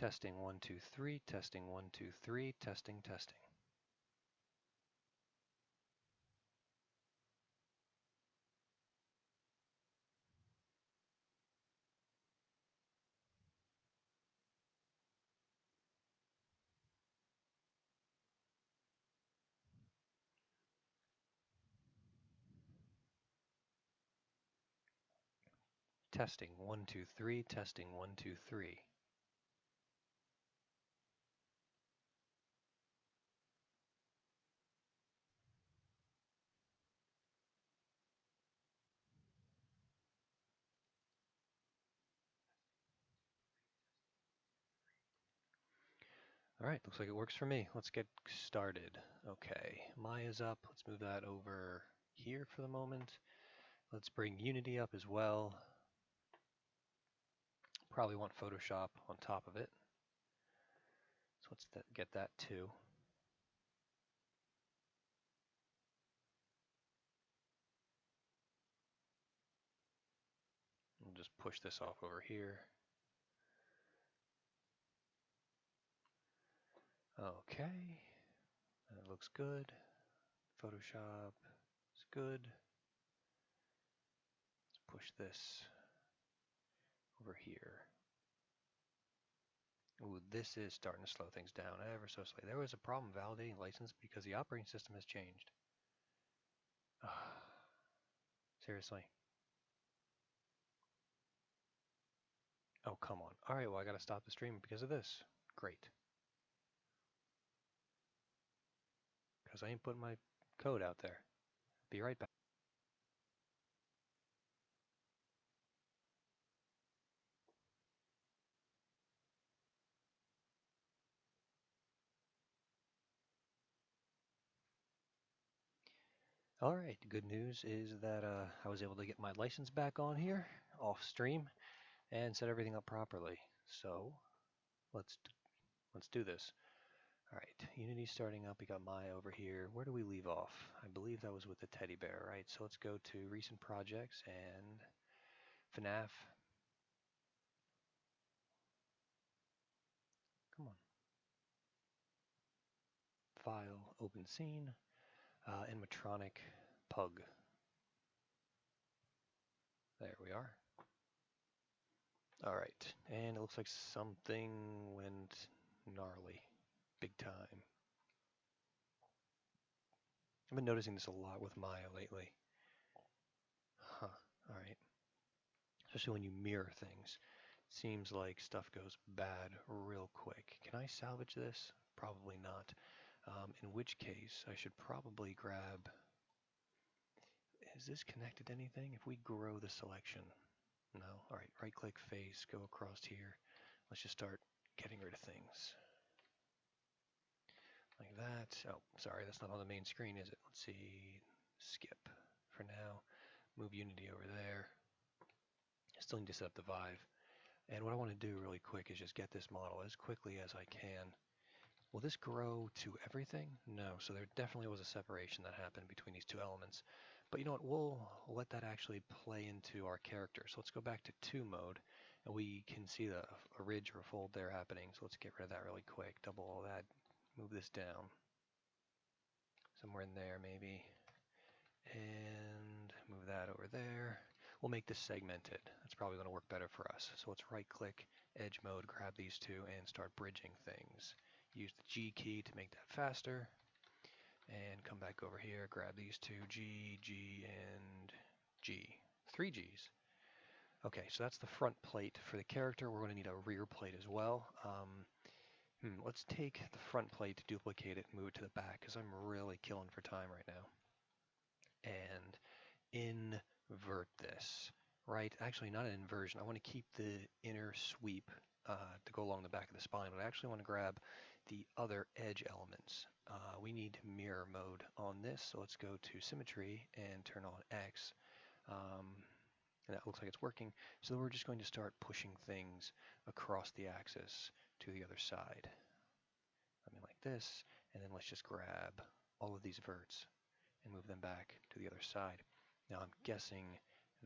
Testing 1, 2, 3, testing 1, 2, 3, testing, testing. Testing 1, 2, 3, testing 1, 2, 3. All right, looks like it works for me. Let's get started. Okay, Maya's up. Let's move that over here for the moment. Let's bring Unity up as well. Probably want Photoshop on top of it. So let's get that too. We'll just push this off over here. Okay, that looks good. Photoshop is good. Let's push this over here. Ooh, this is starting to slow things down ever so slightly. There was a problem validating license because the operating system has changed. Seriously. Oh, come on. Alright, well, I gotta stop the stream because of this. Great. Because I ain't putting my code out there. Be right back. Alright, good news is that I was able to get my license back on here, off stream, and set everything up properly. So, let's do this. Alright, Unity starting up, we got Maya over here. Where do we leave off? I believe that was with the teddy bear, right? So let's go to recent projects and FNAF. Come on. File, open scene, animatronic pug. There we are. Alright, and it looks like something went gnarly. Big time. I've been noticing this a lot with Maya lately. Huh, alright. Especially when you mirror things. Seems like stuff goes bad real quick. Can I salvage this? Probably not. In which case, I should probably grab... Is this connected to anything? If we grow the selection... No? Alright, right-click face, go across here. Let's just start getting rid of things. Like that. Oh, sorry, that's not on the main screen, is it? Let's see. Skip for now. Move Unity over there. Still need to set up the Vive. And what I want to do really quick is just get this model as quickly as I can. Will this grow to everything? No, so there definitely was a separation that happened between these two elements. But you know what, we'll let that actually play into our character. So let's go back to 2 mode, and we can see a ridge or a fold there happening. So let's get rid of that really quick. Double all that, move this down. Somewhere in there maybe. And move that over there. We'll make this segmented. That's probably going to work better for us. So let's right click, edge mode, grab these two, and start bridging things. Use the G key to make that faster. And come back over here, grab these two, G, G, and G. 3 Gs. Okay, so that's the front plate. For the character, we're going to need a rear plate as well. Let's take the front plate, duplicate it, move it to the back, because I'm really killing for time right now. And invert this, right? Actually, not an inversion. I want to keep the inner sweep to go along the back of the spine, but I actually want to grab the other edge elements. We need mirror mode on this, so let's go to symmetry and turn on X. And that looks like it's working. So we're just going to start pushing things across the axis to the other side. I mean, like this, and then let's just grab all of these verts and move them back to the other side. Now I'm guessing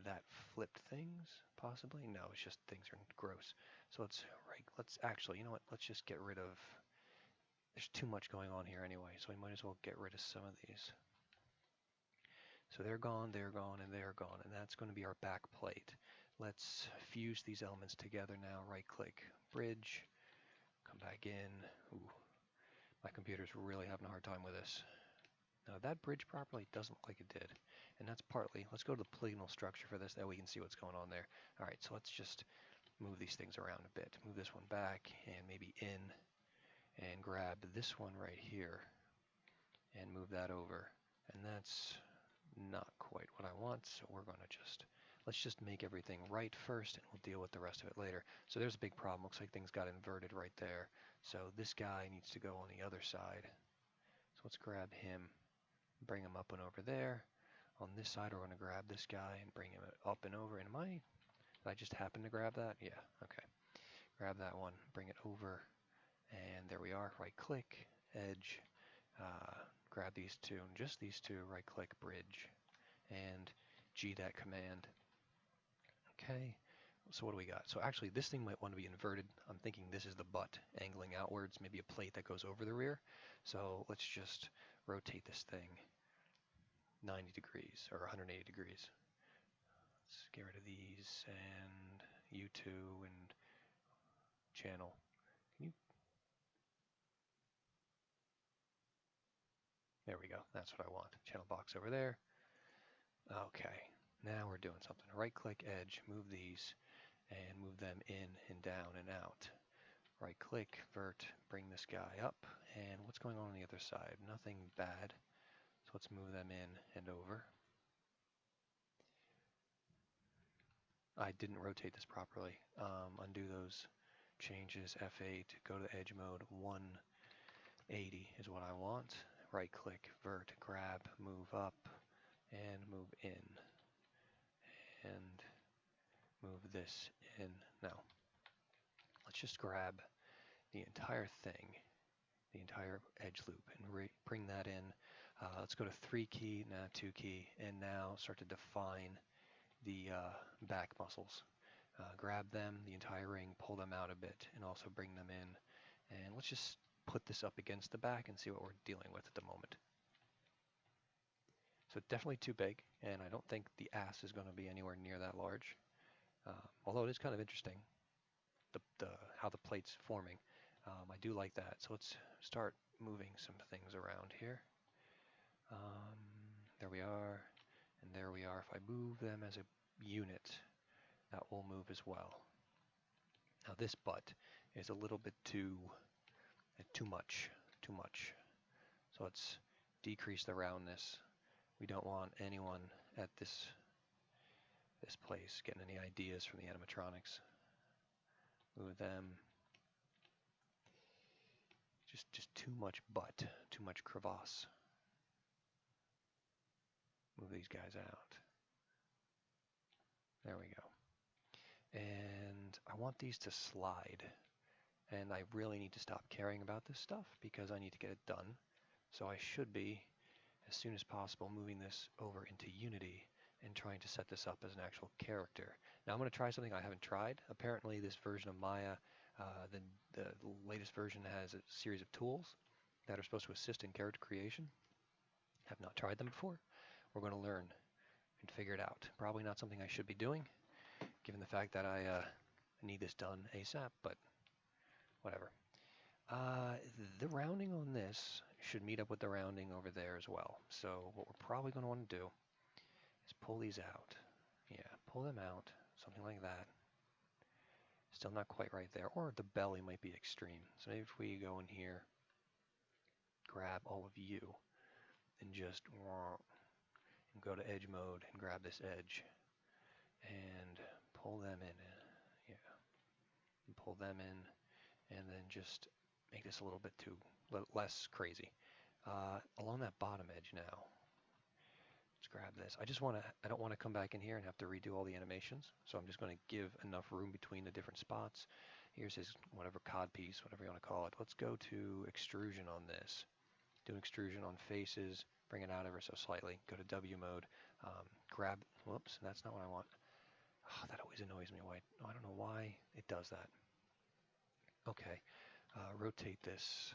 that flipped things, possibly? No, it's just things are gross. So let's actually, you know what, let's just get rid of, there's too much going on here anyway, so we might as well get rid of some of these. So they're gone, and they're gone, and that's going to be our back plate. Let's fuse these elements together now. Right click, bridge, come back in. Ooh, my computer's really having a hard time with this. Now that bridge properly doesn't look like it did, and that's partly, let's go to the polygonal structure for this, that we can see what's going on there. Alright, so let's just move these things around a bit. Move this one back, and maybe in, and grab this one right here, and move that over. And that's not quite what I want, so we're going to let's just make everything right first, and we'll deal with the rest of it later. So there's a big problem. Looks like things got inverted right there. So this guy needs to go on the other side. So let's grab him, bring him up and over there. On this side, we're going to grab this guy and bring him up and over. And did I just happen to grab that? Yeah, okay. Grab that one, bring it over, and there we are. Right click, edge, grab these two, and just these two, right click, bridge, and G that command. Okay, so what do we got? So actually this thing might want to be inverted. I'm thinking this is the butt angling outwards, maybe a plate that goes over the rear. So let's just rotate this thing 90 degrees or 180 degrees. Let's get rid of these and U2 and channel. There we go, that's what I want. Channel box over there. Okay, now we're doing something. Right click, edge, move these, and move them in and down and out. Right click, vert, bring this guy up, and what's going on the other side? Nothing bad, so let's move them in and over. I didn't rotate this properly. Undo those changes, F8, go to edge mode, 180 is what I want. Right click, vert, grab, move up, and move in, and move this in. Now, let's just grab the entire thing, the entire edge loop, and bring that in. Let's go to 3 key, now 2 key, and now start to define the back muscles. Grab them, the entire ring, pull them out a bit, and also bring them in. And let's just put this up against the back and see what we're dealing with at the moment. So definitely too big, and I don't think the ass is going to be anywhere near that large. Although it is kind of interesting, how the plate's forming. I do like that. So let's start moving some things around here. There we are, and there we are. If I move them as a unit, that will move as well. Now this butt is a little bit too much. So let's decrease the roundness. We don't want anyone at this place getting any ideas from the animatronics. Move them. Just too much butt, too much crevasse. Move these guys out. There we go. And I want these to slide. And I really need to stop caring about this stuff because I need to get it done. So I should be, as soon as possible, moving this over into Unity and trying to set this up as an actual character. Now I'm going to try something I haven't tried. Apparently this version of Maya, the latest version, has a series of tools that are supposed to assist in character creation. Have not tried them before. We're going to learn and figure it out. Probably not something I should be doing, given the fact that I need this done ASAP, but whatever. The rounding on this should meet up with the rounding over there as well. So what we're probably going to want to do is pull these out. Yeah, pull them out, something like that. Still not quite right there, or the belly might be extreme. So maybe if we go in here, grab all of you, and just and go to edge mode and grab this edge and pull them in. Yeah, and pull them in, and then just make this a little bit less crazy. Along that bottom edge now, let's grab this. I don't want to come back in here and have to redo all the animations, so I'm just going to give enough room between the different spots. Here's his whatever cod piece, whatever you want to call it. Let's go to extrusion on this. Do extrusion on faces, bring it out ever so slightly. Go to W mode, grab, whoops, that's not what I want. Oh, that always annoys me. I don't know why it does that. Okay, rotate this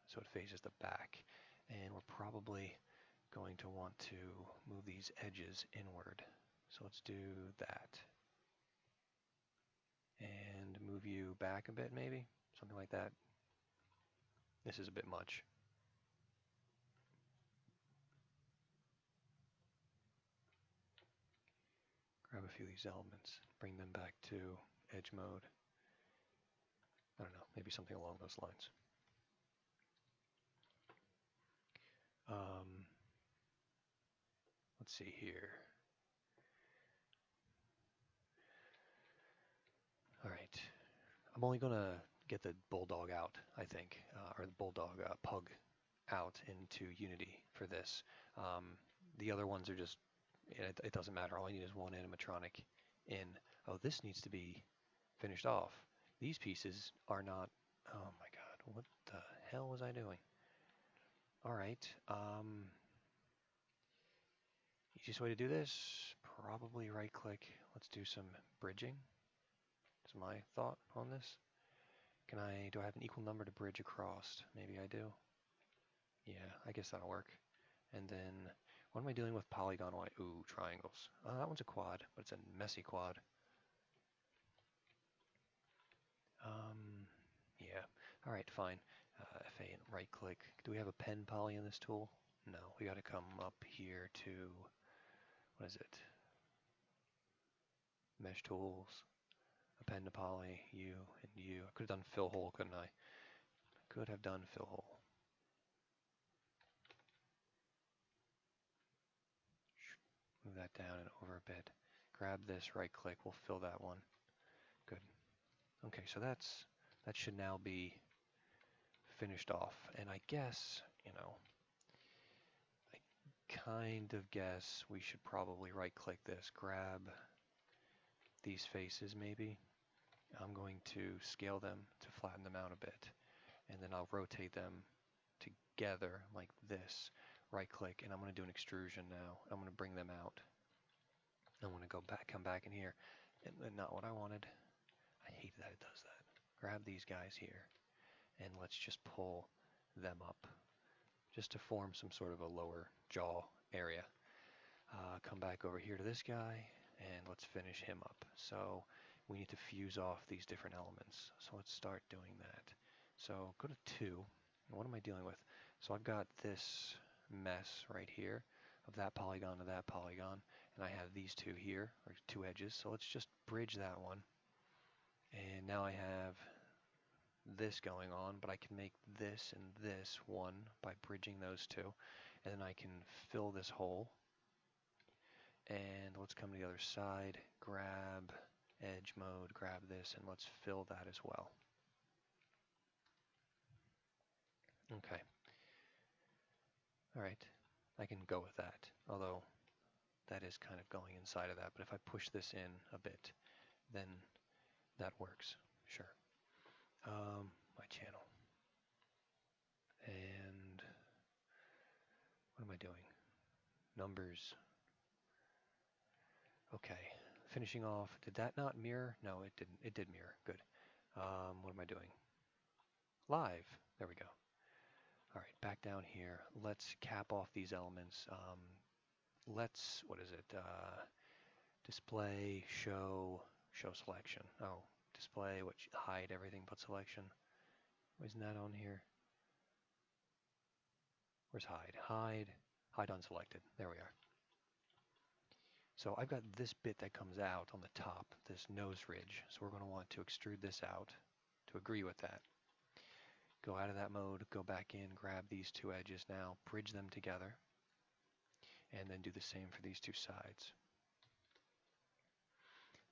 so it faces the back, and we're probably going to want to move these edges inward. So let's do that. And move you back a bit, maybe? Something like that. This is a bit much. Grab a few of these elements, bring them back to edge mode. I don't know, maybe something along those lines. Let's see here. All right, I'm only gonna get the bulldog out, I think, or the bulldog pug out into Unity for this. The other ones are just, it doesn't matter. All I need is one animatronic in. Oh, this needs to be finished off. These pieces are not, oh my god, what the hell was I doing? All right, easiest way to do this, probably right click. Let's do some bridging. That's my thought on this. Do I have an equal number to bridge across? Maybe I do. Yeah, I guess that'll work. And then, what am I doing with polygon white? Ooh, triangles. That one's a quad, but it's a messy quad. Yeah. All right, fine. FA and right click. Do we have a pen poly in this tool? No, we got to come up here to, what is it? Mesh tools, append to poly, U, and U. I could have done fill hole, couldn't I? Could have done fill hole. Move that down and over a bit. Grab this, right click, we'll fill that one. Good. Okay, so that should now be finished off. And I guess, I kind of guess we should probably right click this, grab these faces maybe. I'm going to scale them to flatten them out a bit. And then I'll rotate them together like this. Right click, and I'm going to do an extrusion now. I'm going to bring them out. I'm going to come back in here. And not what I wanted. I hate that it does that. Grab these guys here, and let's just pull them up, just to form some sort of a lower jaw area. Come back over here to this guy, and let's finish him up. So we need to fuse off these different elements. So let's start doing that. So go to 2. And what am I dealing with? So I've got this mess right here of that polygon to that polygon, and I have these two here, or 2 edges. So let's just bridge that one. And now I have this going on, but I can make this and this one by bridging those two. And then I can fill this hole. And let's come to the other side, grab edge mode, grab this, and let's fill that as well. Okay. All right. I can go with that, although that is kind of going inside of that. But if I push this in a bit, then that works. Sure. My channel. And what am I doing? Numbers. Okay. Finishing off. Did that not mirror? No, it didn't. It did mirror. Good. What am I doing? Live. There we go. All right, back down here. Let's cap off these elements. Let's, what is it? Display, show selection. Oh, display, hide everything but selection. Isn't that on here? Where's hide? Hide unselected. There we are. So I've got this bit that comes out on the top, this nose ridge. So we're going to want to extrude this out to agree with that. Go out of that mode, go back in, grab these 2 edges now, bridge them together, and then do the same for these 2 sides.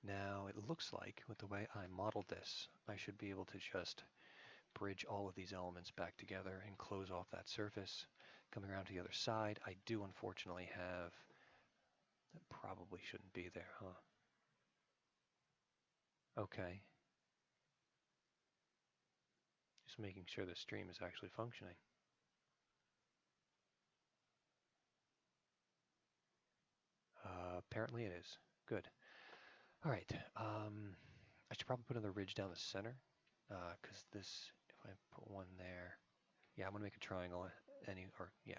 Now it looks like, with the way I modeled this, I should be able to just bridge all of these elements back together and close off that surface. Coming around to the other side, I do unfortunately have, that probably shouldn't be there, huh? Okay. Just making sure the stream is actually functioning. Apparently it is. Good. All right. I should probably put another ridge down the center, because this, if I put one there, yeah, I'm going to make a triangle, yeah.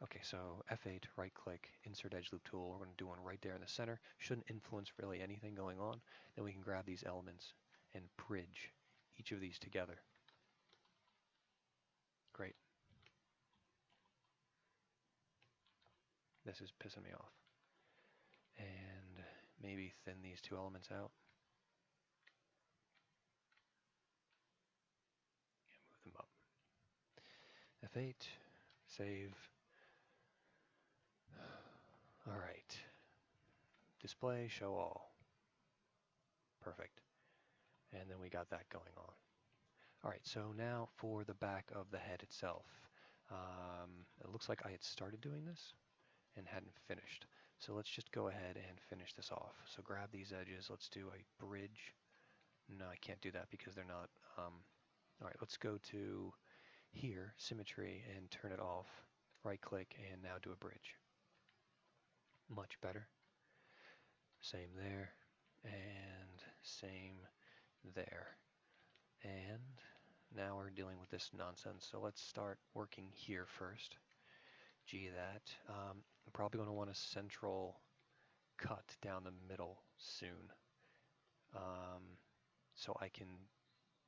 Okay, so F8, right click, insert edge loop tool. We're going to do one right there in the center. Shouldn't influence really anything going on. Then we can grab these elements and bridge each of these together. Great. This is pissing me off. And maybe thin these two elements out. And move them up. F8, save. All right. Display, show all. Perfect. And then we got that going on. All right, so now for the back of the head itself. It looks like I had started doing this and hadn't finished. So let's just go ahead and finish this off. So grab these edges. Let's do a bridge. No, I can't do that because they're not. All right, let's go to here, symmetry, and turn it off. Right click and now do a bridge. Much better. Same there and same there. And now we're dealing with this nonsense. So let's start working here first. G that. I'm probably going to want a central cut down the middle soon. So I can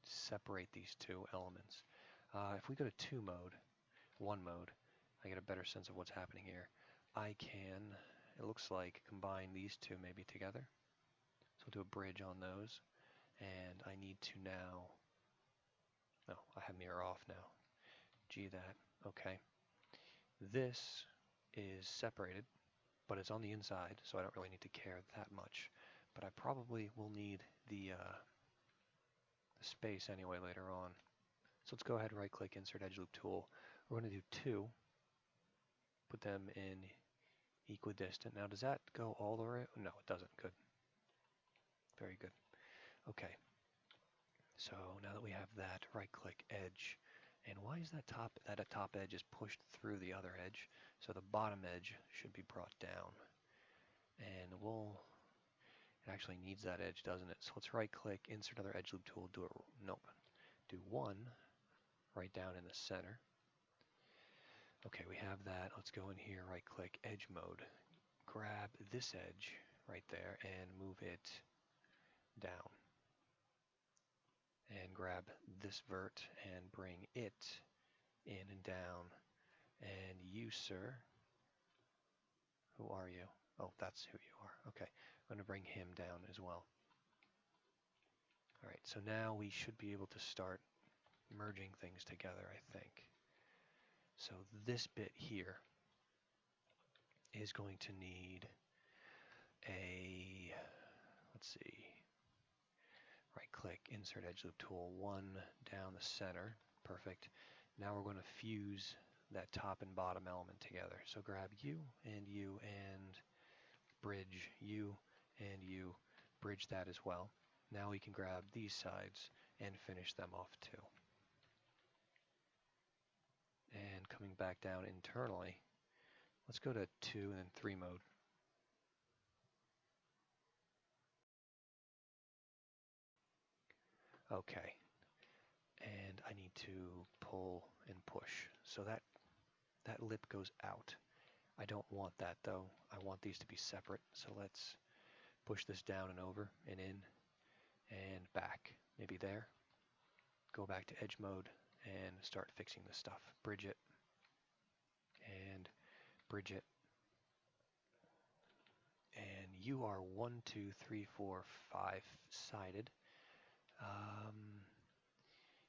separate these two elements. If we go to 2 mode, 1 mode, I get a better sense of what's happening here. I can, it looks like, combine these two maybe together. So I'll do a bridge on those. And I need to now, no, I have mirror off now. G that, okay. This is separated, but it's on the inside, so I don't really need to care that much. But I probably will need the space anyway later on. So let's go ahead and right click, insert edge loop tool. We're going to do 2, put them in equidistant. Now does that go all the way? No, it doesn't. Good. Very good. Okay. So now that we have that, right click edge. And why is that top edge is pushed through the other edge? So the bottom edge should be brought down. And it actually needs that edge, doesn't it? So let's right click, insert another edge loop tool, do 1 right down in the center. Okay, we have that. Let's go in here, right click, edge mode. Grab this edge right there and move it down. And grab this vert and bring it in and down. And you, sir, who are you? Oh, that's who you are. Okay, I'm going to bring him down as well. All right, so now we should be able to start merging things together, I think. So this bit here is going to need a, let's see, right click, insert edge loop tool, 1 down the center, perfect. Now we're going to fuse that top and bottom element together. So grab you and bridge you and you, bridge that as well. Now we can grab these sides and finish them off too. And coming back down internally, let's go to 2 and then 3 mode. Okay, and I need to pull and push. So that lip goes out. I don't want that though. I want these to be separate. So let's push this down and over and in and back. Maybe there. Go back to edge mode and start fixing this stuff. Bridge it and bridge it. And you are 1, 2, 3, 4, 5 sided.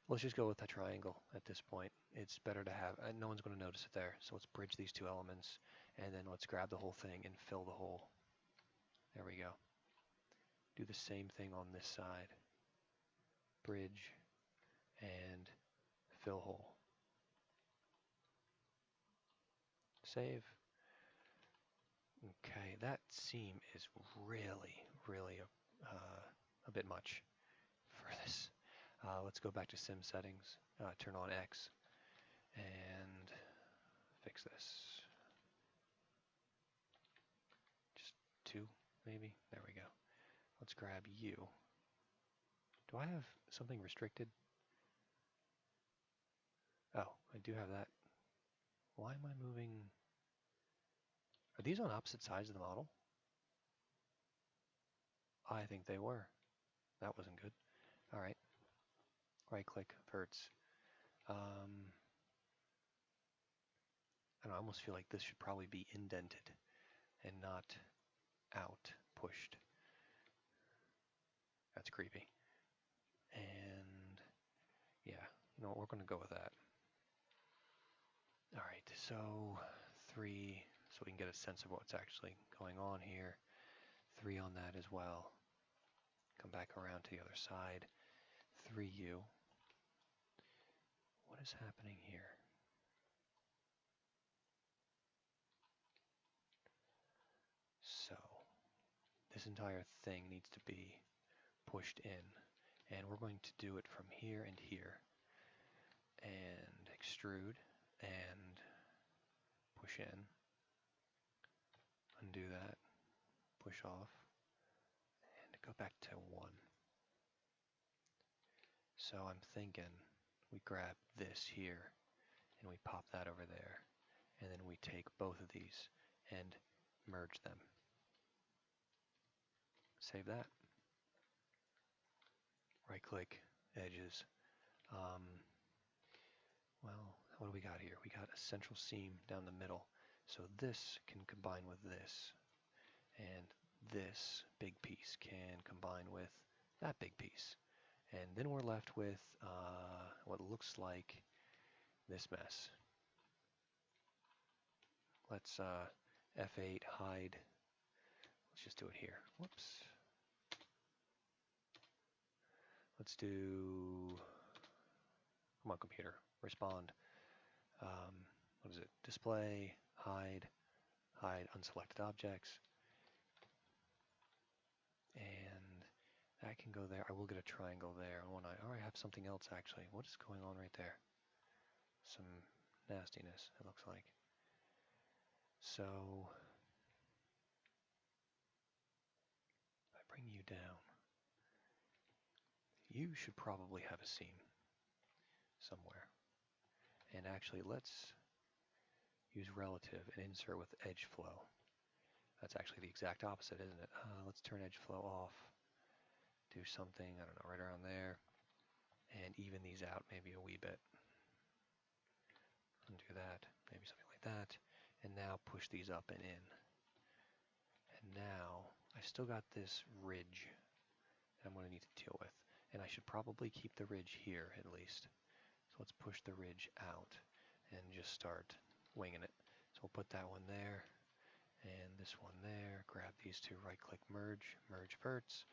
Let's just go with that triangle at this point. It's better to have, no one's going to notice it there. So let's bridge these 2 elements and then let's grab the whole thing and fill the hole. There we go. Do the same thing on this side. Bridge and fill hole. Save. Okay, that seam is really a bit much for this. Let's go back to sim settings, turn on X, and fix this. Just 2. maybe? There we go. Let's grab you. Do I have something restricted? Oh, I do have that. Why am I moving? Are these on opposite sides of the model? I think they were. That wasn't good. All right. Right click, verts. I don't know, I almost feel like this should probably be indented and not out pushed. That's creepy. And yeah, you know what, we're going to go with that. All right, so 3, so we can get a sense of what's actually going on here. 3 on that as well. Come back around to the other side. 3U. What is happening here? So this entire thing needs to be pushed in, and we're going to do it from here and here, and extrude and push in, undo that, push off, and go back to 1. So I'm thinking we grab this here and we pop that over there, and then we take both of these and merge them. Save that. Right click, edges. Well, what do we got here? We got a central seam down the middle. So this can combine with this, and this big piece can combine with that big piece. And then we're left with what looks like this mess. Let's F8 hide. Let's just do it here. Whoops. Let's do, come on computer, respond. What is it? Display, hide, hide unselected objects. And that can go there. I will get a triangle there. Won't I? Or I have something else actually. What is going on right there? Some nastiness, it looks like. So if I bring you down, you should probably have a seam somewhere. And actually, let's use relative and insert with edge flow. That's actually the exact opposite, isn't it? Let's turn edge flow off. Do something, I don't know, right around there. And even these out maybe a wee bit. Undo that, maybe something like that. And now push these up and in. And now I still got this ridge that I'm going to need to deal with. And I should probably keep the ridge here at least. So let's push the ridge out and just start winging it. So we'll put that one there and this one there. Grab these two, right click, merge, merge verts.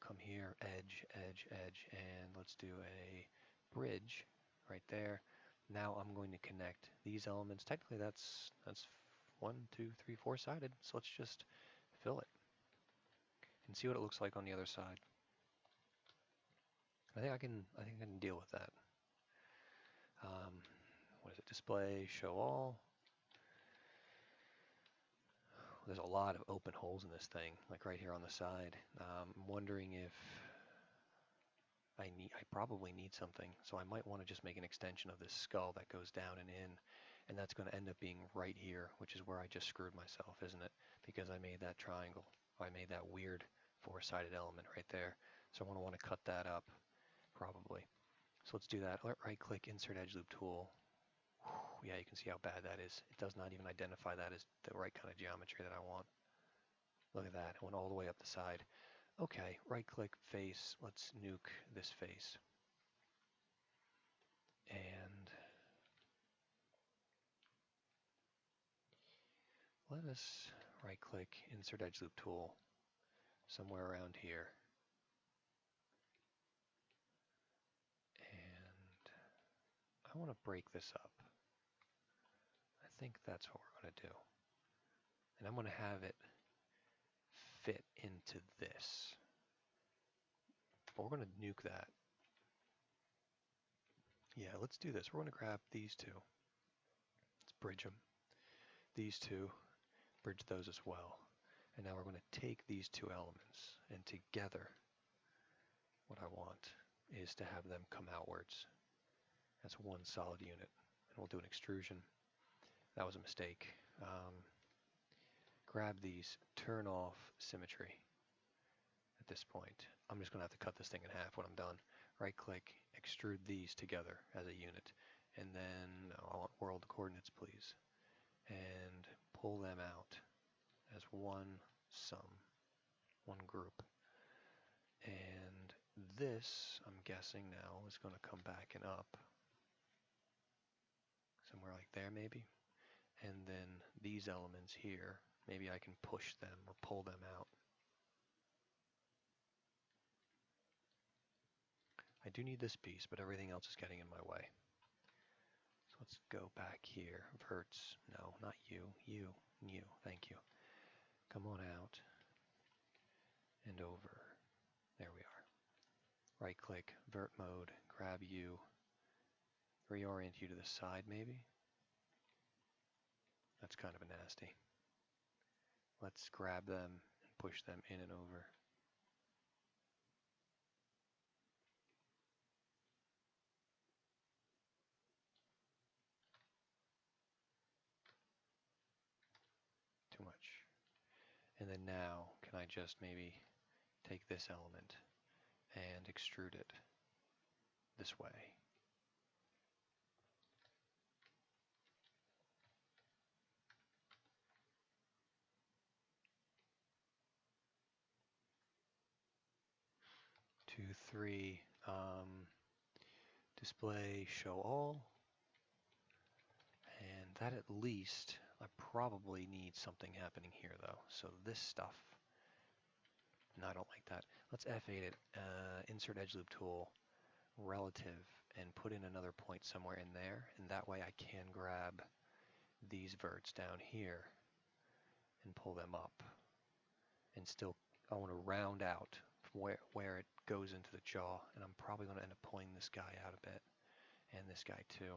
Come here, edge, edge, edge, and let's do a bridge right there. Now I'm going to connect these elements. Technically that's 1, 2, 3, 4-sided. So let's just fill it and see what it looks like on the other side. I think I can deal with that. What is it? Display, show all. There's a lot of open holes in this thing, like right here on the side. I'm wondering if I probably need something, so I might want to just make an extension of this skull that goes down and in, and that's going to end up being right here, which is where I just screwed myself, isn't it? Because I made that triangle. I made that weird 4-sided element right there. So I'm going to want to cut that up, probably. So let's do that. Right click, insert edge loop tool. Whew, yeah, you can see how bad that is. It does not even identify that as the right kind of geometry that I want. Look at that, it went all the way up the side. Okay, right click, face, let's nuke this face. And let us right click, insert edge loop tool, somewhere around here. And I want to break this up. I think that's what we're going to do. And I'm going to have it fit into this. But we're going to nuke that. Yeah, let's do this. We're going to grab these two. Let's bridge them. These two, bridge those as well. And now we're going to take these two elements, and together what I want is to have them come outwards as one solid unit. And we'll do an extrusion. That was a mistake. Grab these, turn off symmetry at this point. I'm just going to have to cut this thing in half when I'm done. Right click, extrude these together as a unit. And then I want world coordinates, please. And pull them out as one sum, one group. And this, I'm guessing now, is going to come back and up. Somewhere like there, maybe. And then these elements here, maybe I can push them or pull them out. I do need this piece, but everything else is getting in my way. So let's go back here. Verts, no, not you, you, thank you. Come on out and over. There we are. Right click, vert mode, grab you, reorient you to the side maybe. That's kind of a nasty. Let's grab them and push them in and over. Too much. And then now, can I just maybe take this element and extrude it this way? Two, three, display, show all. And that at least, I probably need something happening here though. So this stuff, no, I don't like that. Let's F8 it, insert edge loop tool, relative, and put in another point somewhere in there. And that way I can grab these verts down here and pull them up. And still, I want to round out where it goes into the jaw. And I'm probably going to end up pulling this guy out a bit. And this guy too.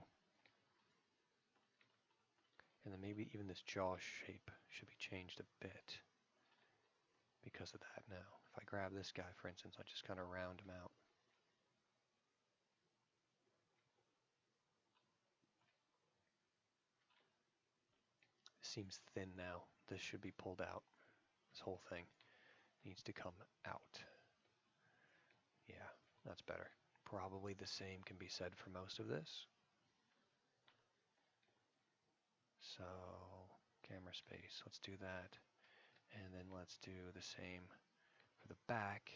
And then maybe even this jaw shape should be changed a bit because of that now. If I grab this guy, for instance, I just kind of round him out. Seems thin now. This should be pulled out. This whole thing needs to come out. Yeah, that's better. Probably the same can be said for most of this. So, camera space, let's do that. And then let's do the same for the back.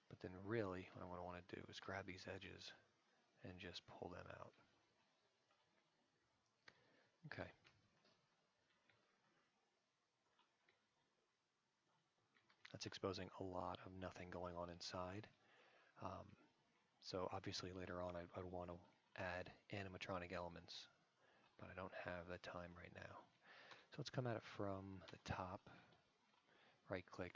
But then really, what I want to do is grab these edges and just pull them out. Okay. That's exposing a lot of nothing going on inside. So obviously later on I'd want to add animatronic elements, but I don't have the time right now. So let's come at it from the top. Right click,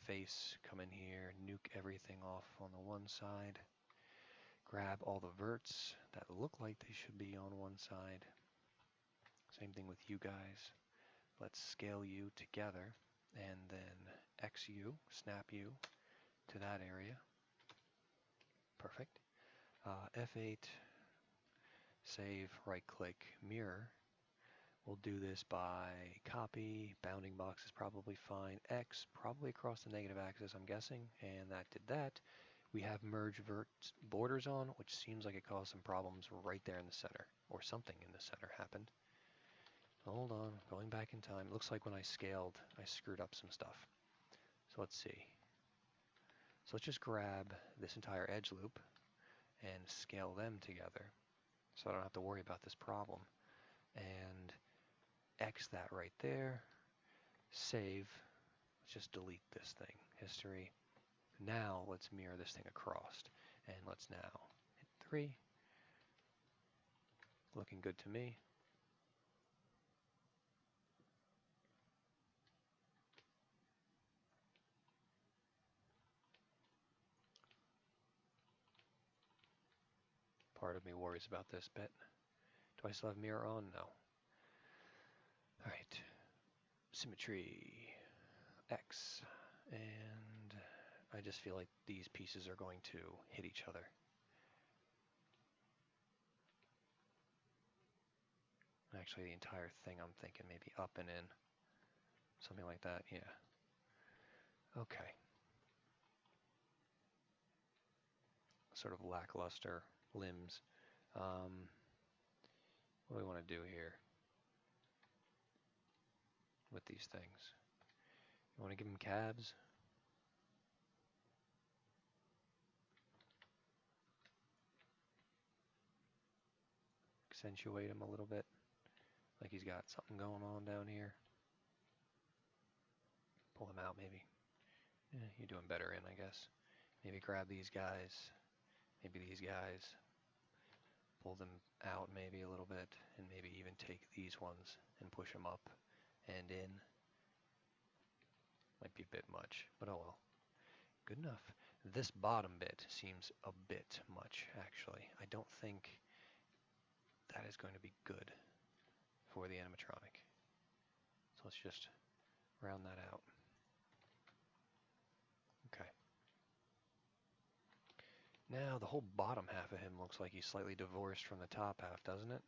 face, come in here, nuke everything off on the one side. Grab all the verts that look like they should be on one side. Same thing with you guys. Let's scale you together and then X you, snap you to that area. Perfect. F8, save, right click, mirror. We'll do this by copy, bounding box is probably fine, X, probably across the negative axis I'm guessing, and that did that. We have merge vert borders on, which seems like it caused some problems right there in the center, or something in the center happened. Hold on, going back in time. It looks like when I scaled, I screwed up some stuff. So let's see. So let's just grab this entire edge loop and scale them together so I don't have to worry about this problem. And X that right there, save, let's just delete this thing, history. Now let's mirror this thing across, and let's now hit 3, looking good to me. Part of me worries about this bit. Do I still have mirror on? No. Alright, symmetry, X. And I just feel like these pieces are going to hit each other. Actually, the entire thing I'm thinking maybe up and in. Something like that, yeah. Okay. Sort of lackluster limbs. What do we want to do here with these things? You want to give them cabs? Accentuate him a little bit, like he's got something going on down here. Pull him out maybe. Yeah, you're doing better in, I guess. Maybe grab these guys, maybe these guys, pull them out maybe a little bit, and maybe even take these ones and push them up and in. Might be a bit much, but oh well. Good enough. This bottom bit seems a bit much, actually. I don't think that is going to be good for the animatronic. So let's just round that out. Okay. Now the whole bottom half of him looks like he's slightly divorced from the top half, doesn't it?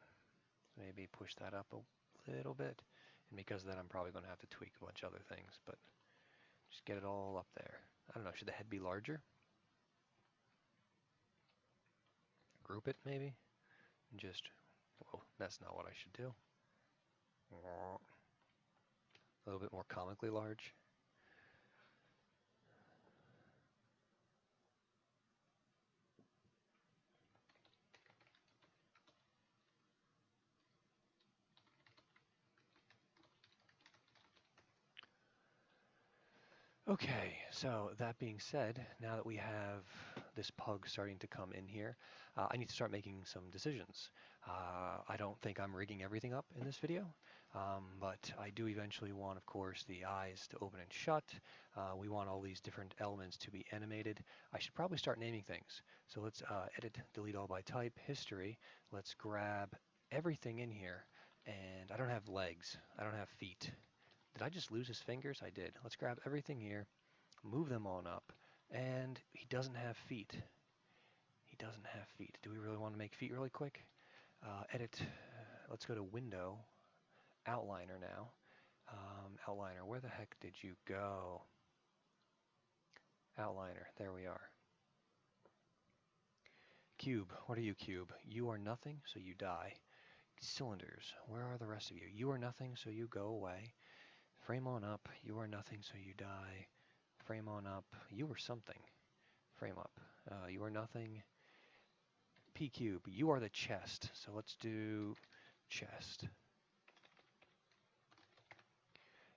Maybe push that up a little bit. And because of that, I'm probably going to have to tweak a bunch of other things, but just get it all up there. I don't know, should the head be larger? Group it, maybe? And just, whoa, that's not what I should do. A little bit more comically large. Okay, so that being said, now that we have this pug starting to come in here, I need to start making some decisions. I don't think I'm rigging everything up in this video, but I do eventually want, of course, the eyes to open and shut. We want all these different elements to be animated. I should probably start naming things. So let's edit, delete all by type, history. Let's grab everything in here, and I don't have legs. I don't have feet. Did I just lose his fingers? I did. Let's grab everything here, move them on up, and he doesn't have feet. He doesn't have feet. Do we really want to make feet really quick? Edit, let's go to Window, Outliner now. Outliner, where the heck did you go? Outliner, there we are. Cube, what are you, Cube? You are nothing, so you die. Cylinders, where are the rest of you? You are nothing, so you go away. Frame on up, you are nothing, so you die. Frame on up, you are something. Frame up, you are nothing. P cube, you are the chest, so let's do chest.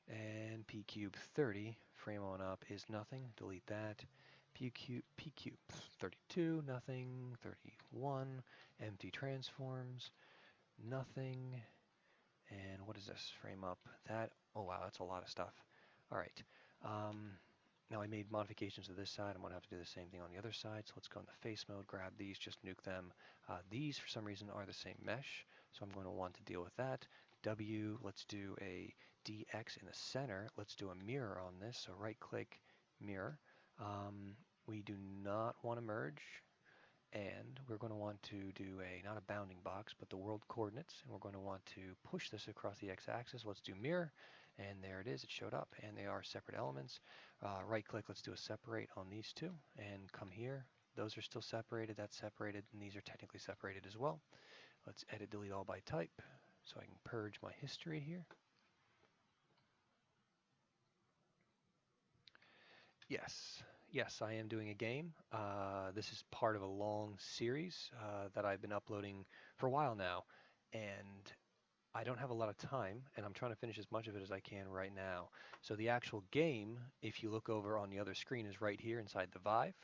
And P cube 30, frame on up is nothing, delete that. P cube 32, nothing, 31, empty transforms, nothing. And what is this? Frame up that. Oh wow, that's a lot of stuff. All right. Now I made modifications to this side. I'm going to have to do the same thing on the other side. So let's go into face mode, grab these, just nuke them. These, for some reason, are the same mesh, so I'm going to want to deal with that. W, let's do a DX in the center. Let's do a mirror on this. So right-click, mirror. We do not want to merge. And we're going to want to do not a bounding box, but the world coordinates. And we're going to want to push this across the x-axis. Let's do mirror. And there it is. It showed up. And they are separate elements. Right-click. Let's do a separate on these two. And come here. Those are still separated. That's separated. And these are technically separated as well. Let's edit, delete all by type. So I can purge my history here. Yes. Yes, I am doing a game. This is part of a long series that I've been uploading for a while now, and I don't have a lot of time, and I'm trying to finish as much of it as I can right now. So the actual game, if you look over on the other screen, is right here inside the Vive.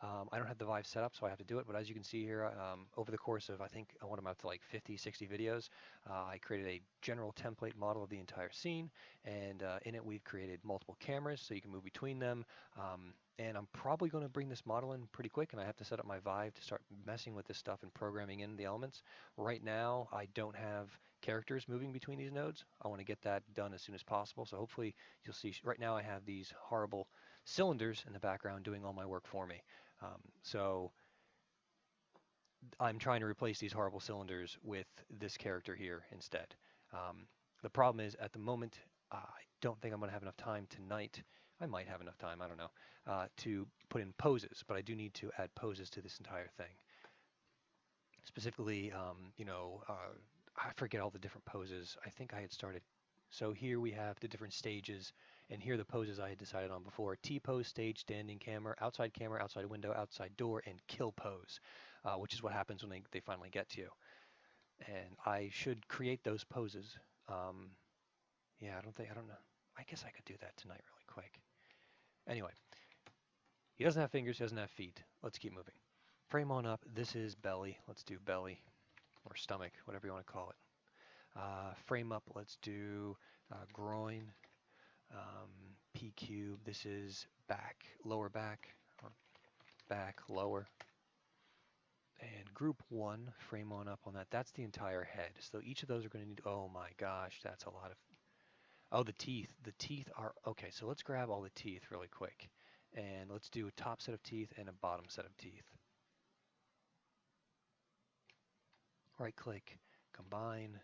I don't have the Vive set up, so I have to do it, but as you can see here, over the course of, I think, I want them out to like 50, 60 videos, I created a general template model of the entire scene, and in it we've created multiple cameras so you can move between them, and I'm probably going to bring this model in pretty quick, and I have to set up my Vive to start messing with this stuff and programming in the elements. Right now, I don't have characters moving between these nodes. I want to get that done as soon as possible, so hopefully you'll see, right now I have these horrible cylinders in the background doing all my work for me. So I'm trying to replace these horrible cylinders with this character here instead. The problem is, at the moment, I don't think I'm going to have enough time tonight. I might have enough time, I don't know, to put in poses, but I do need to add poses to this entire thing. Specifically, I forget all the different poses. I think I had started. So here we have the different stages, and here are the poses I had decided on before. T-pose, stage, standing camera, outside window, outside door, and kill pose, which is what happens when they finally get to you. And I should create those poses. Yeah, I don't know. I guess I could do that tonight really quick. Anyway, he doesn't have fingers, he doesn't have feet. Let's keep moving. Frame on up. This is belly. Let's do belly, or stomach, whatever you want to call it. Frame up, let's do groin, P cube. This is back, lower back, or back, lower. And group 1, frame on up on that. That's the entire head. So each of those are going to need, oh my gosh, that's a lot of, oh, the teeth. The teeth are, okay, so let's grab all the teeth really quick. And let's do a top set of teeth and a bottom set of teeth. Right click, combine,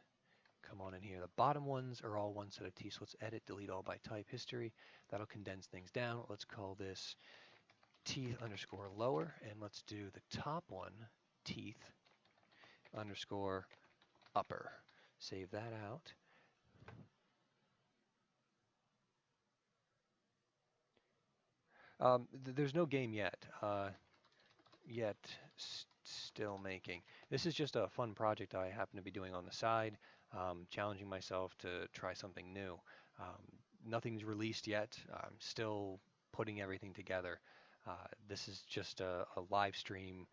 come on in here. The bottom ones are all one set of teeth, so let's edit, delete all by type history. That'll condense things down. Let's call this teeth underscore lower, and let's do the top one, teeth underscore upper. Save that out. There's no game yet. Still making. This is just a fun project I happen to be doing on the side, challenging myself to try something new. Nothing's released yet. I'm still putting everything together. This is just a live stream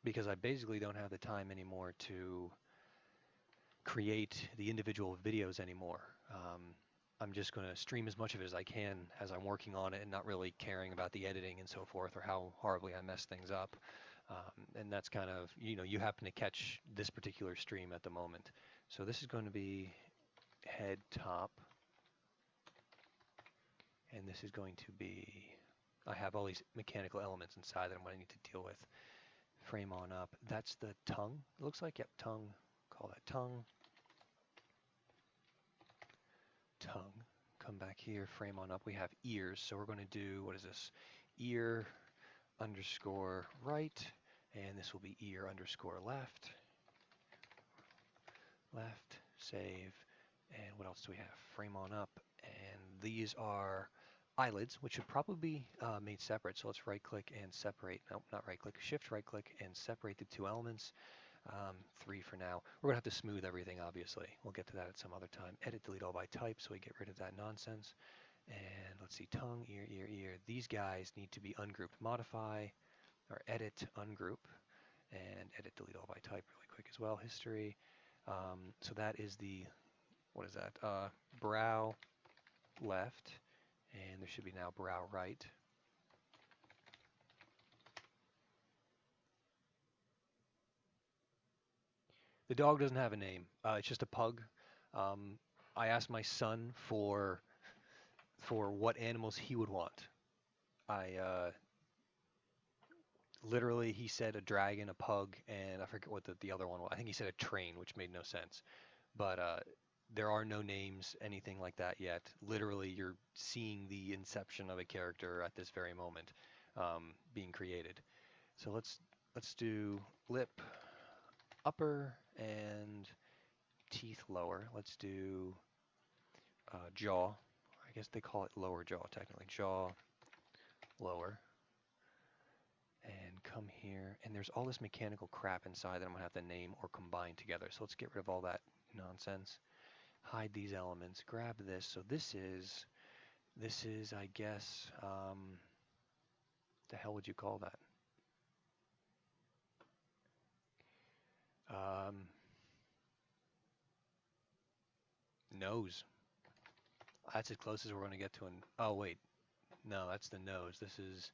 because I basically don't have the time anymore to create the individual videos anymore. I'm just going to stream as much of it as I can as I'm working on it and not really caring about the editing and so forth or how horribly I mess things up. And that's kind of, you happen to catch this particular stream at the moment. So this is going to be head top. And this is going to be, I have all these mechanical elements inside that I'm going to need to deal with. Frame on up. That's the tongue. It looks like, yep, tongue. Call that tongue. Tongue. Come back here, frame on up. We have ears, so we're going to do, what is this? Ear underscore right, and this will be ear underscore left. Left, save, and what else do we have? Frame on up, and these are eyelids, which should probably be made separate. So let's right click and separate. Nope, not right click. Shift right click and separate the two elements. 3 for now. We're going to have to smooth everything, obviously. We'll get to that at some other time. Edit, delete all by type, so we get rid of that nonsense. And let's see, tongue, ear, ear, ear. These guys need to be ungrouped. Modify, or edit, ungroup, and edit, delete all by type really quick as well. History. So that is the, what is that? Brow left, and there should be now brow right. The dog doesn't have a name. It's just a pug. I asked my son for what animals he would want. Literally, he said a dragon, a pug, and I forget what the other one was. I think he said a train, which made no sense. But there are no names, anything like that yet. Literally, you're seeing the inception of a character at this very moment being created. So let's do lip upper and teeth lower. Let's do jaw. I guess they call it lower jaw technically. Jaw lower. And come here, and there's all this mechanical crap inside that I'm going to have to name or combine together. So let's get rid of all that nonsense. Hide these elements. Grab this. So this is I guess, The hell would you call that? Nose. That's as close as we're going to get to an... Oh, wait. No, that's the nose. This is...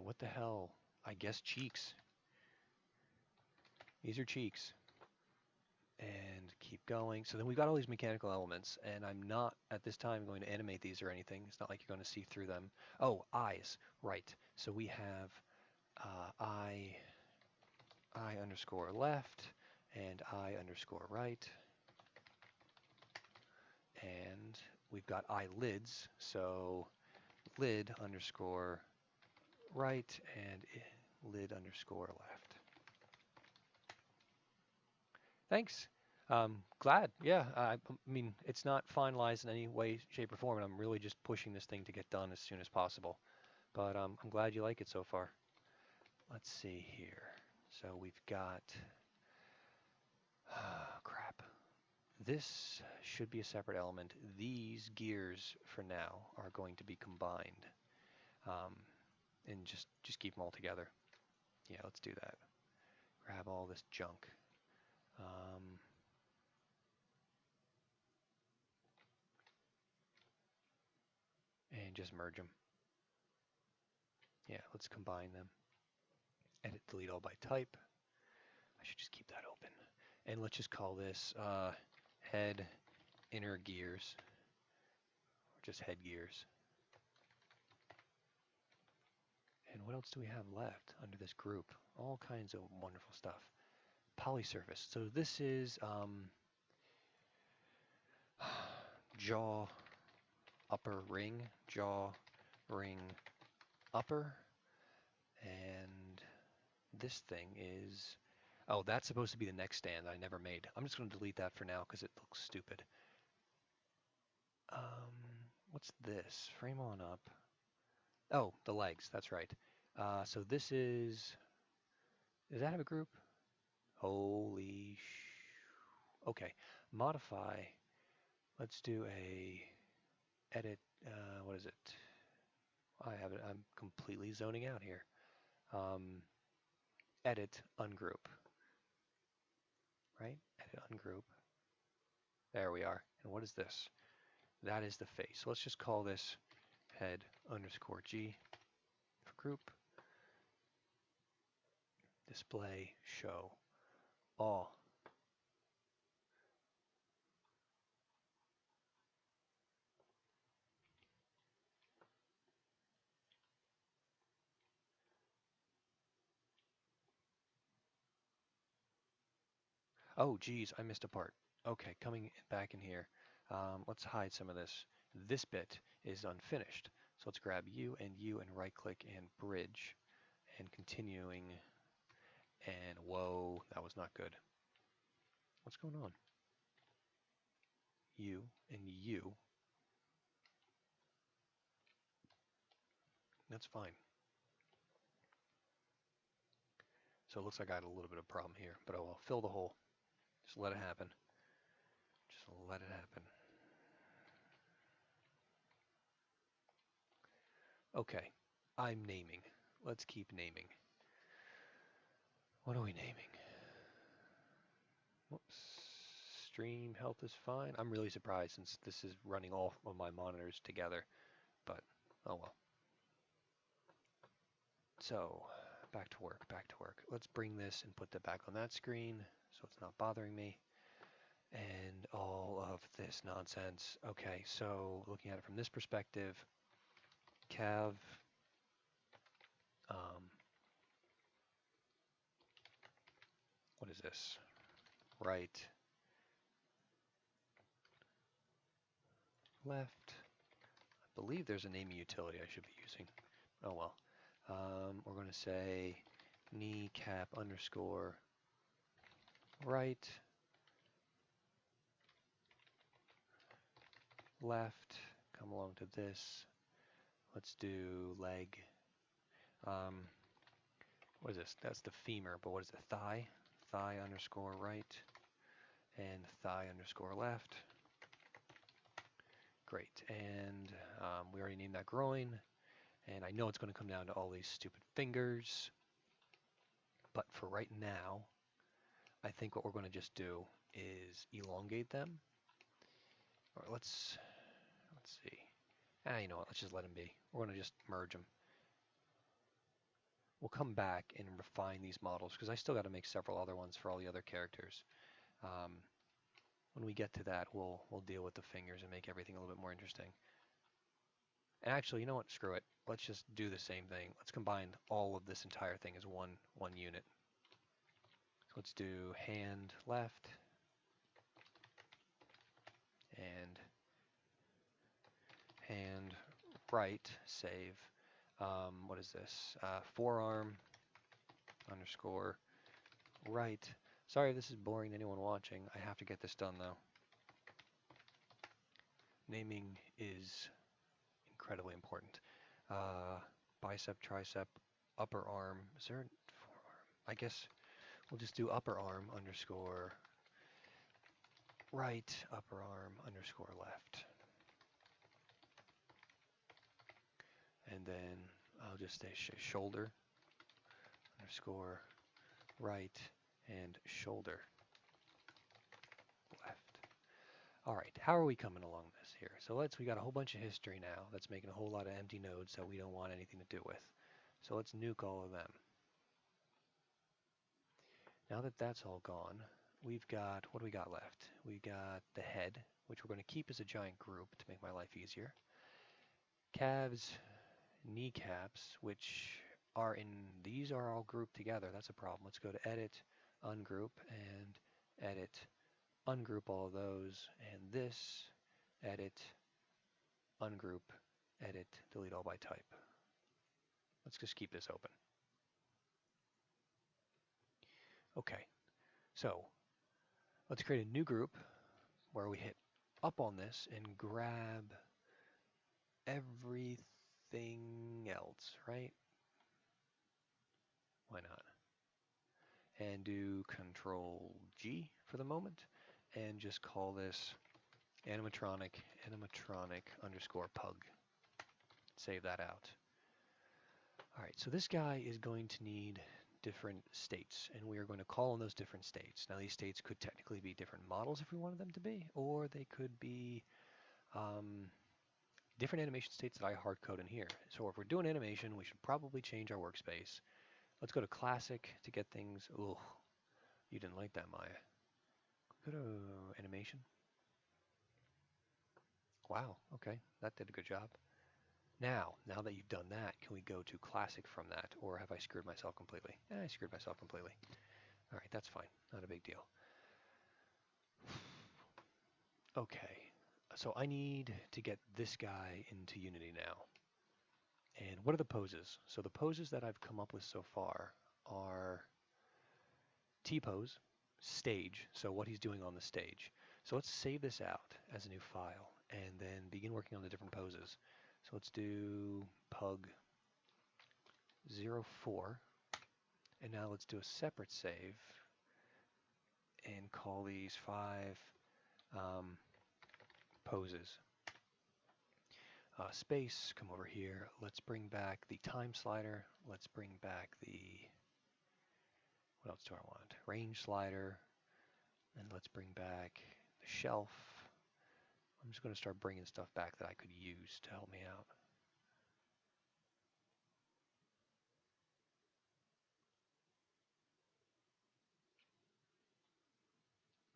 what the hell? I guess cheeks. These are cheeks. And keep going. So then we've got all these mechanical elements, and I'm not, at this time, going to animate these or anything. It's not like you're going to see through them. Oh, eyes. Right. So we have eye underscore left, and eye underscore right. And we've got eyelids, so lid underscore right and lid underscore left. Thanks. Glad. Yeah, I mean, it's not finalized in any way, shape, or form, and I'm really just pushing this thing to get done as soon as possible. But I'm glad you like it so far. Let's see here. So we've got... crap. This should be a separate element. These gears, for now, are going to be combined. And just keep them all together. Yeah, let's do that. Grab all this junk. And just merge them. Yeah, let's combine them. Edit, delete all by type. I should just keep that open. And let's just call this head inner gears. Or just head gears. And what else do we have left under this group? All kinds of wonderful stuff. Polysurface. So this is jaw upper ring, jaw ring upper, and this thing is, oh, that's supposed to be the neck stand I never made. I'm just going to delete that for now because it looks stupid. What's this? Frame on up. Oh, the legs, that's right. So this is, does that have a group? Holy okay, modify. Let's do a edit, what is it? I have it, I'm completely zoning out here. Edit ungroup, right? Edit ungroup. There we are. And what is this? That is the face. So let's just call this head underscore G for group. Display show all. Oh, geez, I missed a part. Okay, coming back in here. Let's hide some of this. This bit is unfinished. So let's grab you and right click and bridge and continuing. And whoa, that was not good. What's going on? You and you. That's fine. So it looks like I had a little bit of a problem here, but I will fill the hole. Just let it happen. Just let it happen. Okay, I'm naming. Let's keep naming. What are we naming? Whoops. Stream health is fine. I'm really surprised since this is running all of my monitors together, but oh well. So, back to work, back to work. Let's bring this and put that back on that screen so it's not bothering me. And all of this nonsense. Okay, so looking at it from this perspective, Cav, what is this? Right, left. I believe there's a naming utility I should be using. Oh well. We're going to say kneecap underscore right, left, come along to this. Let's do leg. What is this? That's the femur, but what is it? Thigh? Thigh underscore right, and thigh underscore left. Great, and we already named that groin, And I know it's going to come down to all these stupid fingers, but for right now, I think what we're going to just do is elongate them. Or let's see. You know what? Let's just let them be. We're going to just merge them. We'll come back and refine these models because I still got to make several other ones for all the other characters. When we get to that, we'll deal with the fingers and make everything a little bit more interesting. And actually, you know what? Screw it. Let's just do the same thing. Let's combine all of this entire thing as one unit. So let's do hand left and hand right, save. What is this? Forearm underscore right. Sorry if this is boring to anyone watching. I have to get this done though. Naming is incredibly important. Bicep, tricep, upper arm. Is there a forearm? I guess we'll just do upper arm underscore right, upper arm underscore left. And then I'll just say shoulder underscore right and shoulder left. All right, how are we coming along this here? So we got a whole bunch of history now that's making a whole lot of empty nodes that we don't want anything to do with. So let's nuke all of them. Now that that's all gone, we've got, what do we got left? We've got the head, which we're going to keep as a giant group to make my life easier. Calves, kneecaps, which are these are all grouped together. That's a problem. Let's go to edit, ungroup, and edit, ungroup all of those, and this, edit, ungroup, edit, delete all by type. Let's just keep this open. Okay, so let's create a new group where we hit up on this and grab everything else, right? Why not? And do Control G for the moment and just call this animatronic underscore pug. Save that out. All right, so this guy is going to need different states, and we are going to call on those different states. Now, these states could technically be different models if we wanted them to be, or they could be different animation states that I hard-code in here. So if we're doing animation, we should probably change our workspace. Let's go to Classic to get things. Ugh, you didn't like that, Maya. Go to Animation. Wow, okay, that did a good job. Now that you've done that, can we go to Classic from that, or have I screwed myself completely? I screwed myself completely. All right, that's fine, not a big deal. Okay, so I need to get this guy into Unity now. And what are the poses? So the poses that I've come up with so far are T-pose, stage, so what he's doing on the stage. So let's save this out as a new file and then begin working on the different poses. So let's do pug 04, and now let's do a separate save and call these 5 poses. Space, come over here. Let's bring back the time slider. Let's bring back the, what else do I want? Range slider. And let's bring back the shelf. I'm just going to start bringing stuff back that I could use to help me out.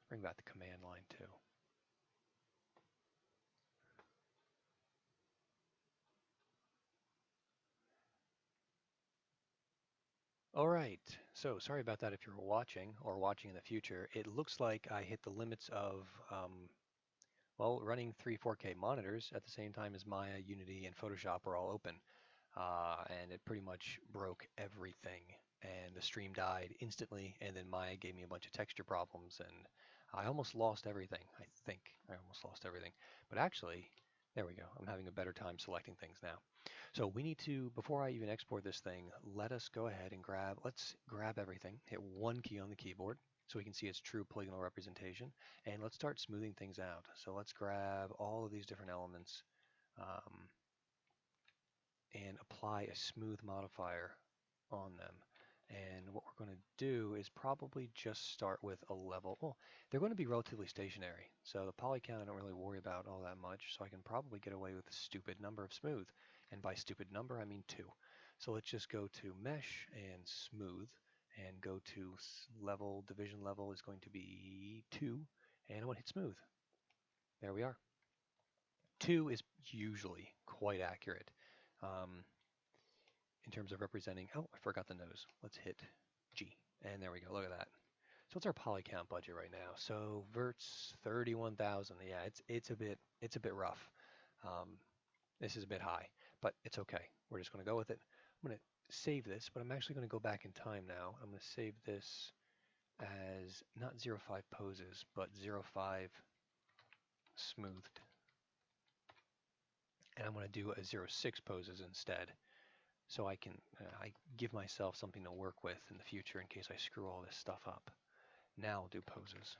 Bring back the command line too. All right, so sorry about that if you're watching or watching in the future. It looks like I hit the limits of, well, running 3 4K monitors at the same time as Maya, Unity, and Photoshop are all open. And it pretty much broke everything. And the stream died instantly, and then Maya gave me a bunch of texture problems, and I almost lost everything. I think I almost lost everything. But actually, there we go. I'm having a better time selecting things now. So we need to, before I even export this thing, let us go ahead and let's grab everything, hit one key on the keyboard so we can see its true polygonal representation, and let's start smoothing things out. So let's grab all of these different elements and apply a smooth modifier on them. And what we're going to do is probably just start with a level. Well, they're going to be relatively stationary, so the poly count I don't really worry about all that much, so I can probably get away with a stupid number of smooth. And by stupid number, I mean 2. So let's just go to mesh and smooth, and go to level, division level is going to be 2, and I'm going to hit smooth. There we are. 2 is usually quite accurate. In terms of representing, oh, I forgot the nose. Let's hit G, and there we go. Look at that. So what's our poly count budget right now? So verts 31,000. Yeah, it's a bit rough. This is a bit high, but it's okay. We're just going to go with it. I'm going to save this, but I'm actually going to go back in time now. I'm going to save this as not 0.5 poses, but 0.5 smoothed, and I'm going to do a 0.6 poses instead. So I can I give myself something to work with in the future in case I screw all this stuff up. Now I'll do poses.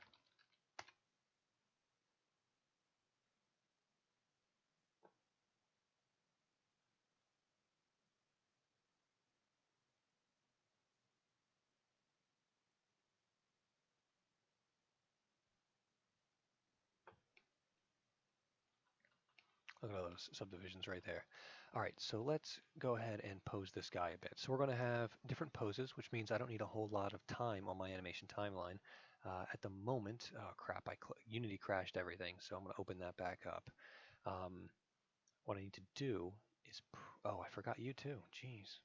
Look at all those subdivisions right there. All right, so let's go ahead and pose this guy a bit. So we're going to have different poses, which means I don't need a whole lot of time on my animation timeline. At the moment, oh crap, Unity crashed everything, so I'm going to open that back up. What I need to do is, oh, I forgot you too. Jeez.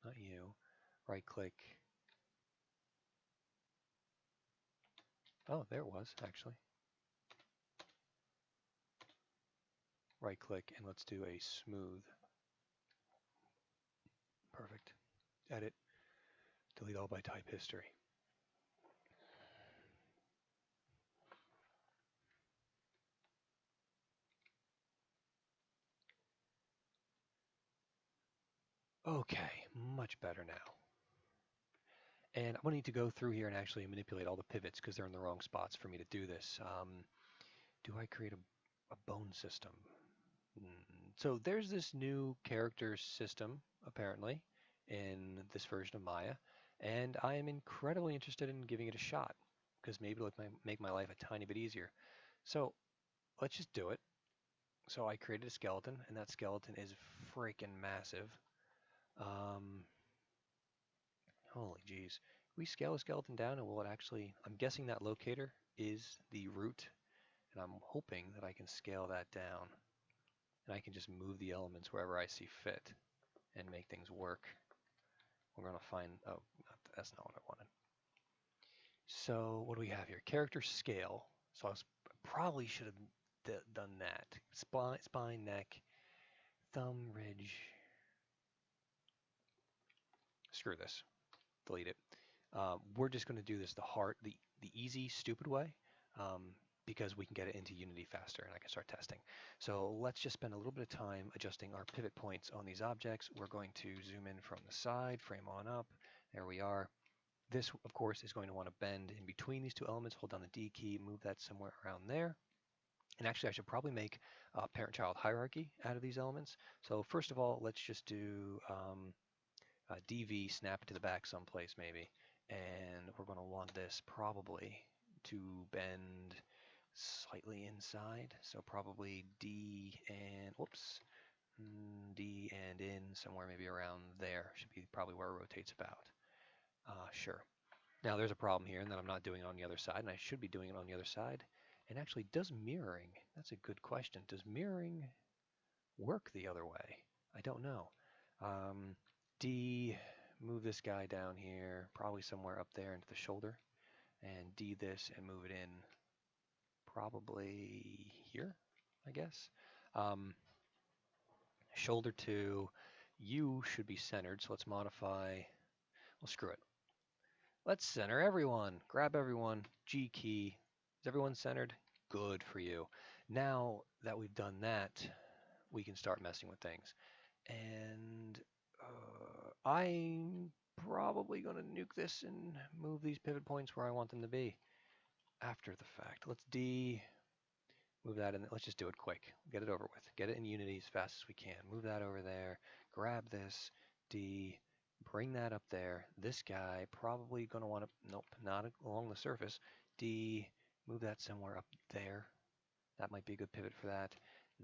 Not you. Right click. Oh, there it was, actually. Right click, and let's do a smooth. Perfect. Edit. Delete all by type history. Okay, much better now. And I'm going to need to go through here and actually manipulate all the pivots because they're in the wrong spots for me to do this. Do I create a bone system? So there's this new character system, apparently, in this version of Maya, and I am incredibly interested in giving it a shot because maybe it'll make my life a tiny bit easier. So let's just do it. So I created a skeleton, and that skeleton is freaking massive. Holy jeez. We scale a skeleton down and will it actually, I'm guessing that locator is the root, and I'm hoping that I can scale that down and I can just move the elements wherever I see fit and make things work. We're going to find, oh, that's not what I wanted. So what do we have here? Character scale. So probably should have done that. Spine, neck, thumb, ridge. Screw this. Delete it. We're just going to do this the easy, stupid way because we can get it into Unity faster and I can start testing. So let's just spend a little bit of time adjusting our pivot points on these objects. We're going to zoom in from the side, frame on up. There we are. This, of course, is going to want to bend in between these two elements. Hold down the D key, move that somewhere around there. And actually, I should probably make a parent-child hierarchy out of these elements. So first of all, let's just do DV, snap it to the back someplace maybe, and we're going to want this probably to bend slightly inside, so probably D and, whoops, D and in somewhere maybe around there should be probably where it rotates about. Sure. Now there's a problem here in that I'm not doing it on the other side, and I should be doing it on the other side. And actually, does mirroring, that's a good question, does mirroring work the other way? I don't know. D, move this guy down here, probably somewhere up there into the shoulder, and D this and move it in probably here, I guess. Shoulder 2, U should be centered, so let's modify, well, screw it. Let's center everyone, grab everyone, G key. Is everyone centered? Good for you. Now that we've done that, we can start messing with things. And I'm probably going to nuke this and move these pivot points where I want them to be after the fact. Let's Move that in. Let's just do it quick. Get it over with. Get it in Unity as fast as we can. Move that over there. Grab this. D. Bring that up there. This guy probably going to want to, nope, not along the surface. D. Move that somewhere up there. That might be a good pivot for that.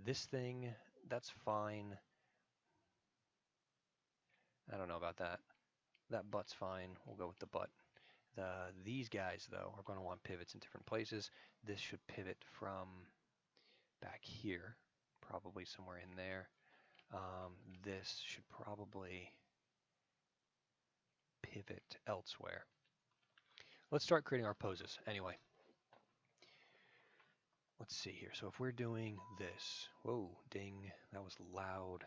This thing, that's fine. I don't know about that. That butt's fine. We'll go with the butt. These guys, though, are going to want pivots in different places. This should pivot from back here, probably somewhere in there. This should probably pivot elsewhere. Let's start creating our poses anyway. Let's see here. So if we're doing this, whoa, ding, that was loud.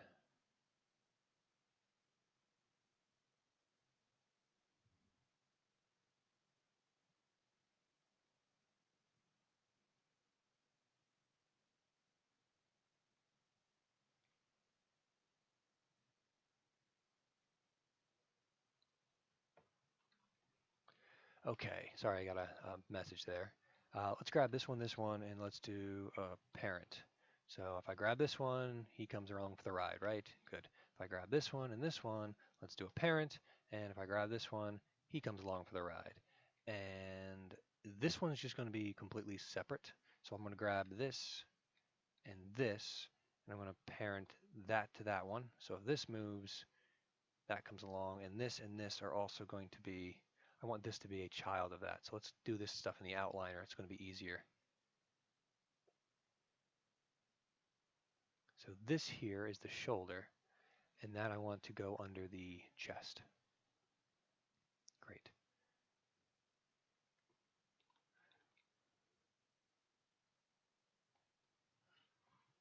Okay, sorry, I got a message there. Let's grab this one, and let's do a parent. So if I grab this one, he comes along for the ride, right? Good. If I grab this one and this one, let's do a parent. And if I grab this one, he comes along for the ride. And this one is just going to be completely separate. So I'm going to grab this, and I'm going to parent that to that one. So if this moves, that comes along, and this are also going to be, I want this to be a child of that. So let's do this stuff in the outliner. It's going to be easier. So this here is the shoulder, and that I want to go under the chest. Great.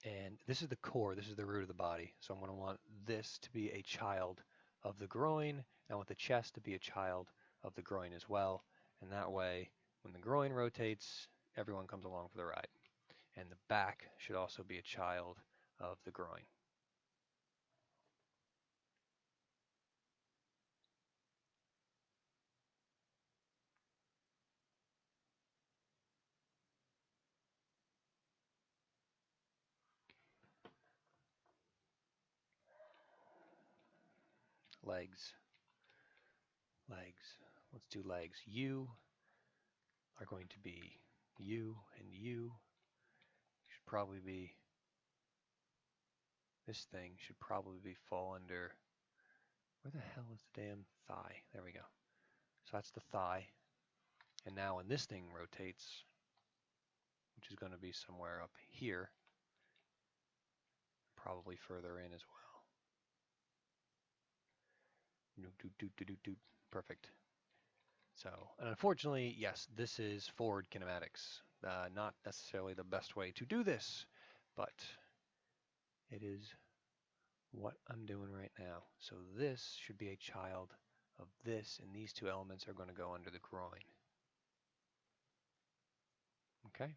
And this is the core, this is the root of the body. So I'm going to want this to be a child of the groin. I want the chest to be a child of the groin as well. And that way, when the groin rotates, everyone comes along for the ride. And the back should also be a child of the groin. Legs, legs. Let's do legs. You are going to be you, and you should probably be, this thing should probably fall under, where the hell is the damn thigh? There we go. So that's the thigh. And now when this thing rotates, which is going to be somewhere up here, probably further in as well. Perfect. So, and unfortunately, yes, this is forward kinematics. Not necessarily the best way to do this, but it is what I'm doing right now. So this should be a child of this, and these two elements are going to go under the groin. Okay?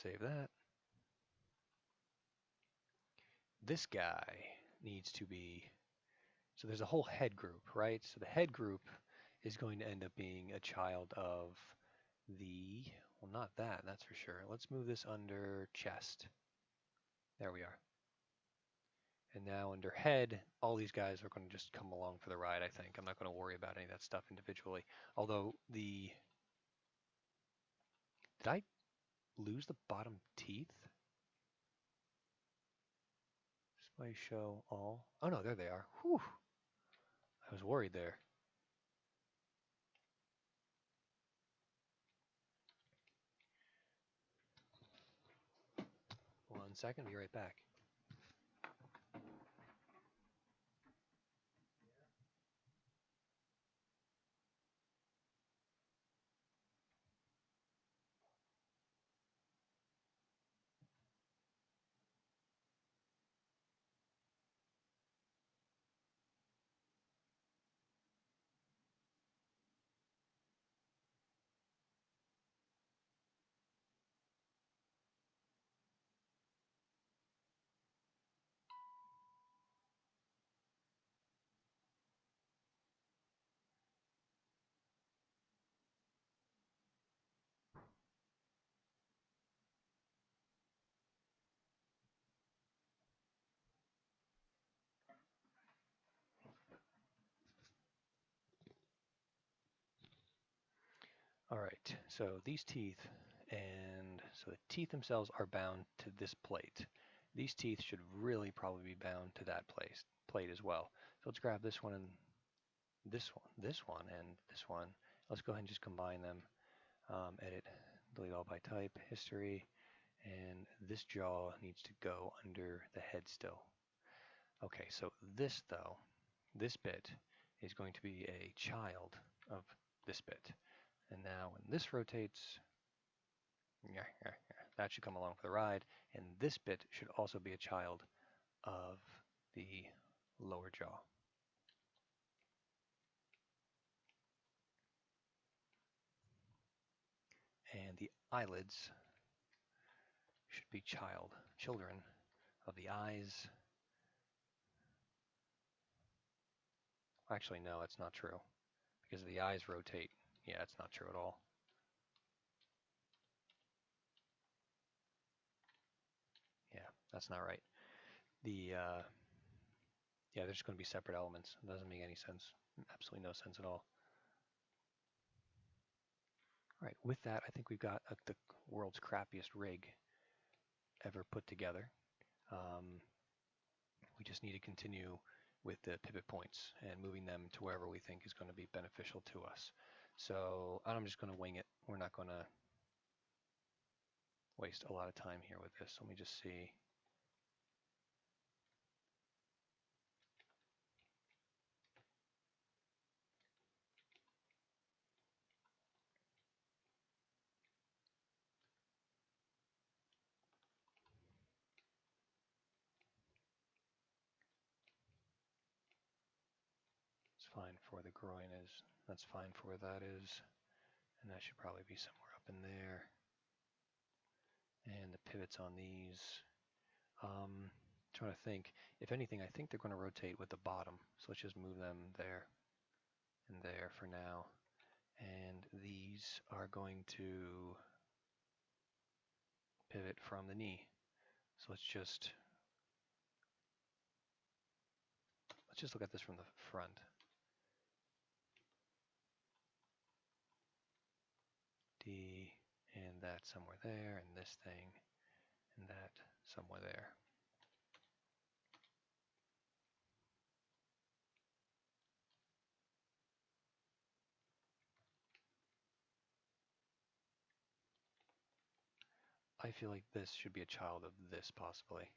Save that. This guy needs to be, so there's a whole head group, right? So the head group is going to end up being a child of the, well, not that, that's for sure. Let's move this under chest. There we are. And now under head, all these guys are going to just come along for the ride, I think. I'm not going to worry about any of that stuff individually. Although did I lose the bottom teeth? Display show all. Oh no, there they are. Whew. I was worried there. One second, be right back. All right, so these teeth, and so the teeth themselves are bound to this plate. These teeth should really probably be bound to that plate as well. So let's grab this one and this one and this one. Let's go ahead and just combine them. Edit, delete all by type, history, and this jaw needs to go under the head still. Okay, so this though, this bit is going to be a child of this bit. And now when this rotates, that should come along for the ride, and this bit should also be a child of the lower jaw. And the eyelids should be children of the eyes. Actually, no, that's not true, because the eyes rotate. Yeah, that's not true at all. Yeah, that's not right. Yeah, they're just going to be separate elements. It doesn't make any sense. Absolutely no sense at all. All right, with that, I think we've got the world's crappiest rig ever put together. We just need to continue with the pivot points and moving them to wherever we think is going to be beneficial to us. So I'm just going to wing it. We're not going to waste a lot of time here with this. Let me just see. It's fine for where the groin is. That's fine for where that is. And that should probably be somewhere up in there. And the pivots on these. Trying to think. If anything, I think they're going to rotate with the bottom. So let's just move them there and there for now. And these are going to pivot from the knee. So let's just look at this from the front. D, and that somewhere there, and this thing, and that somewhere there. I feel like this should be a child of this, possibly.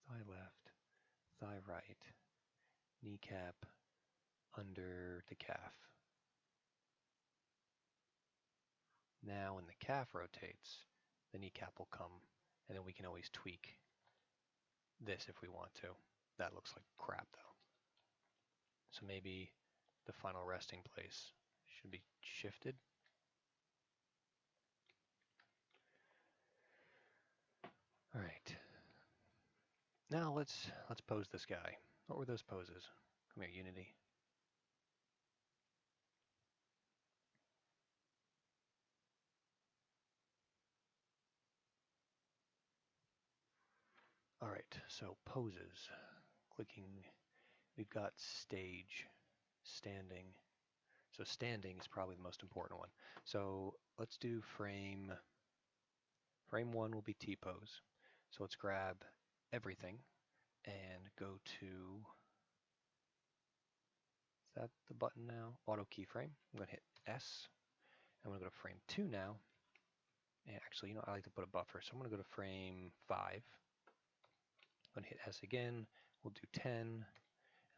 Thigh left, thigh right, kneecap under the calf. Now when the calf rotates, the kneecap will come, and then we can always tweak this if we want to. That looks like crap though. So maybe the final resting place should be shifted. All right. Now let's pose this guy. What were those poses? Come here, Unity. All right, so poses. Clicking, we've got stage, standing. So standing is probably the most important one. So let's do frame 1 will be T-pose. So let's grab everything and go to, is that the button now? Auto keyframe. I'm going to hit S. I'm going to go to frame 2 now. And actually, I like to put a buffer. So I'm going to go to frame 5. I'm going to hit S again. We'll do 10, and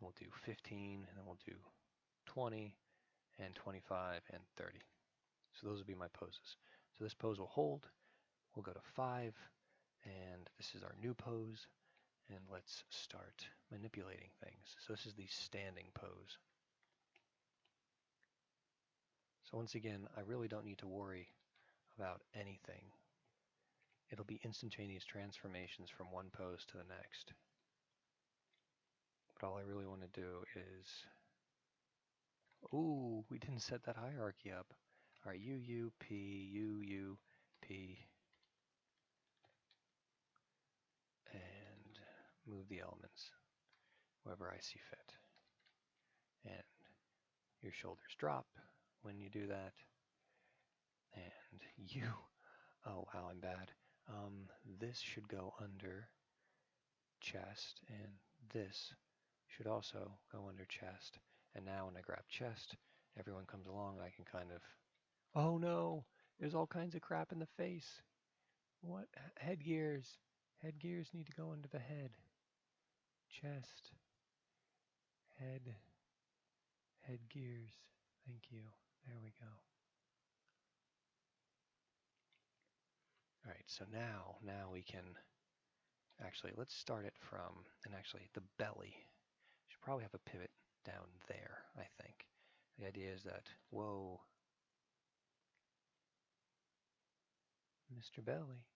we'll do 15, and then we'll do 20, and 25, and 30. So those will be my poses. So this pose will hold. We'll go to 5, and this is our new pose. And let's start manipulating things. So this is the standing pose. So once again, I really don't need to worry about anything. It'll be instantaneous transformations from one pose to the next. But all I really want to do is, ooh, we didn't set that hierarchy up. All right, U, P, U, P, and move the elements wherever I see fit. And Your shoulders drop when you do that. And you, oh wow, I'm bad. This should go under chest, and this should also go under chest. And now when I grab chest, everyone comes along and I can kind of, oh no, there's all kinds of crap in the face. What? Headgears. Headgears need to go under the head. Chest. Head. Headgears. Thank you. There we go. Alright, so now we can, actually, let's start it from, and actually the belly. Should probably have a pivot down there, I think. The idea is that, whoa, Mr. Belly,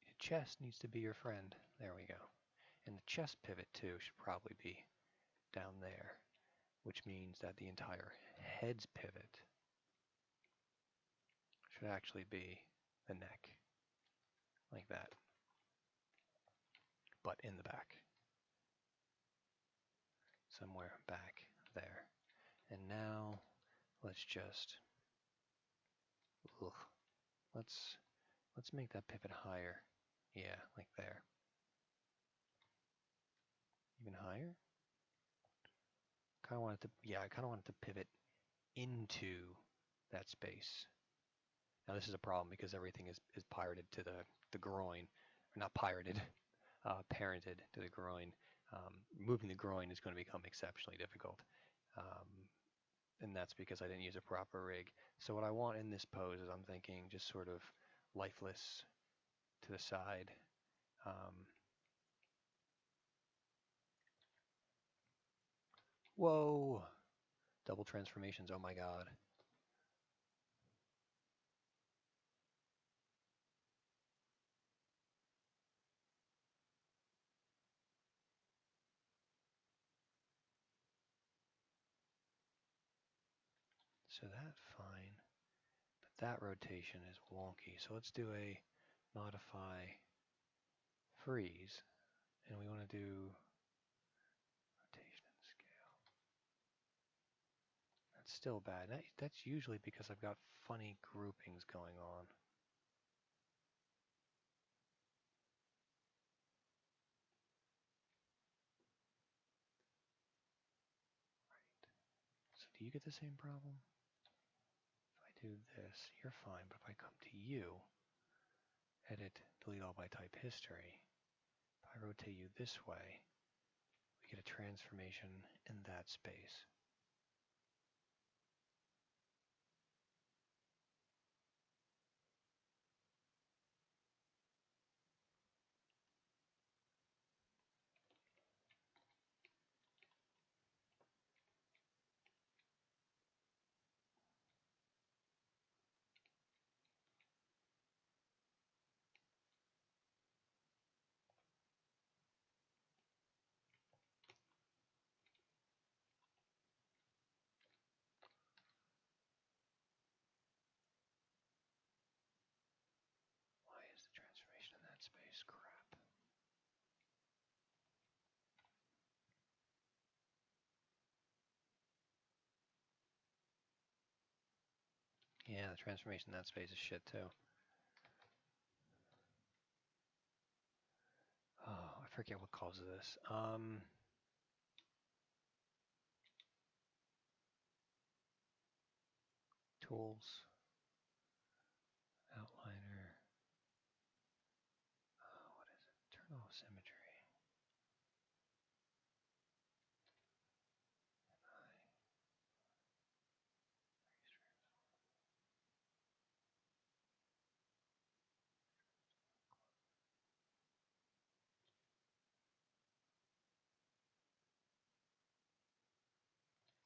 your chest needs to be your friend. There we go. And the chest pivot, too, should probably be down there, which means that the entire head's pivot should actually be the neck, like that, but in the back. Somewhere back there. And now, let's just, ugh, let's make that pivot higher. Yeah, like there. Even higher? Kind of want it to, yeah, I kind of want it to pivot into that space. Now this is a problem because everything is pirated to the groin, or not pirated, parented to the groin. Moving the groin is going to become exceptionally difficult, and that's because I didn't use a proper rig. So what I want in this pose is, I'm thinking, just sort of lifeless to the side. Whoa! Double transformations, oh my god. So that's fine, but that rotation is wonky. So let's do a modify freeze, and we want to do rotation and scale. That's still bad. That's usually because I've got funny groupings going on. Right. So do you get the same problem? If I do this, you're fine, but if I come to you, edit, delete all by type history, if I rotate you this way, we get a transformation in that space. Why is the transformation in that space crap? Yeah, the transformation in that space is shit too. Oh, I forget what causes this. Tools, outliner. What is it? Turn off symmetry.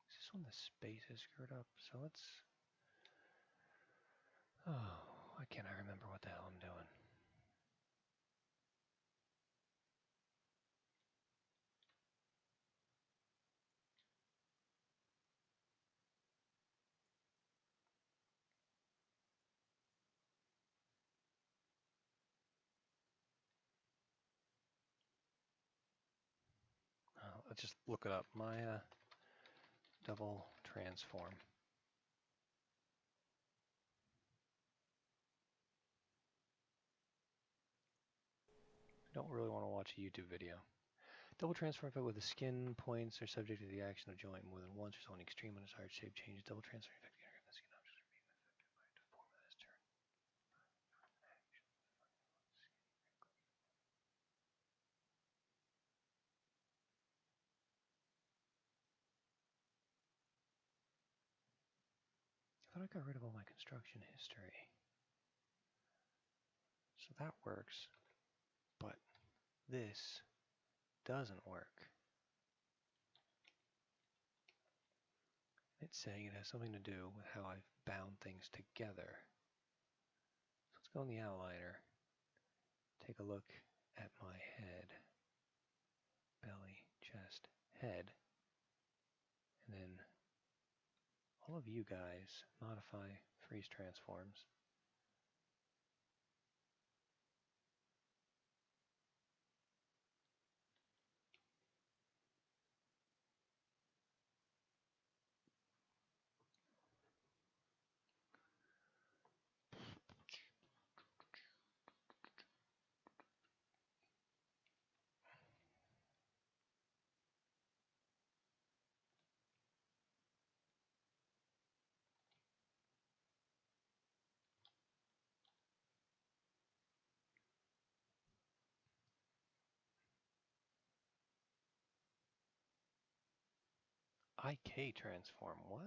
Is this one the space is screwed up? So let's. Oh, why can't I remember what the hell I'm doing? Let's just look it up. My double transform. I don't really want to watch a YouTube video. Double transform effect with the skin points are subject to the action of joint more than once, resulting in extreme undesired shape changes. Double transform effect can the skin objects are being affected by a deformity turn. I thought I got rid of all my construction history. So that works, but this doesn't work. It's saying it has something to do with how I've bound things together. So let's go in the outliner, take a look at my head, belly, chest, head, and then all of you guys modify freeze transforms. IK transform, what?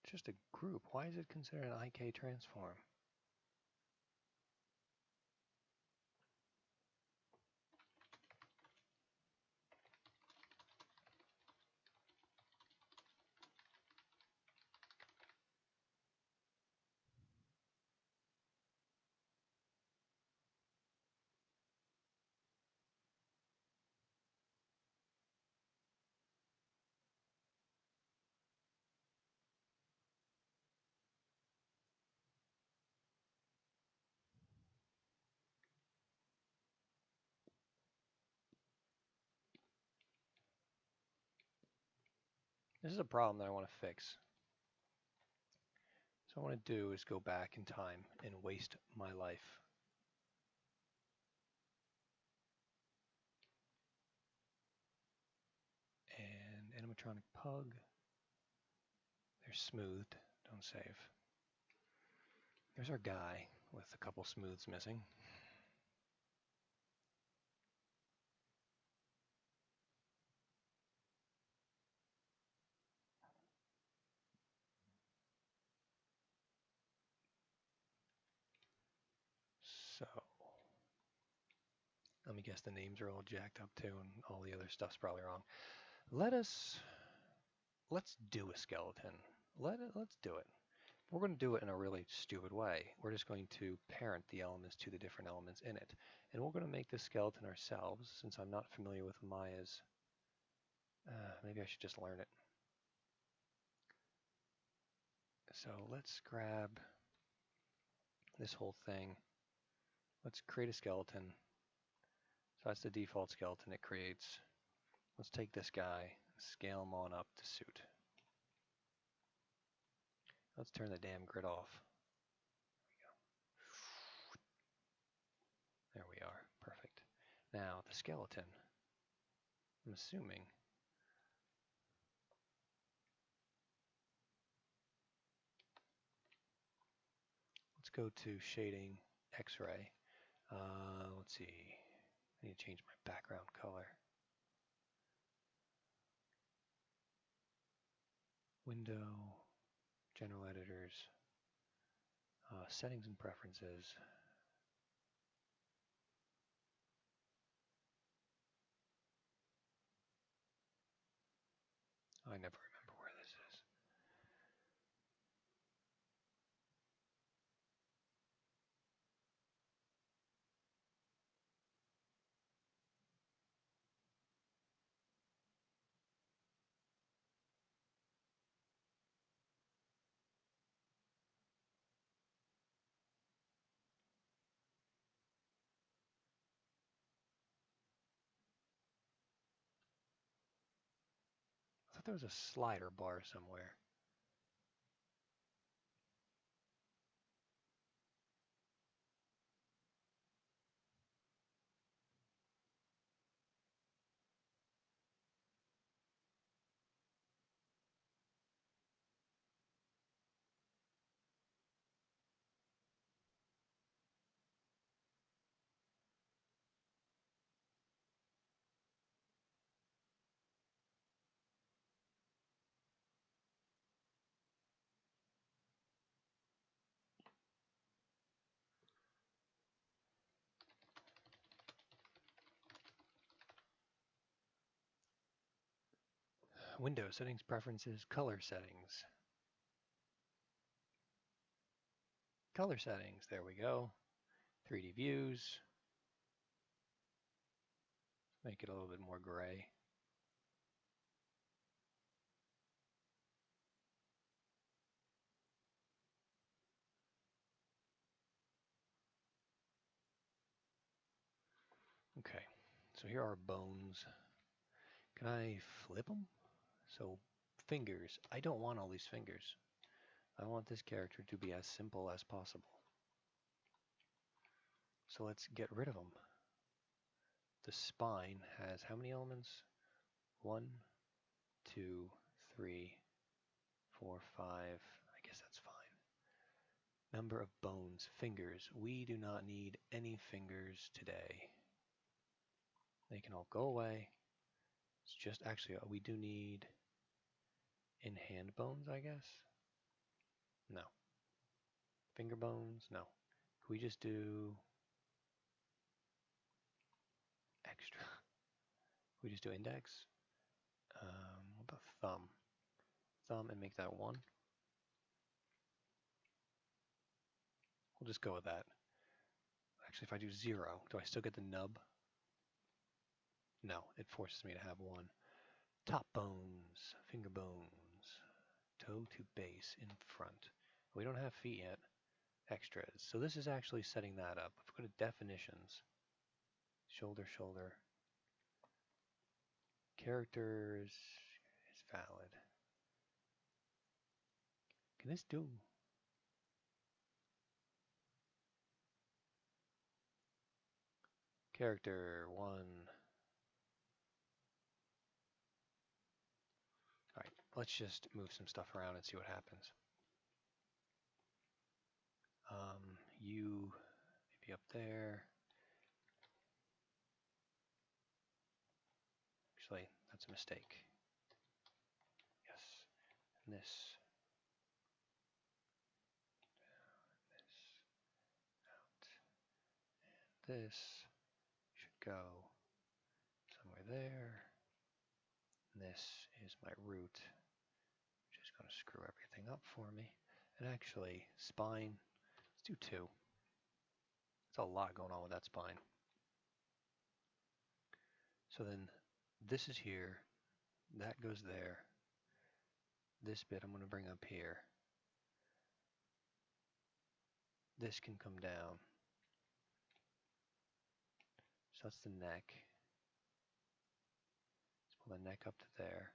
It's just a group. Why is it considered an IK transform? This is a problem that I want to fix. So what I want to do is go back in time and waste my life. And animatronic pug. They're smoothed. Don't save. There's our guy with a couple smooths missing. So, let me guess the names are all jacked up too and all the other stuff's probably wrong. Let's do a skeleton. Let's do it. We're going to do it in a really stupid way. We're just going to parent the elements to the different elements in it. And we're going to make this skeleton ourselves since I'm not familiar with Maya's. Maybe I should just learn it. So let's grab this whole thing. Let's create a skeleton. So that's the default skeleton it creates. Let's take this guy, scale him on up to suit. Let's turn the damn grid off. There we are. Perfect. Now the skeleton, I'm assuming let's go to shading X-ray. Let's see. I need to change my background color. Window, general editors, settings and preferences. I never remember where this is. thought there was a slider bar somewhere. Window settings, preferences, color settings. Color settings, there we go. 3D views. Make it a little bit more gray. Okay, so here are bones. Can I flip them? So fingers. I don't want all these fingers. I want this character to be as simple as possible. So let's get rid of them. The spine has how many elements? 1, 2, 3, 4, 5. I guess that's fine. Number of bones, fingers. We do not need any fingers today. They can all go away. It's just actually, we do need in hand bones, I guess? No. Finger bones? No. Can we just do extra? We just do index? What about thumb? Thumb and make that 1. We'll just go with that. Actually, if I do 0, do I still get the nub? No, it forces me to have 1. Top bones, finger bones, toe to base in front. We don't have feet yet. Extras. So this is actually setting that up. If we go to definitions, shoulder, shoulder, characters is valid. Can this do? Character 1. Alright, let's just move some stuff around and see what happens. You maybe up there. Actually, that's a mistake. Yes. And this. Out. And this should go somewhere there. And this is my root, which is going to screw everything up for me. And actually, spine, let's do 2. There's a lot going on with that spine. So then this is here, that goes there. This bit I'm going to bring up here. This can come down. So that's the neck. Let's pull the neck up to there.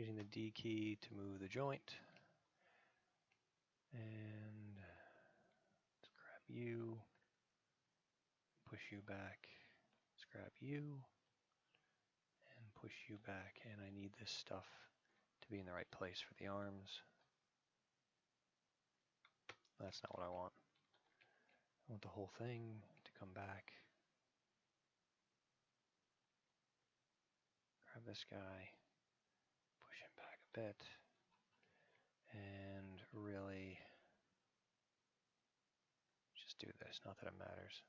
using the D key to move the joint. And let's grab you, push you back, let's grab you, and push you back. And I need this stuff to be in the right place for the arms. That's not what I want. I want the whole thing to come back. Grab this guy, push him back a bit, and really just do this, not that it matters.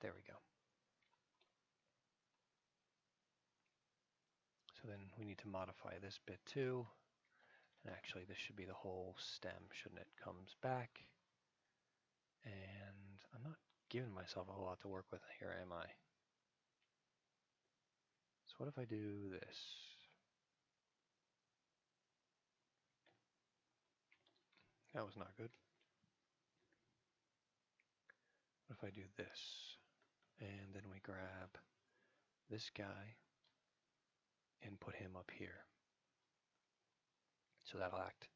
There we go. So then we need to modify this bit too. And actually this should be the whole stem, shouldn't it? Comes back. And I'm not giving myself a whole lot to work with here, am I? So what if I do this? That was not good. What if I do this? And then we grab this guy and put him up here. So that'll act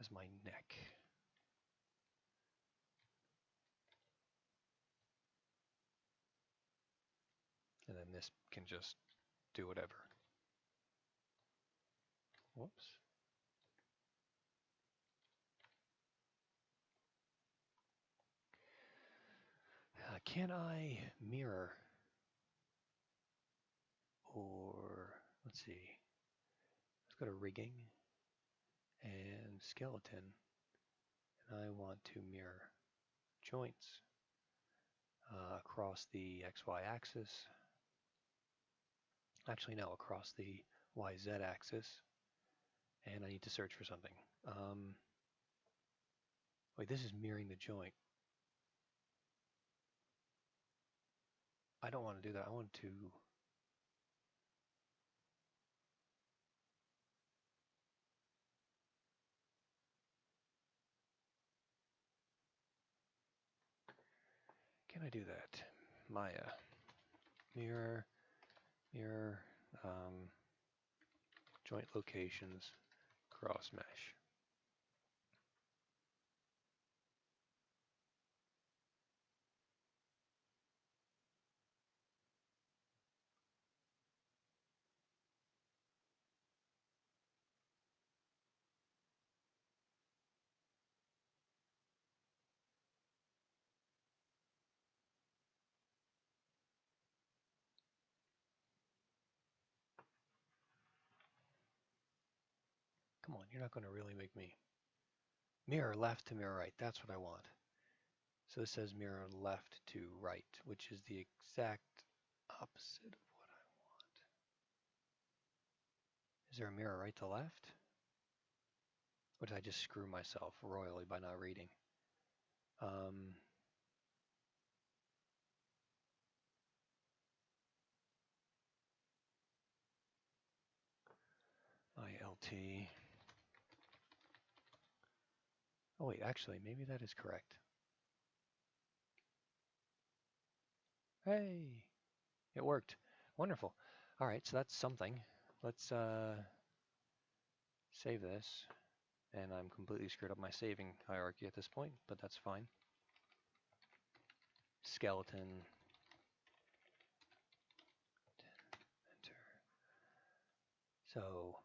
as my neck. And then this can just do whatever. Whoops. Can I mirror? Or, let's see. Let's go to rigging and skeleton. And I want to mirror joints across the XY axis. Actually, no, across the YZ axis. And I need to search for something. Wait, this is mirroring the joint. I don't want to do that. I want to... Can I do that? Maya. Mirror, joint locations, cross mesh. Come on, you're not going to really make me. Mirror left to mirror right, that's what I want. So this says mirror left to right, which is the exact opposite of what I want. Is there a mirror right to left? Or did I just screw myself royally by not reading? ILT. Oh wait, actually, maybe that is correct. Hey, it worked. Wonderful. All right, so that's something. Let's save this. And I'm completely screwed up my saving hierarchy at this point, but that's fine. Skeleton. Enter. So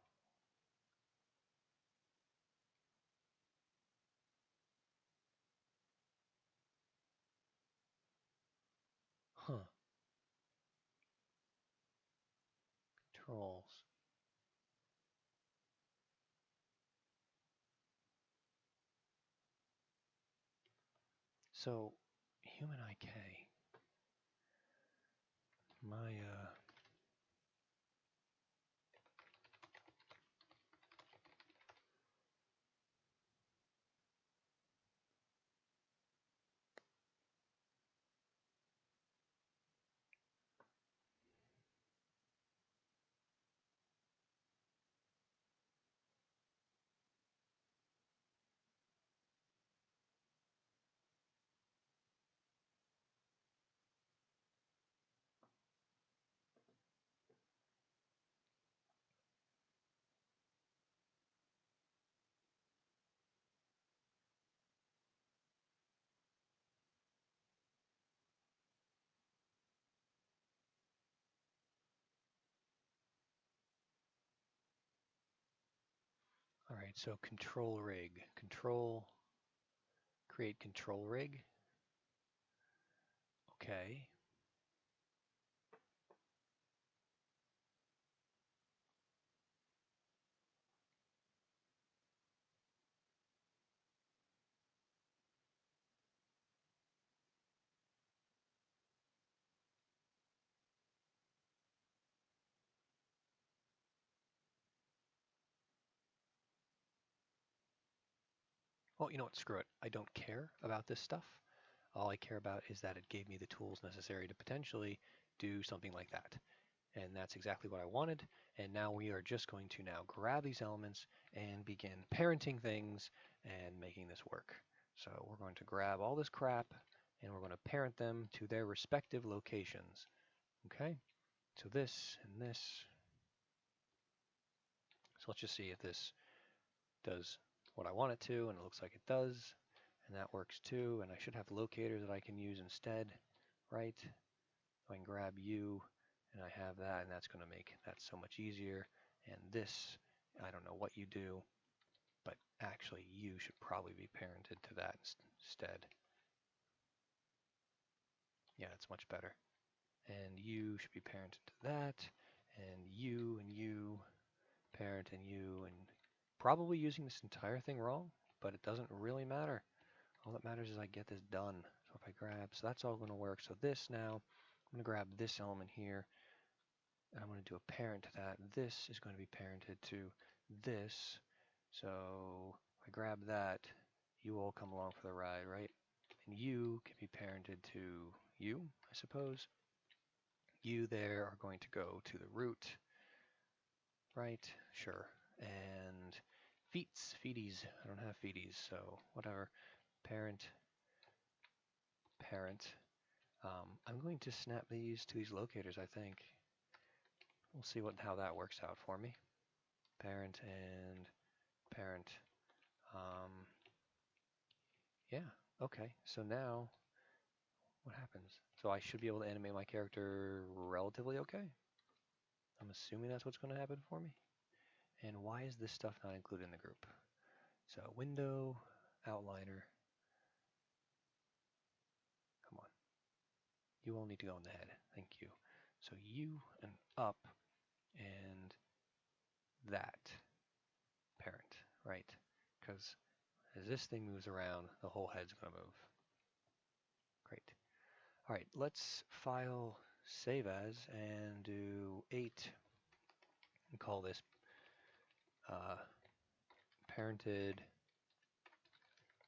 controls. So human IK. My right, so control rig, create control rig. Okay. Well, you know what, screw it. I don't care about this stuff. All I care about is that it gave me the tools necessary to potentially do something like that. And that's exactly what I wanted. And now we are just going to now grab these elements and begin parenting things and making this work. So we're going to grab all this crap and we're going to parent them to their respective locations. Okay? So this and this. So let's just see if this does what I want it to, and it looks like it does. And that works too. And I should have locators that I can use instead, right? So I can grab you, and I have that, and that's going to make that so much easier. And this, I don't know what you do, but actually you should probably be parented to that instead. Yeah, it's much better. And you should be parented to that, and you, parent and you, and probably using this entire thing wrong, but it doesn't really matter. All that matters is I get this done. So if I grab, so that's all going to work. So this now, I'm going to grab this element here, and I'm going to do a parent to that. This is going to be parented to this. So if I grab that, you all come along for the ride, right? And you can be parented to you, I suppose. You there are going to go to the root, right? Sure. And feeties. I don't have feeties, so whatever. Parent. I'm going to snap these to these locators, I think. We'll see how that works out for me. Parent and parent. Yeah, okay. So now, what happens? So I should be able to animate my character relatively okay. I'm assuming that's what's going to happen for me. And why is this stuff not included in the group? So window, outliner. Come on. You all need to go in the head. Thank you. So you and up and that parent, right? Because as this thing moves around, the whole head's going to move. Great. All right, let's file save as and do 8 and call this parented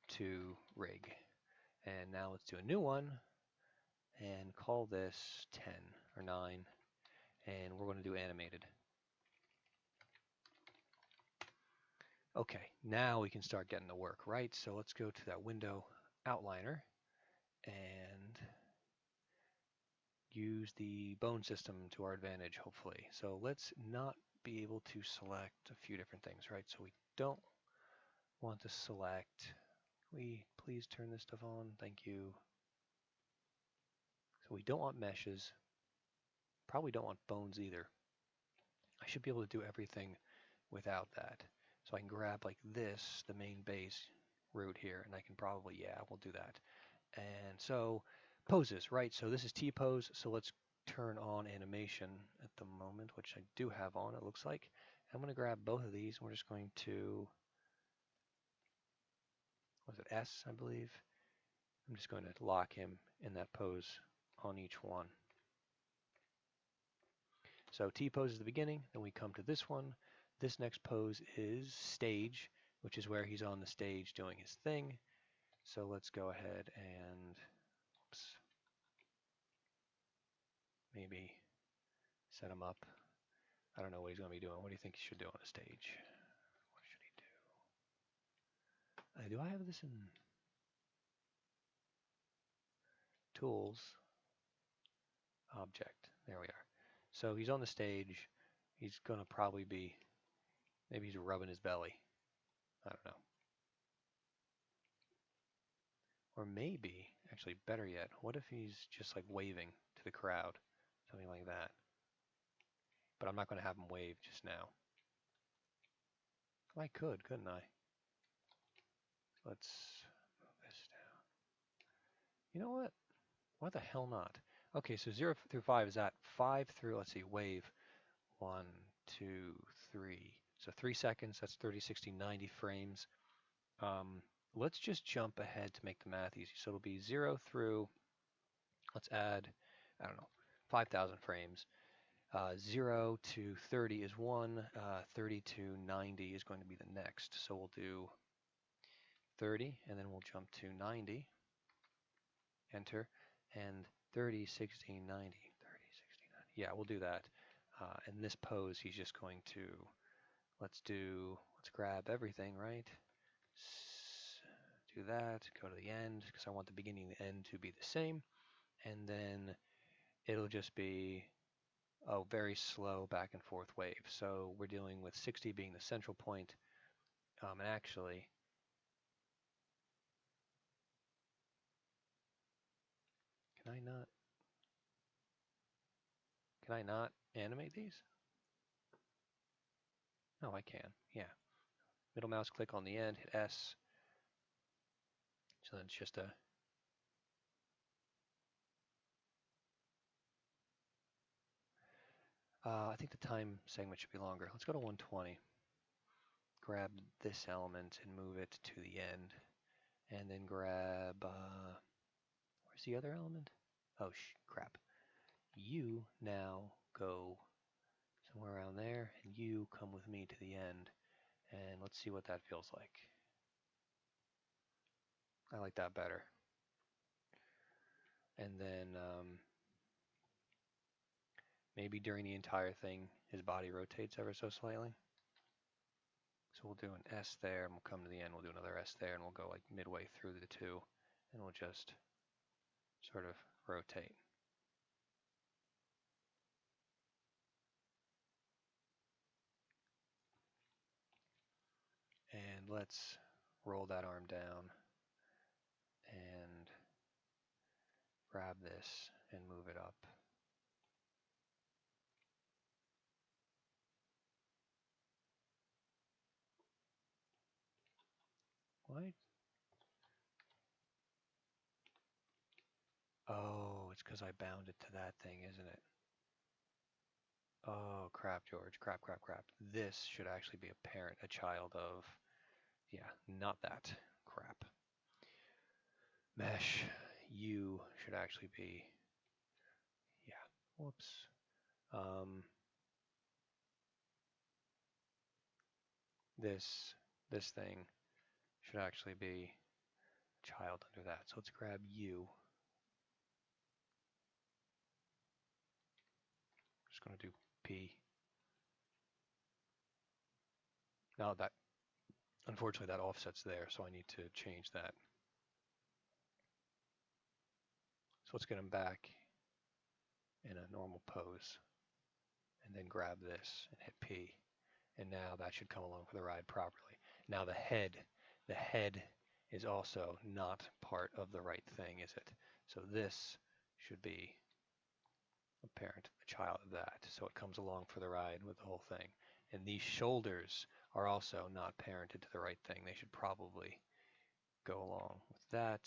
to rig. And now let's do a new one and call this 10 or 9, and we're going to do animated. Okay, now we can start getting to work, right? So let's go to that window outliner and use the bone system to our advantage, hopefully. So let's not be able to select a few different things, right? So we don't want to select, we please turn this stuff on, thank you. So we don't want meshes, probably don't want bones either. I should be able to do everything without that. So I can grab like this, the main base root here, and I can probably, yeah, we'll do that. And so poses, right? So this is T-pose, so let's turn on animation at the moment, which I do have on, it looks like. I'm going to grab both of these, and we're just going to, was it S, I believe? I'm just going to lock him in that pose on each one. So T-pose is the beginning, then we come to this one. This next pose is stage, which is where he's on the stage doing his thing. So let's go ahead and, oops, maybe set him up. I don't know what he's going to be doing. What do you think he should do on a stage? What should he do? Do I have this in tools? Object. There we are. So he's on the stage. He's going to probably be, maybe he's rubbing his belly. I don't know. Or maybe, actually better yet, what if he's just like waving to the crowd? Something like that. But I'm not going to have him wave just now. I could, couldn't I? Let's move this down. You know what? Why the hell not? Okay, so 0 through 5 is that. 5 through, let's see, wave. 1, 2, 3. So 3 seconds, that's 30, 60, 90 frames. Let's just jump ahead to make the math easy. So it'll be 0 through, let's add, I don't know, 5,000 frames. 0 to 30 is 1, 30 to 90 is going to be the next. So we'll do 30, and then we'll jump to 90, enter, and 30, 60, 90, 30, 60, 90. Yeah, we'll do that. In this pose, he's just going to, let's grab everything, right? Do that, go to the end, because I want the beginning and the end to be the same. And then it'll just be a very slow back and forth wave. So we're dealing with 60 being the central point. And actually, can I not animate these? No, I can. Yeah. Middle mouse click on the end, hit S. So then it's just a I think the time segment should be longer. Let's go to 120. Grab this element and move it to the end. And then grab, where's the other element? Oh, crap. You now go somewhere around there, and you come with me to the end. And let's see what that feels like. I like that better. And then maybe during the entire thing, his body rotates ever so slightly. So we'll do an S there, and we'll come to the end. We'll do another S there, and we'll go like midway through the two, and we'll just sort of rotate. And let's roll that arm down and grab this and move it up. What? Oh, it's because I bound it to that thing, isn't it? Oh, crap, George. Crap, crap, crap. This should actually be a parent, a child of, yeah, not that. Crap. Mesh, you should actually be, yeah, whoops. This thing should actually be a child under that. So let's grab you. Just going to do P. Now that, unfortunately, that offset's there, so I need to change that. So let's get him back in a normal pose, and then grab this and hit P. And now that should come along for the ride properly. Now the head is also not part of the right thing, is it? So this should be a parent, a child of that. So it comes along for the ride with the whole thing. And these shoulders are also not parented to the right thing. They should probably go along with that.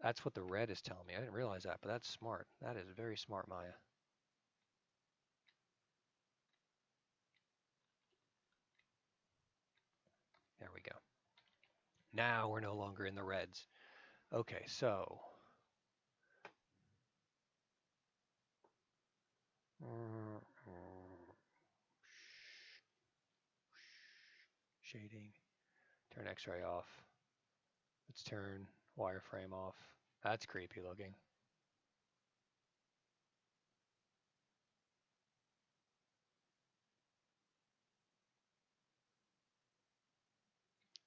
That's what the red is telling me. I didn't realize that, but that's smart. That is very smart, Maya. There we go. Now we're no longer in the reds. Okay, so shading, turn X-ray off. Let's turn wireframe off. That's creepy looking.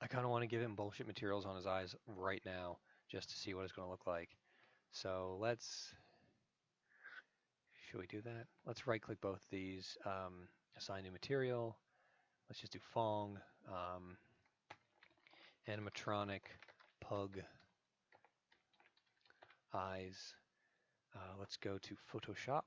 I kind of want to give him bullshit materials on his eyes right now just to see what it's going to look like. So should we do that? Let's right click both of these, assign new material. Let's just do Fong, animatronic, pug, eyes. Let's go to Photoshop.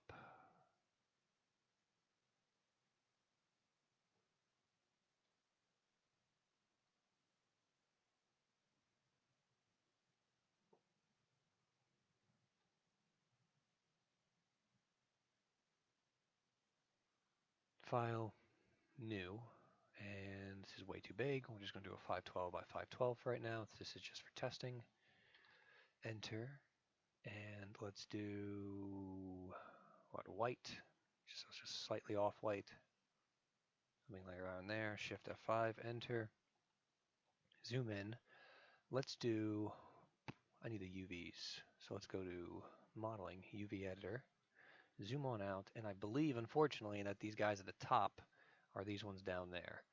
File, new, and this is way too big. We're just going to do a 512 by 512 right now. This is just for testing. Enter, and let's do what, white, just slightly off white, something like around there. Shift F5, enter, zoom in. Let's do, I need the UVs, so let's go to modeling, UV editor, zoom on out, and I believe, unfortunately, that these guys at the top are these ones down there.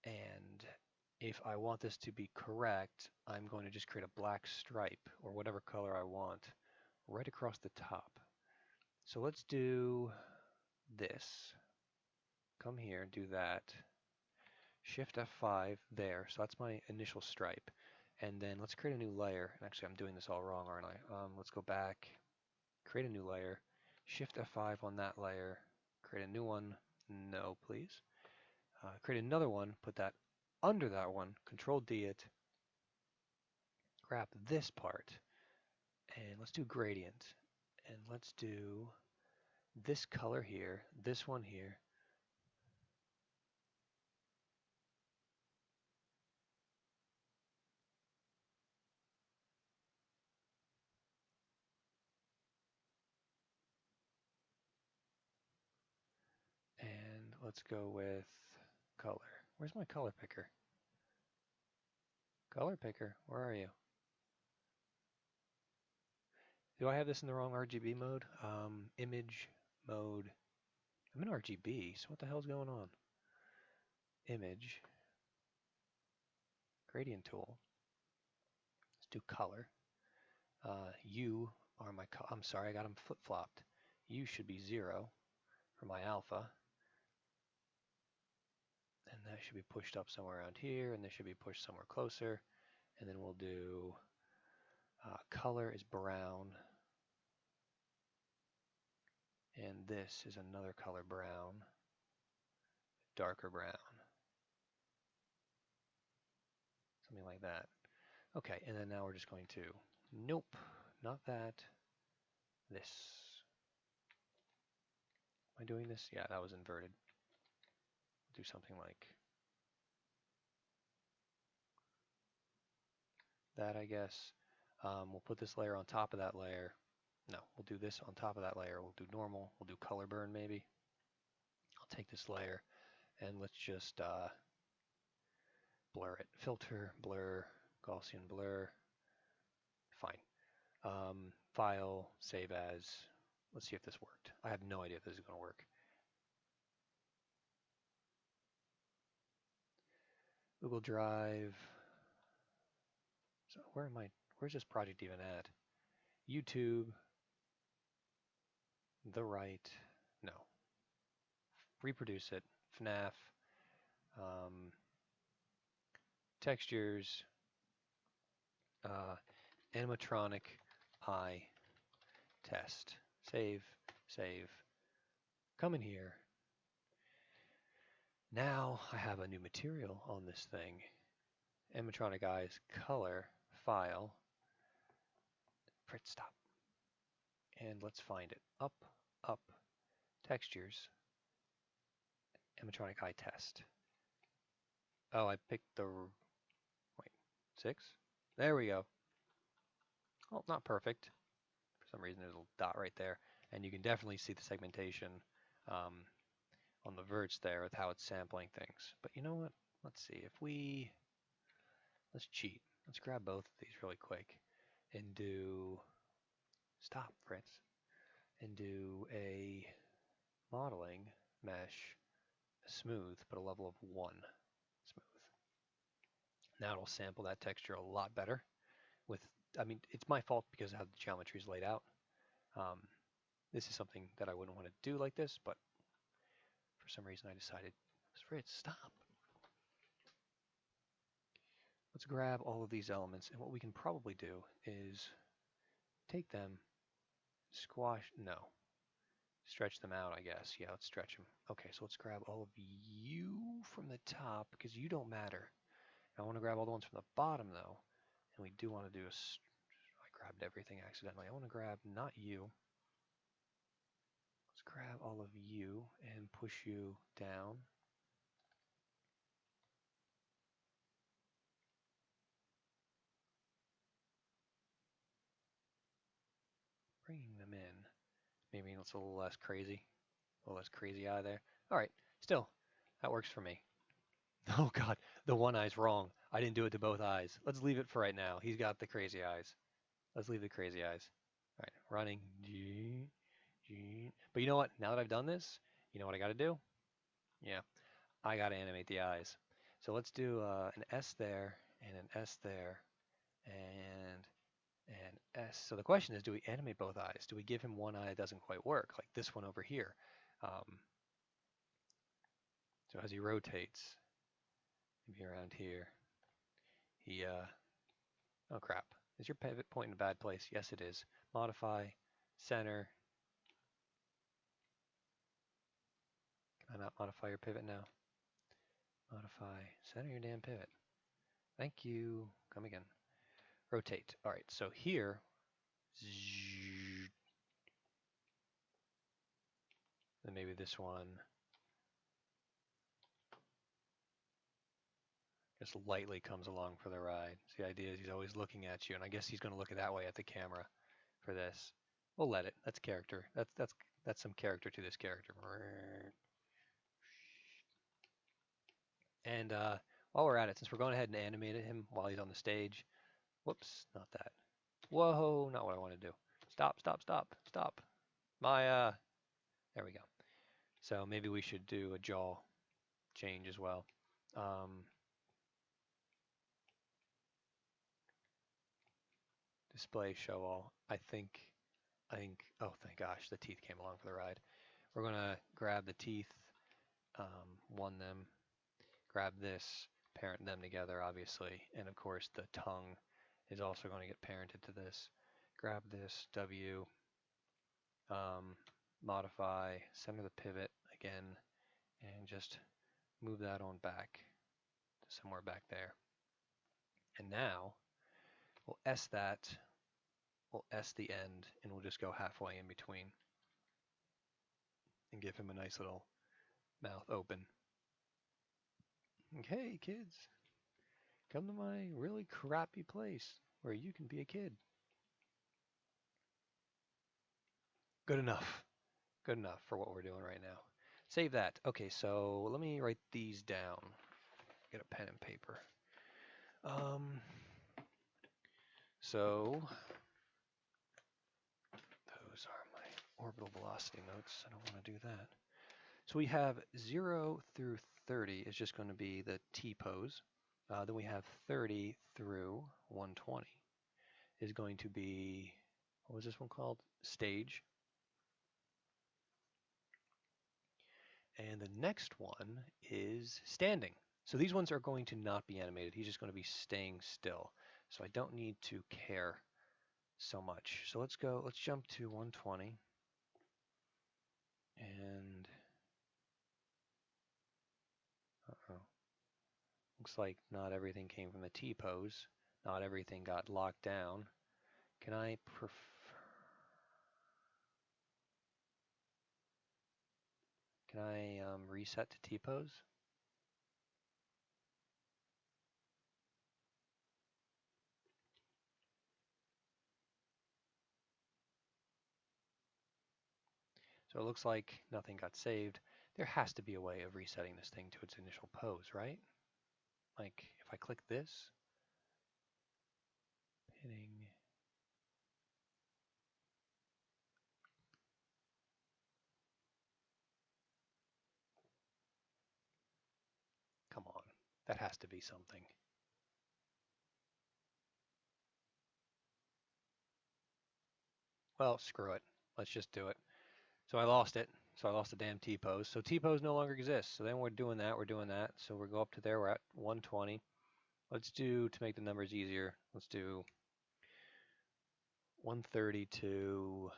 And if I want this to be correct, I'm going to just create a black stripe, or whatever color I want, right across the top. So let's do this. Come here, do that. Shift F5 there, so that's my initial stripe. And then let's create a new layer. Actually, I'm doing this all wrong, aren't I? Let's go back, create a new layer, Shift F5 on that layer, create a new one. No, please. Create another one, put that under that one, Control D it, grab this part, and let's do gradient. And let's do this color here, this one here. And let's go with color. Where's my color picker? Color picker, where are you? Do I have this in the wrong RGB mode? Image mode. I'm in RGB, so what the hell's going on? Image. Gradient tool. Let's do color. U are my, I'm sorry, I got them flip-flopped. U should be 0 for my alpha. And that should be pushed up somewhere around here, and this should be pushed somewhere closer. And then we'll do color is brown. And this is another color brown, darker brown. Something like that. Okay, and then now we're just going to, nope, not that, this. Am I doing this? Yeah, that was inverted. Do something like that, I guess. We'll put this layer on top of that layer. No, we'll do this on top of that layer. We'll do normal. We'll do color burn maybe. I'll take this layer and let's just blur it. Filter, blur, Gaussian blur. Fine. File, save as. Let's see if this worked. I have no idea if this is going to work. Google Drive. So where am I? Where's this project even at? YouTube. The right. No. Reproduce it. FNAF. Textures. Animatronic eye test. Save. Save. Come in here. Now I have a new material on this thing. Animatronic eyes color file. Print stop. And let's find it. Up, up, textures, animatronic eye test. Oh, I picked the, wait, 6? There we go. Well, not perfect. For some reason there's a little dot right there. And you can definitely see the segmentation on the verts there with how it's sampling things. But you know what? Let's see. If we, let's cheat. Let's grab both of these really quick and do, stop, Fritz, and do a modeling mesh smooth, but a level of 1 smooth. Now it'll sample that texture a lot better. With, I mean, it's my fault because of how the geometry is laid out. This is something that I wouldn't want to do like this, but for some reason I decided, Fritz, stop. Let's grab all of these elements, and what we can probably do is take them, squash, no, stretch them out, I guess. Yeah, let's stretch them. Okay, so let's grab all of you from the top, because you don't matter. I want to grab all the ones from the bottom, though, and we do want to do a, I grabbed everything accidentally. I want to grab, not you. Let's grab all of you and push you down. Bringing them in. Maybe it's a little less crazy. A little less crazy eye there. Alright, still, that works for me. Oh god, the one eye's wrong. I didn't do it to both eyes. Let's leave it for right now. He's got the crazy eyes. Let's leave the crazy eyes. Alright, running. But you know what? Now that I've done this, you know what I gotta do? Yeah, I gotta animate the eyes. So let's do an S there, and an S there, and an S. So the question is, do we animate both eyes? Do we give him one eye that doesn't quite work, like this one over here? So as he rotates, maybe around here, he, oh crap, is your pivot point in a bad place? Yes, it is. Modify, center. Can I not modify your pivot now? Modify, center your damn pivot. Thank you. Come again. Rotate. All right, so here, then maybe this one just lightly comes along for the ride. So the idea is he's always looking at you, and I guess he's going to look that way at the camera for this. We'll let it. That's character. That's some character to this character. And while we're at it, since we're going ahead and animated him while he's on the stage, whoops, not that. Whoa, not what I want to do. Stop, stop, stop, stop. There we go. So maybe we should do a jaw change as well. Display show all. I think, oh thank gosh, the teeth came along for the ride. We're gonna grab the teeth, one them, grab this, parent them together obviously, and of course the tongue is also going to get parented to this. Grab this, W, modify, center the pivot again, and just move that on back to somewhere back there. And now we'll S that, we'll S the end, and we'll just go halfway in between and give him a nice little mouth open. Hey kids, come to my really crappy place where you can be a kid. Good enough. Good enough for what we're doing right now. Save that. Okay, so let me write these down. Get a pen and paper. So those are my orbital velocity notes. I don't want to do that. So we have 0 through 30 is just going to be the T-pose. Then we have 30 through 120 is going to be, what was this one called? Stage. And the next one is standing. So these ones are going to not be animated. He's just going to be staying still. So I don't need to care so much. So let's jump to 120. And, looks like not everything came from the T-pose. Not everything got locked down. Can I reset to T-pose? So it looks like nothing got saved. There has to be a way of resetting this thing to its initial pose, right? Like if I click this, hitting, come on, that has to be something. Well, screw it. Let's just do it. So I lost it. So I lost the damn T-pose. So T-pose no longer exists. So then we're doing that. So we'll go up to there. We're at 120. Let's do, to make the numbers easier, let's do 130 to,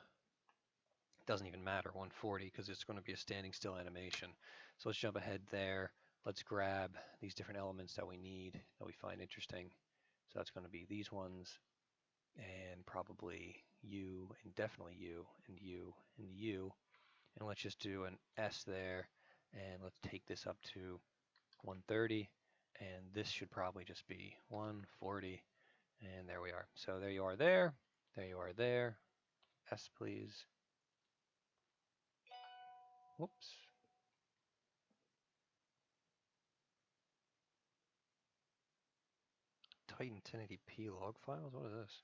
it doesn't even matter, 140, because it's going to be a standing still animation. So let's jump ahead there. Let's grab these different elements that we need, that we find interesting. So that's going to be these ones, and probably you, and definitely you, and you, and you. And let's just do an S there, and let's take this up to 130, and this should probably just be 140, and there we are. So there you are there, there you are there. S please. Whoops. Titan 1080p log files? What is this?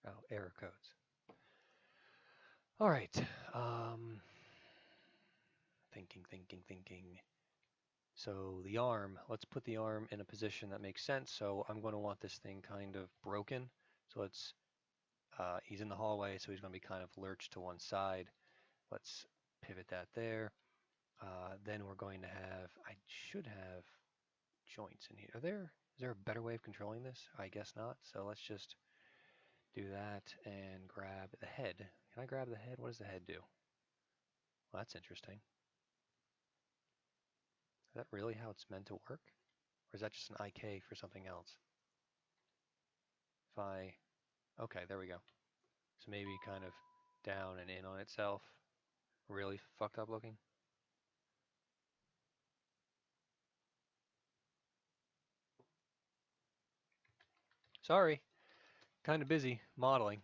Oh, error codes. All right. Thinking. So the arm, let's put the arm in a position that makes sense. So I'm going to want this thing kind of broken. So let's, he's in the hallway, so he's going to be kind of lurched to one side. Let's pivot that there. Then we're going to have, I should have joints in here. Is there a better way of controlling this? I guess not. So let's just do that and grab the head. Can I grab the head? What does the head do? Well, that's interesting. Is that really how it's meant to work? Or is that just an IK for something else? If I, okay, there we go. So maybe kind of down and in on itself. Really fucked up looking. Sorry, kind of busy modeling.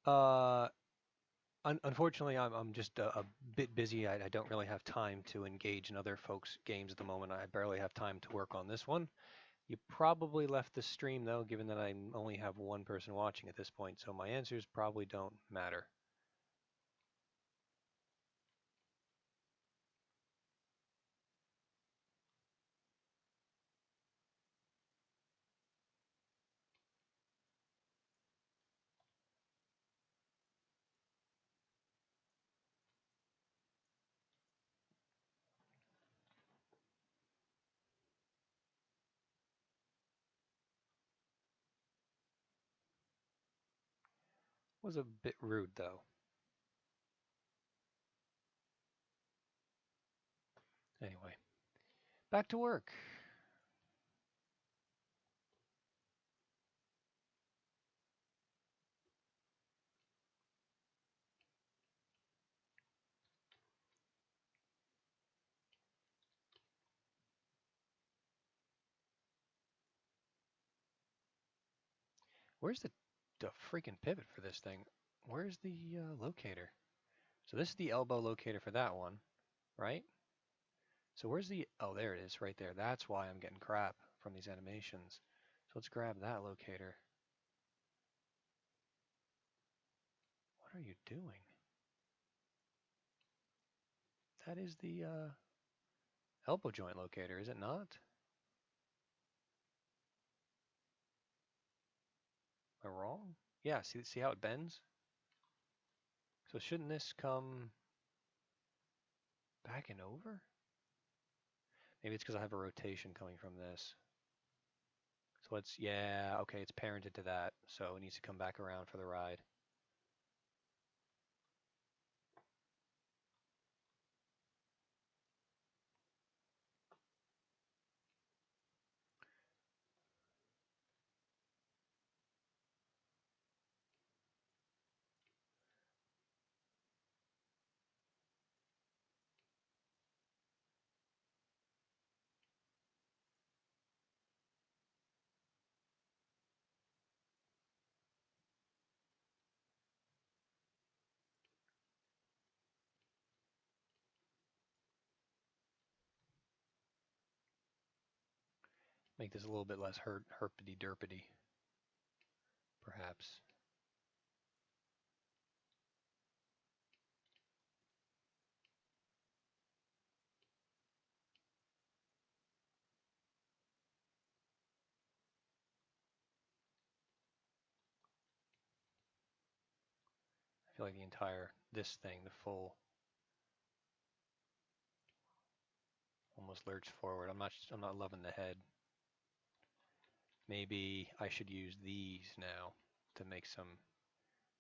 Uh, Unfortunately, I'm just a bit busy. I don't really have time to engage in other folks' games at the moment. I barely have time to work on this one. You probably left the stream though, given that I only have one person watching at this point, so my answers probably don't matter. Was a bit rude though. Anyway, back to work. Where's the freaking pivot for this thing? Where's the locator? So this is the elbow locator for that one, right? So where's the, oh, there it is, right there. That's why I'm getting crap from these animations. So let's grab that locator. What are you doing? That is the elbow joint locator, is it not? Am I wrong? Yeah, see how it bends? So shouldn't this come back and over? Maybe it's because I have a rotation coming from this. So it's, yeah, okay, it's parented to that, so it needs to come back around for the ride. Make this a little bit less herpity-derpity, perhaps. I feel like the entire, this thing, the full, almost lurched forward. I'm not loving the head. Maybe I should use these now to make some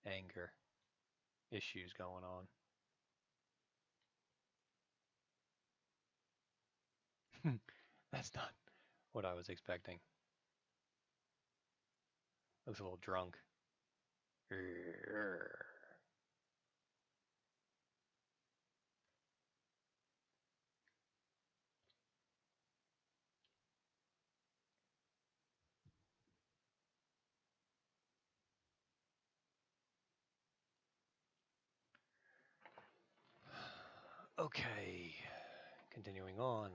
anger issues going on. That's not what I was expecting. Looks a little drunk. Okay, continuing on.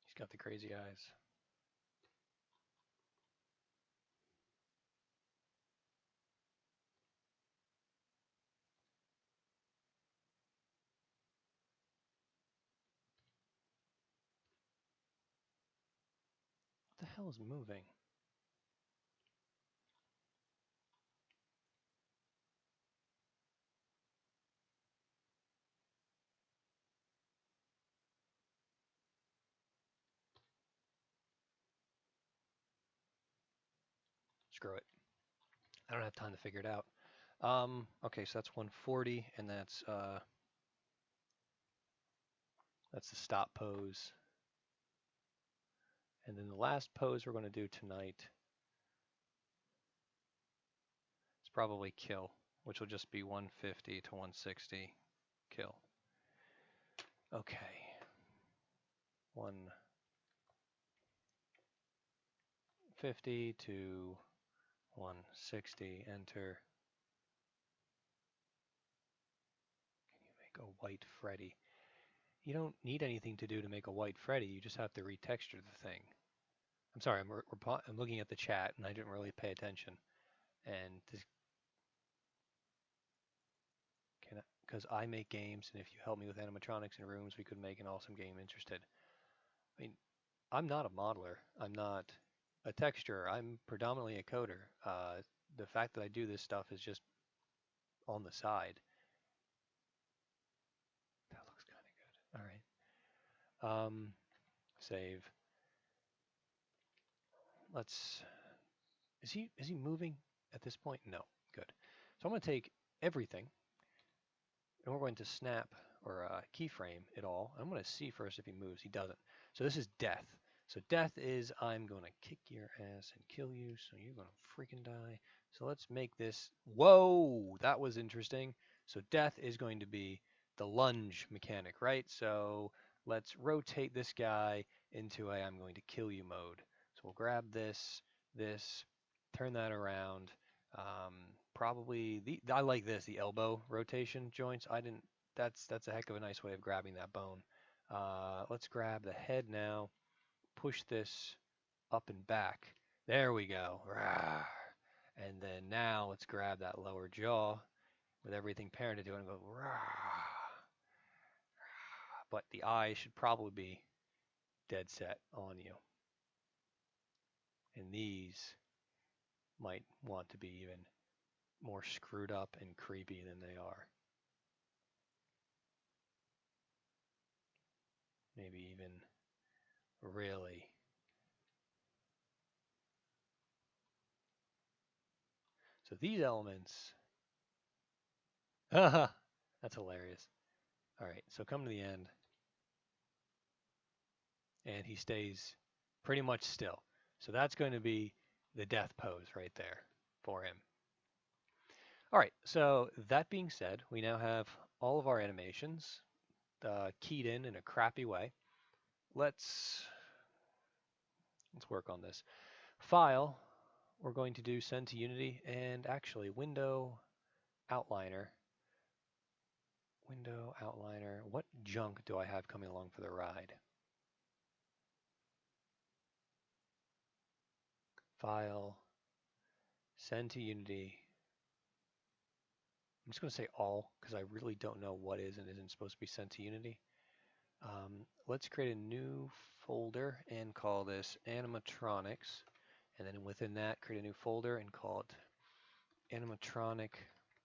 He's got the crazy eyes. What the hell is moving? Screw it. I don't have time to figure it out. Okay, so that's 140, and that's the stop pose. And then the last pose we're going to do tonight is probably kill, which will just be 150 to 160 kill. Okay. 150 to 160, enter. Can you make a white Freddy? You don't need anything to do to make a white Freddy, you just have to retexture the thing. I'm sorry, I'm looking at the chat and I didn't really pay attention. And this, because I make games, and if you help me with animatronics and rooms, we could make an awesome game. Interested? I mean, I'm not a modeler. I'm not a texturer. I'm predominantly a coder. The fact that I do this stuff is just on the side. That looks kind of good. All right. Save. Let's. Is he moving at this point? No. Good. So I'm going to take everything, and we're going to snap or keyframe it all. I'm going to see first if he moves. He doesn't. So this is death. So death is I'm going to kick your ass and kill you, so you're going to freaking die. So let's make this, whoa, that was interesting. So death is going to be the lunge mechanic, right? So let's rotate this guy into a I'm going to kill you mode. So we'll grab this, turn that around. Probably I like this, the elbow rotation joints. That's a heck of a nice way of grabbing that bone. Let's grab the head now. Push this up and back. There we go. And then now let's grab that lower jaw with everything parented to it and go. But the eye should probably be dead set on you. And these might want to be even more screwed up and creepy than they are. Maybe even really. So these elements, that's hilarious. All right, so come to the end, and he stays pretty much still. So that's going to be the death pose right there for him. All right, so that being said, we now have all of our animations keyed in a crappy way. Let's work on this. File, we're going to do send to Unity, and actually window outliner. Window outliner. What junk do I have coming along for the ride? File, send to Unity. I'm just going to say all because I really don't know what is and isn't supposed to be sent to Unity. Let's create a new folder and call this animatronics. And then within that, create a new folder and call it animatronic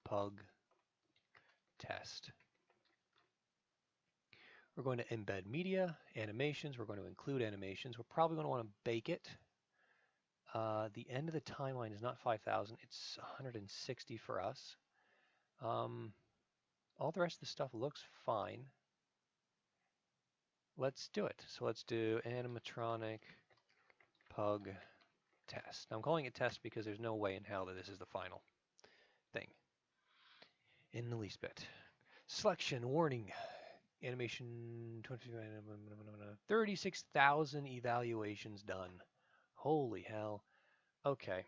pug test. We're going to embed media, animations. We're going to include animations. We're probably going to want to bake it. The end of the timeline is not 5,000. It's 160 for us. All the rest of the stuff looks fine. Let's do it. So let's do animatronic pug test. Now I'm calling it test because there's no way in hell that this is the final thing in the least bit. Selection, warning, animation, 36,000 evaluations done. Holy hell. Okay.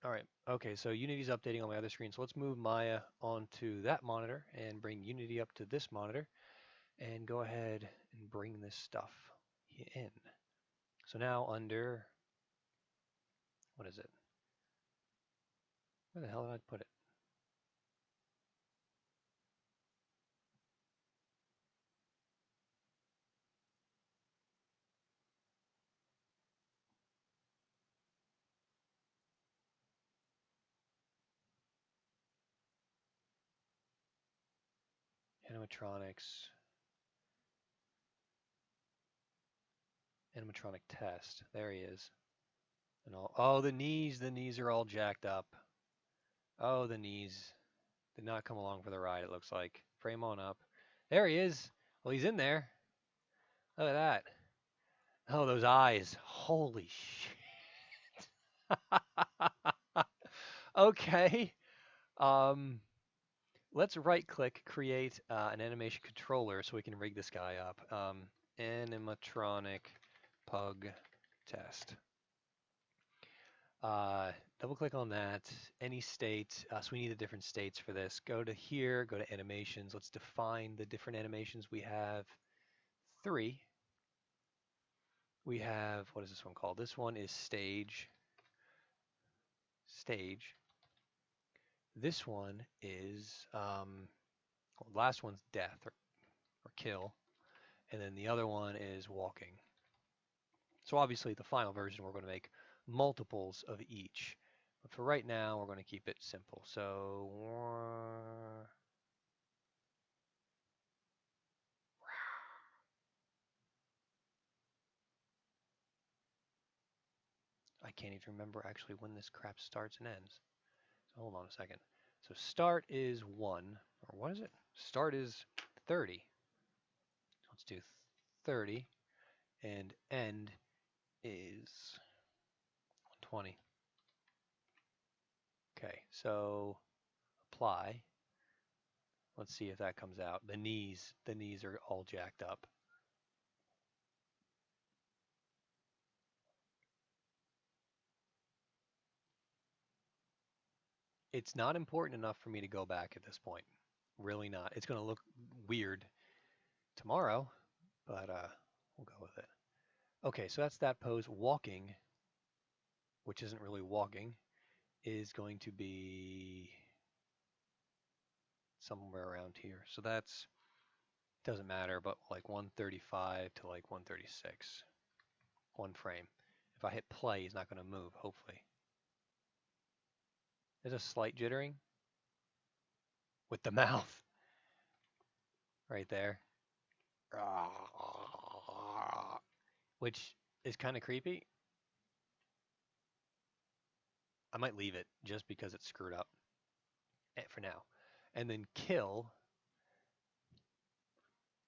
All right. Okay, so Unity's updating on my other screen. So let's move Maya onto that monitor and bring Unity up to this monitor and go ahead and bring this stuff in. So now under, what is it? Where the hell did I put it? Animatronics, animatronic test. There he is. And all, oh, the knees are all jacked up. Oh, the knees did not come along for the ride, it looks like. Frame on up. There he is. Well, he's in there. Look at that. Oh, those eyes. Holy shit. Okay. Let's right click, create an animation controller so we can rig this guy up. Animatronic pug test. Double click on that, any state. So we need the different states for this. Go to here, go to animations. Let's define the different animations. We have 3. We have, what is this one called? This one is stage. Stage. This one is, last one's death or kill. And then the other one is walking. So obviously the final version we're going to make multiples of each. But for right now we're going to keep it simple. So I can't even remember actually when this crap starts and ends. So hold on a second. So start is 1, or what is it? Start is 30. Let's do 30, and end is 120. Okay, so apply. Let's see if that comes out. The knees are all jacked up. It's not important enough for me to go back at this point. Really not. It's going to look weird tomorrow, but we'll go with it. Okay, so that's that pose. Walking, which isn't really walking, is going to be somewhere around here. So that's, doesn't matter, but like 135 to like 136. 1 frame. If I hit play, he's not going to move, hopefully. There's a slight jittering with the mouth right there, which is kind of creepy. I might leave it just because it's screwed up for now. And then kill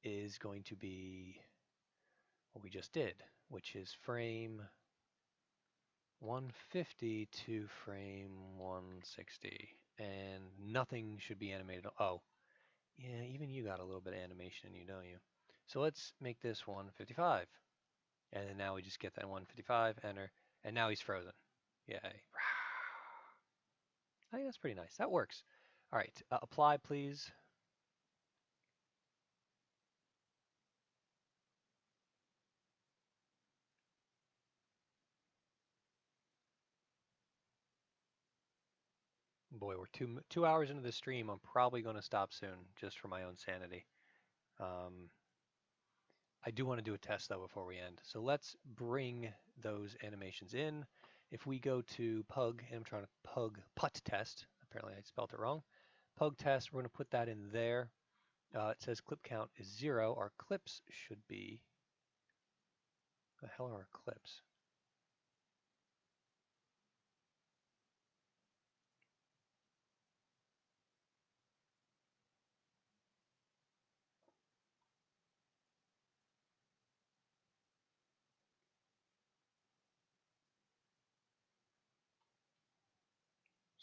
is going to be what we just did, which is frame 150 to frame 160, and nothing should be animated. Oh, yeah, even you got a little bit of animation in you, don't you? So let's make this 155, and then now we just get that 155, enter, and now he's frozen. Yay. I think that's pretty nice. That works. All right, apply, please. Boy, we're two hours into the stream. I'm probably going to stop soon, just for my own sanity. I do want to do a test though before we end. So let's bring those animations in. If we go to Pug, animatronic Pug Put test, apparently I spelled it wrong. Pug test, we're going to put that in there. It says clip count is 0. Our clips should be, the hell are our clips?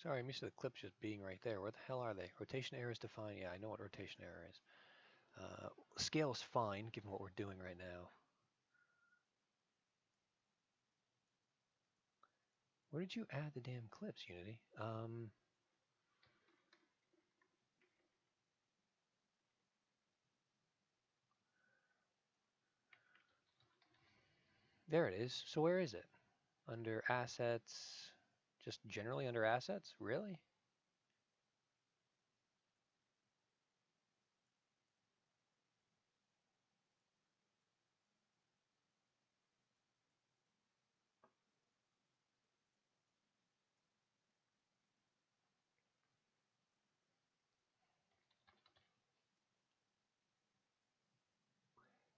Sorry, I'm used to the clips just being right there. Where the hell are they? Rotation error is defined. Yeah, I know what rotation error is. Scale is fine, given what we're doing right now. Where did you add the damn clips, Unity? There it is. So where is it? Under assets, just generally under assets? Really?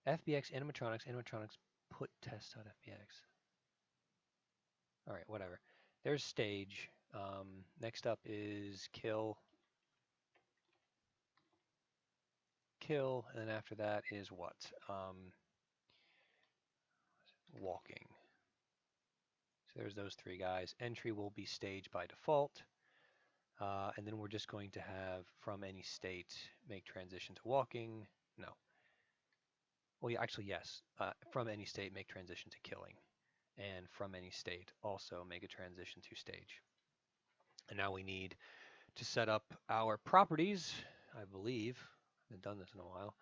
FBX animatronics put test.fbx. All right, whatever. There's stage. Next up is kill, and then after that is what? Walking. So there's those three guys. Entry will be stage by default. And then we're just going to have from any state make transition to walking. No. Well, yeah, actually, yes. From any state make transition to killing. And from any state also make a transition to stage. And now we need to set up our properties, I believe. I haven't done this in a while.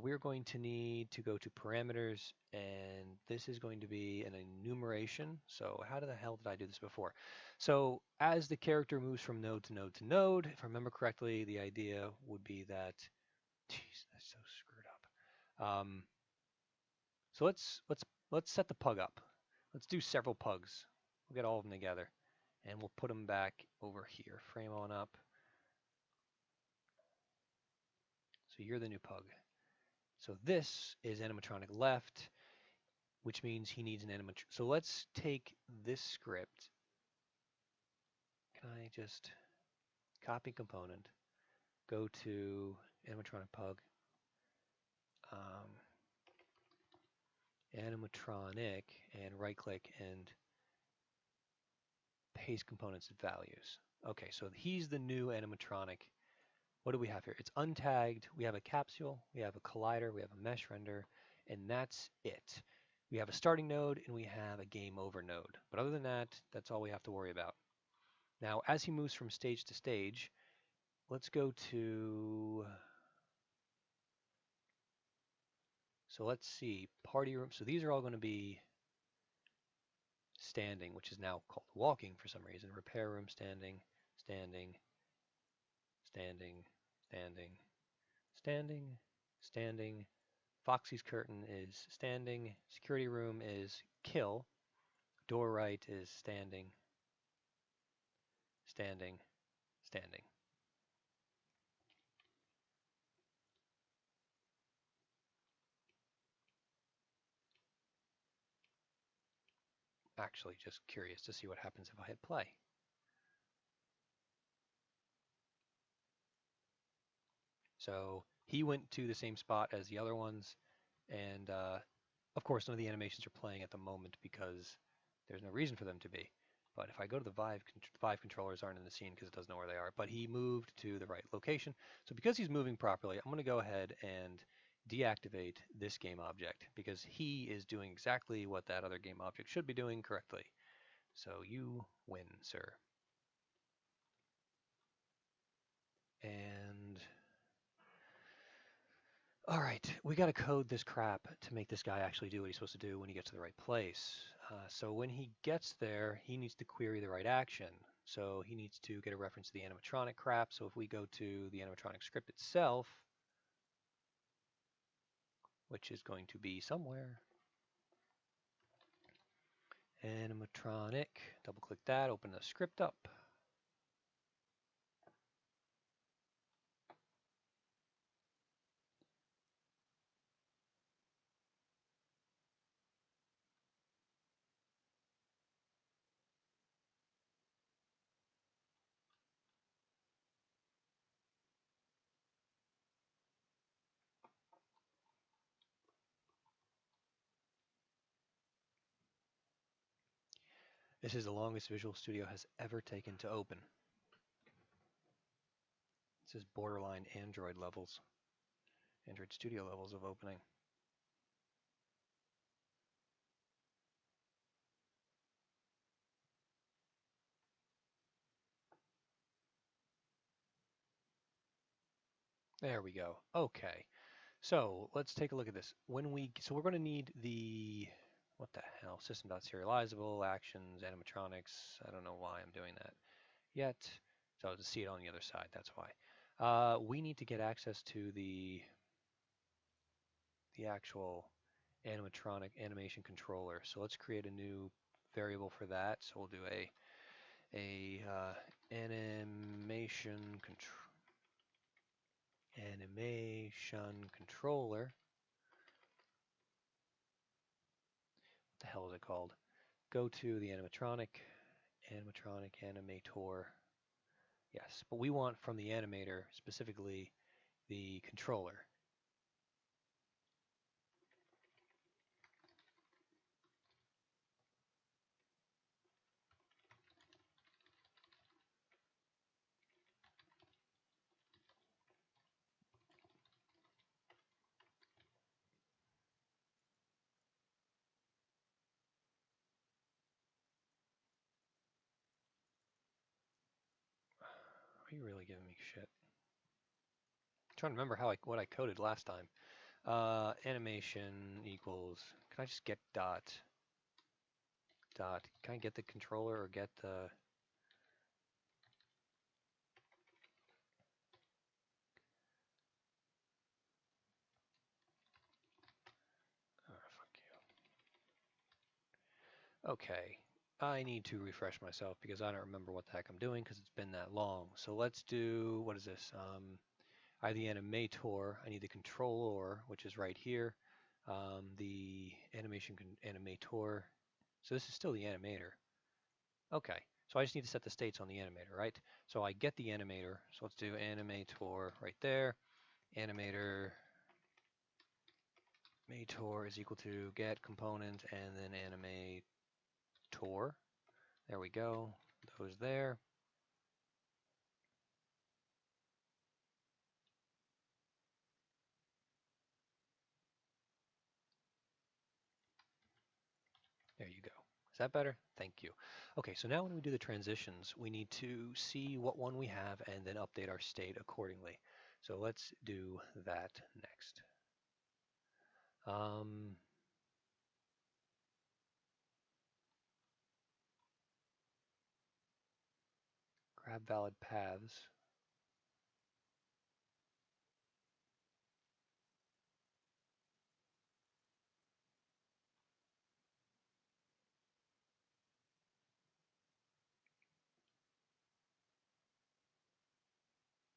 We're going to need to go to parameters, and this is going to be an enumeration. So how the hell did I do this before? So as the character moves from node to node to node, if I remember correctly, the idea would be that, geez, that's so screwed up. So let's set the pug up. Let's do several pugs. We'll get all of them together, and we'll put them back over here. Frame on up. So you're the new pug. So this is animatronic left, which means he needs an animatronic. So let's take this script. Can I just copy component, go to animatronic pug, animatronic, and right click and paste components and values. Okay, so he's the new animatronic. What do we have here? It's untagged. We have a capsule, we have a collider, we have a mesh render, and that's it. We have a starting node and we have a game over node. But other than that, that's all we have to worry about. Now, as he moves from stage to stage, let's go to, so let's see, party room. So these are all going to be standing, which is now called walking for some reason. Repair room standing, standing, standing, standing, standing, standing. Foxy's curtain is standing. Security room is kill. Door right is standing, standing, standing. Actually, just curious to see what happens if I hit play. So he went to the same spot as the other ones, and of course none of the animations are playing at the moment because There's no reason for them to be. But if I go to the Vive controllers aren't in the scene because it doesn't know where they are. But he moved to the right location. So because he's moving properly, I'm going to go ahead and deactivate this game object because he is doing exactly what that other game object should be doing correctly. So you win, sir. And all right, we got to code this crap to make this guy actually do what he's supposed to do when he gets to the right place. So when he gets there, he needs to query the right action. So he needs to get a reference to the animatronic crap. So if we go to the animatronic script itself, which is going to be somewhere, animatronic, double click that, open the script up. This is the longest Visual Studio has ever taken to open. This is borderline Android levels, Android Studio levels of opening. There we go. Okay. So let's take a look at this. So we're going to need the, what the hell, system.serializable, actions, animatronics. I don't know why I'm doing that yet. So to see it on the other side, that's why. We need to get access to the actual animatronic animation controller. So let's create a new variable for that. So we'll do a animation controller. What the hell is it called? Go to the animatronic animator. Yes, but we want from the animator specifically the controller. Are you really giving me shit? I'm trying to remember what I coded last time. Animation equals. Can I just get dot? Can I get the controller or get the? Oh, fuck you. Okay. I need to refresh myself because I don't remember what the heck I'm doing because it's been that long. So let's do, what is this? I have the animator, I need the controller, which is right here. The animator. So this is still the animator. Okay, so I just need to set the states on the animator, right? So I get the animator, so let's do animator right there. Animator is equal to get component and then animator. There we go, those there. There you go. Is that better? Thank you. Okay, so now when we do the transitions, we need to see what one we have and then update our state accordingly. So let's do that next. Grab valid paths.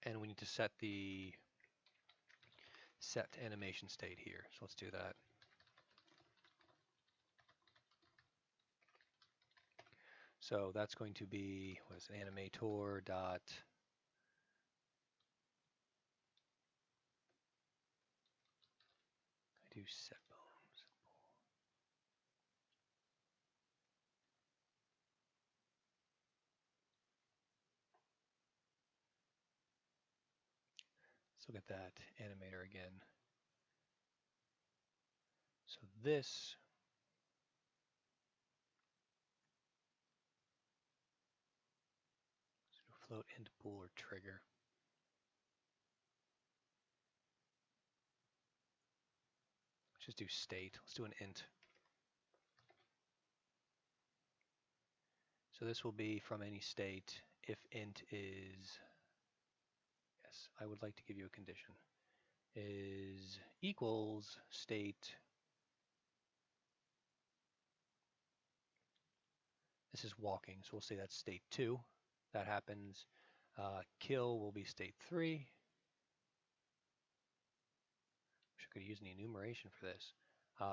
And we need to set the set animation state here. So let's do that. So that's going to be, what is it, animator dot I do set bones. Let's look at that animator again. So this float int bool or trigger. Let's just do state. Let's do an int. So this will be from any state if int is, yes, I would like to give you a condition, is equals state. This is walking, so we'll say that's state 2. That happens. Kill will be state 3. Wish I could use an enumeration for this.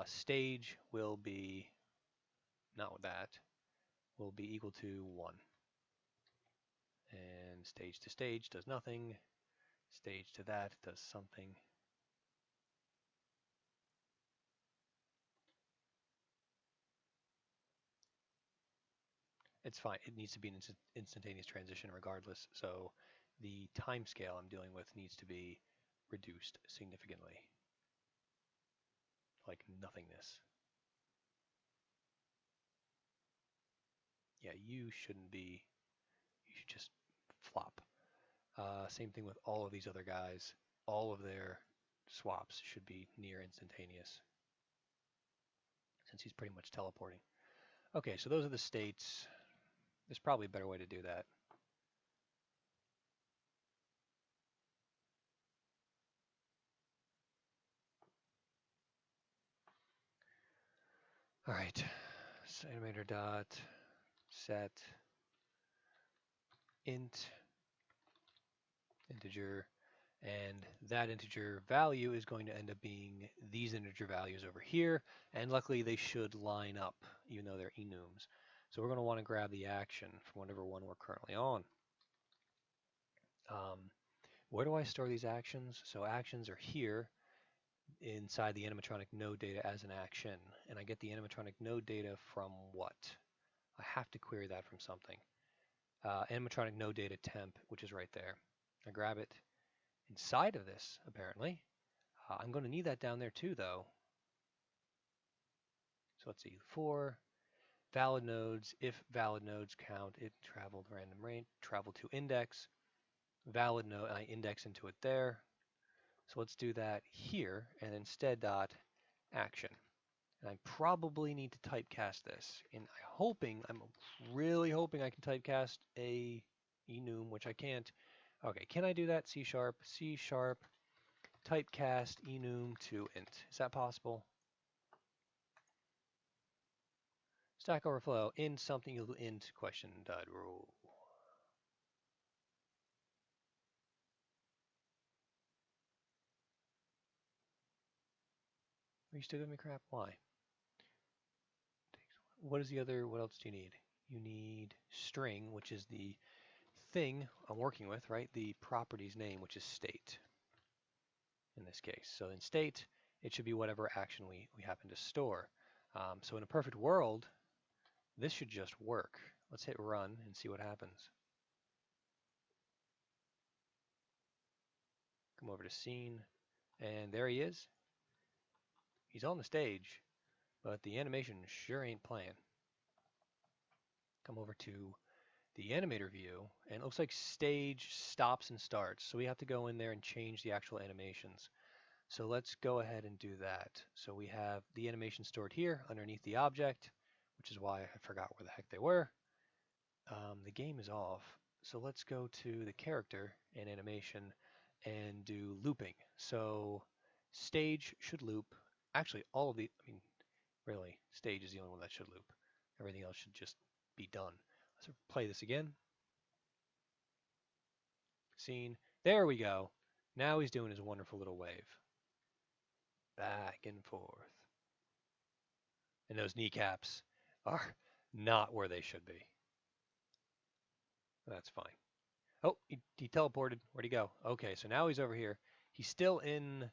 Stage will be, not with that, will be equal to 1. And stage to stage does nothing. Stage to that does something. It's fine. It needs to be an instantaneous transition regardless. So the time scale I'm dealing with needs to be reduced significantly. Like nothingness. Yeah, you shouldn't be. You should just flop. Same thing with all of these other guys. All of their swaps should be near instantaneous, since he's pretty much teleporting. Okay, so those are the states. There's probably a better way to do that. All right, so animator dot set int integer, and that integer value is going to end up being these integer values over here, and luckily they should line up even though they're enums. So we're going to want to grab the action from whatever one we're currently on. Where do I store these actions? So actions are here inside the animatronic node data as an action, and I get the animatronic node data from what? I have to query that from something. Animatronic node data temp, which is right there. I grab it inside of this, apparently. I'm going to need that down there too, though. So let's see, for valid nodes, if valid nodes count, it traveled random range, travel to index, valid node, and I index into it there. So let's do that here, and instead dot action. And I probably need to typecast this. And I'm really hoping I can typecast a enum, which I can't. Okay, can I do that? C#, typecast enum to int. Is that possible? Stack Overflow, int something equal to int question dot rule. Are you still giving me crap? Why? What is the other, what else do you need? You need string, which is the thing I'm working with, right? The property's name, which is state in this case. So in state, it should be whatever action we happen to store. So in a perfect world, this should just work. Let's hit run and see what happens. Come over to scene, and there he is. He's on the stage, but the animation sure ain't playing. Come over to the animator view, and it looks like stage stops and starts. So we have to go in there and change the actual animations. So let's go ahead and do that. So we have the animation stored here underneath the object, which is why I forgot where the heck they were. The game is off. So let's go to the character and animation and do looping. So stage should loop. Actually, all of the, I mean, really, stage is the only one that should loop. Everything else should just be done. Let's play this again. Scene. There we go. Now he's doing his wonderful little wave. Back and forth. And those kneecaps are not where they should be. That's fine. Oh, he teleported. Where'd he go? Okay, so now he's over here. He's still in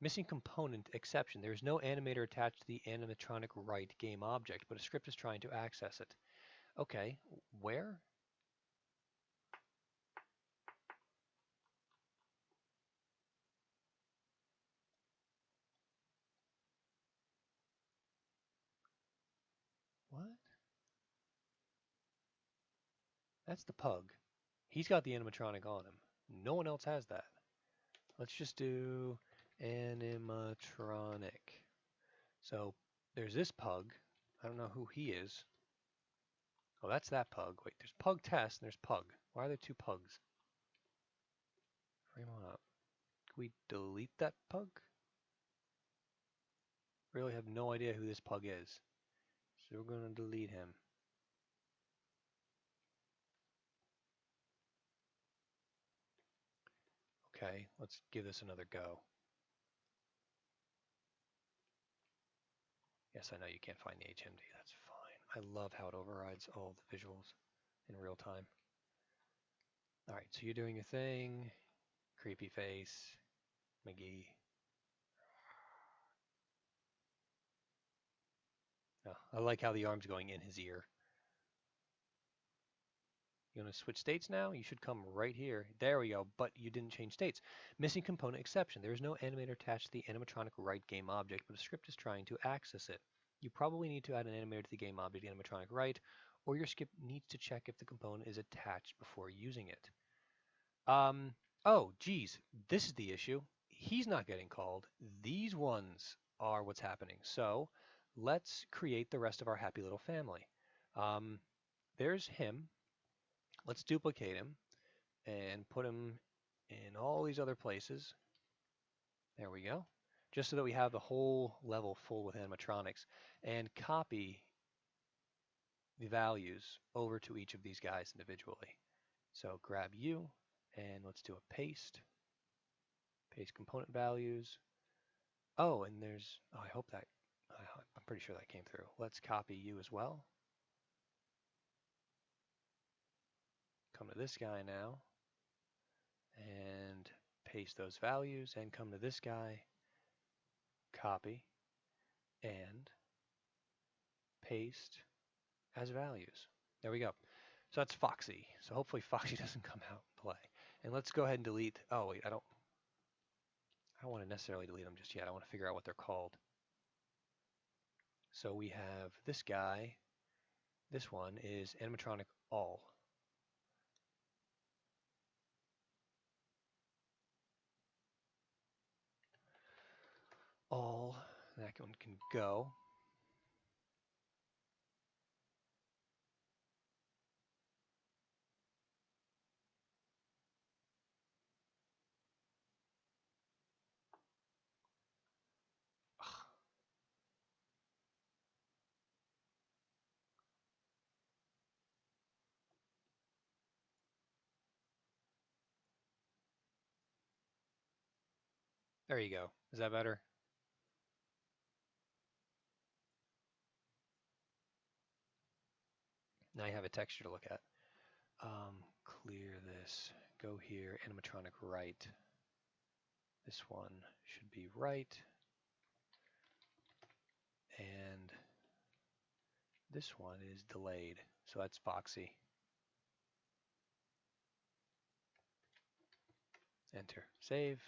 missing component exception. There's no animator attached to the animatronic right game object, but a script is trying to access it. Okay, where? That's the pug. He's got the animatronic on him. No one else has that. Let's just do animatronic. So there's this pug. I don't know who he is. Oh, that's that pug. Wait, there's pug test and there's pug. Why are there two pugs? Frame on up. Can we delete that pug? Really have no idea who this pug is. So we're going to delete him. Okay, let's give this another go. Yes, I know you can't find the HMD. That's fine. I love how it overrides all the visuals in real time. All right, so you're doing your thing. Creepy face. McGee. Oh, I like how the arm's going in his ear. You want to switch states now? You should come right here. There we go, but you didn't change states. Missing component exception. There is no animator attached to the animatronic write game object, but a script is trying to access it. You probably need to add an animator to the game object animatronic write, or your script needs to check if the component is attached before using it. Oh, geez, this is the issue. He's not getting called. These ones are what's happening. So let's create the rest of our happy little family. There's him. Let's duplicate him and put him in all these other places. There we go. Just so that we have the whole level full with animatronics, and copy the values over to each of these guys individually. So grab you and let's do a paste. Paste component values. Oh, and there's, oh, I hope that, I'm pretty sure that came through. Let's copy you as well. Come to this guy now and paste those values, and come to this guy, copy, and paste as values. There we go. So that's Foxy. So hopefully Foxy doesn't come out and play. And let's go ahead and delete, oh wait, I don't want to necessarily delete them just yet. I want to figure out what they're called. So we have this guy. This one is animatronic all. All, that one can go. There you go. Is that better? Now you have a texture to look at. Clear this. Go here, animatronic right. This one should be right. And this one is delayed. So that's Foxy. Enter. Save.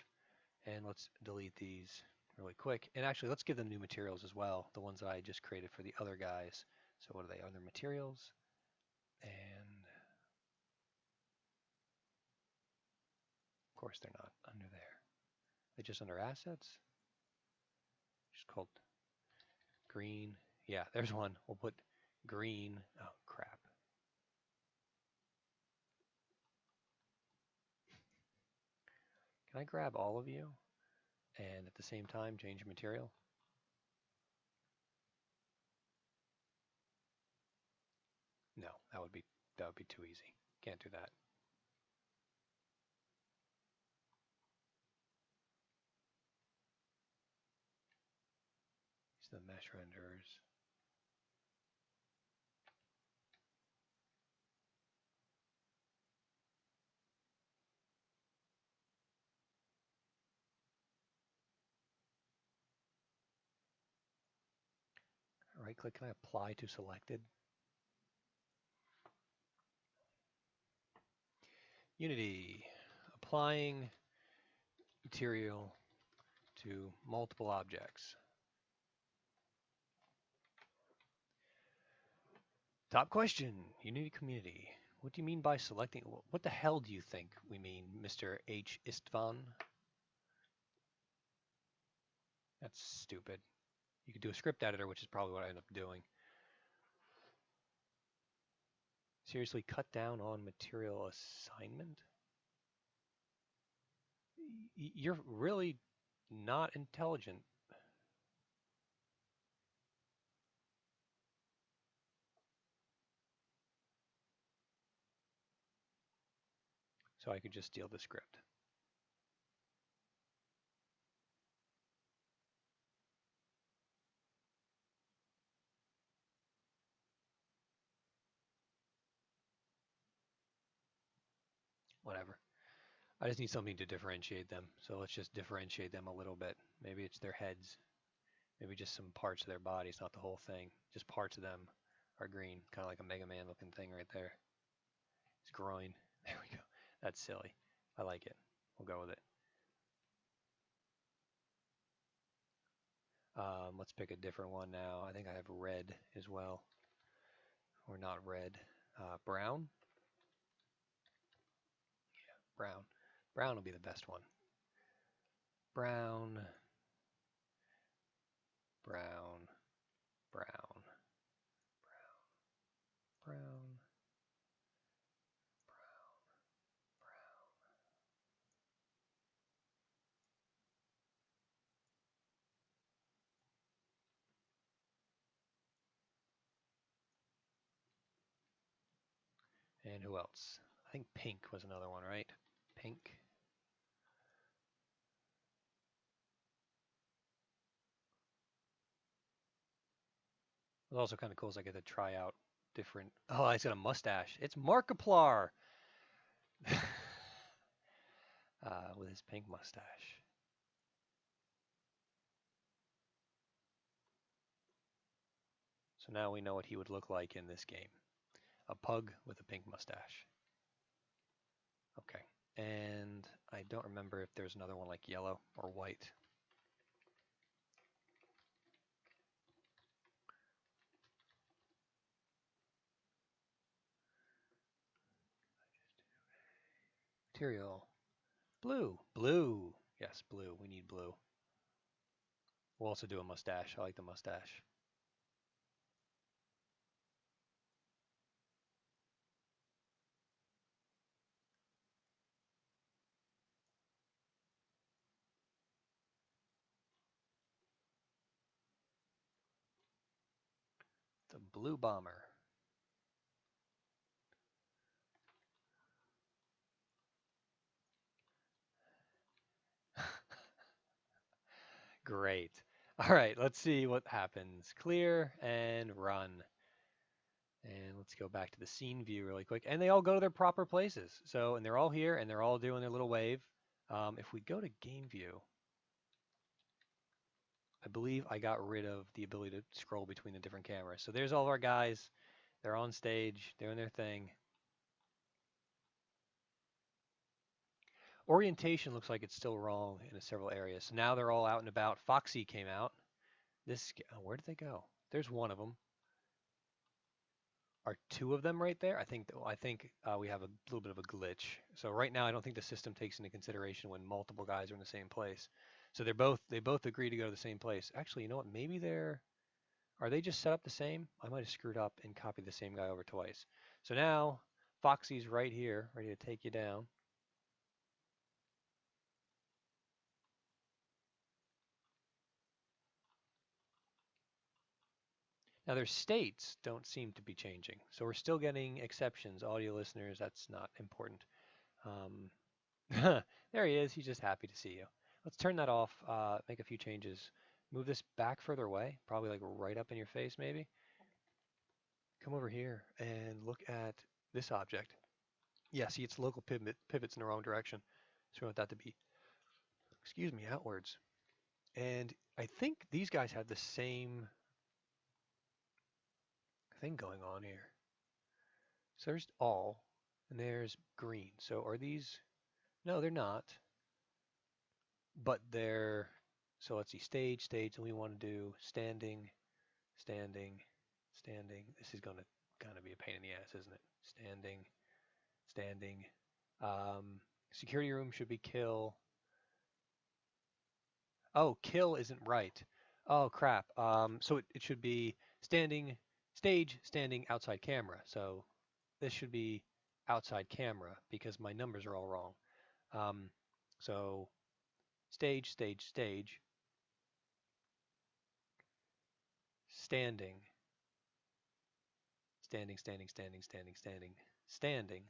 And let's delete these really quick. And actually, let's give them new materials as well, the ones that I just created for the other guys. So what are they? Other materials. And of course, they're not under there. They're just under assets. Just called green. Yeah, there's one. We'll put green. Oh, crap. Can I grab all of you and at the same time change your material? No, that would be too easy. Can't do that. These are the mesh renderers. Right click, can I apply to selected? Unity, applying material to multiple objects. Top question, Unity community. What do you mean by selecting? What the hell do you think we mean, Mr. H. Istvan? That's stupid. You could do a script editor, which is probably what I end up doing. Seriously, cut down on material assignment? You're really not intelligent. So I could just steal the script. Whatever. I just need something to differentiate them. So let's just differentiate them a little bit. Maybe it's their heads. Maybe just some parts of their bodies, not the whole thing. Just parts of them are green, kind of like a Mega Man looking thing right there. His groin. There we go. That's silly. I like it. We'll go with it. Let's pick a different one now. I think I have red as well. Or not red. Brown? Yeah, brown. Brown will be the best one. Brown. Brown. Brown. Brown. Brown. And who else? I think pink was another one, right? Pink. It's also kind of cool is I get to try out different. Oh, he's got a mustache. It's Markiplier with his pink mustache. So now we know what he would look like in this game. A pug with a pink mustache. Okay. And I don't remember if there's another one like yellow or white. Material. Blue. Blue. Yes, blue. We need blue. We'll also do a mustache. I like the mustache. The blue bomber. Great. All right, let's see what happens. Clear and run. And let's go back to the scene view really quick. And they all go to their proper places. So, and they're all here and they're all doing their little wave. If we go to game view, I believe I got rid of the ability to scroll between the different cameras. So there's all of our guys. They're on stage, doing their thing. Orientation looks like it's still wrong in several areas. So now they're all out and about. Foxy came out. This, where did they go? There's one of them. Are two of them right there? I think we have a little bit of a glitch. So right now I don't think the system takes into consideration when multiple guys are in the same place. So they both agree to go to the same place. Actually, you know what? Maybe are they just set up the same? I might have screwed up and copied the same guy over twice. So now Foxy's right here, ready to take you down. Now their states don't seem to be changing. So we're still getting exceptions. Audio listeners, that's not important. There he is. He's just happy to see you. Let's turn that off, make a few changes. Move this back further away, probably like right up in your face maybe. Come over here and look at this object. Yeah, see its local pivots in the wrong direction. So we want that to be, excuse me, outwards. And I think these guys have the same thing going on here. So there's all, and there's green. So are these, no, they're not. But they're, so let's see, stage, and we want to do standing, standing, standing. This is going to kind of be a pain in the ass, isn't it? Standing, standing. Security room should be kill. Oh, kill isn't right. Oh, crap. So it should be standing, stage, standing, outside camera. So this should be outside camera because my numbers are all wrong. So stage, stage, stage, standing, standing, standing, standing, standing, standing, standing,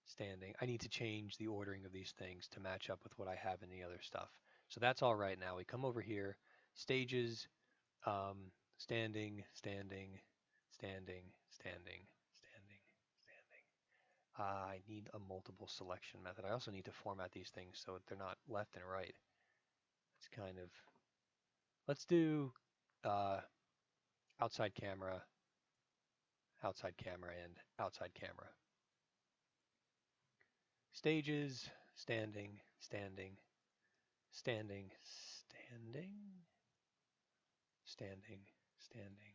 standing. I need to change the ordering of these things to match up with what I have in the other stuff. So that's all right now. We come over here, stages, standing, standing, standing, standing, standing, standing. I need a multiple selection method. I also need to format these things so that they're not left and right. It's kind of, let's do outside camera, and outside camera. Stages, standing, standing, standing, standing, standing, standing, standing,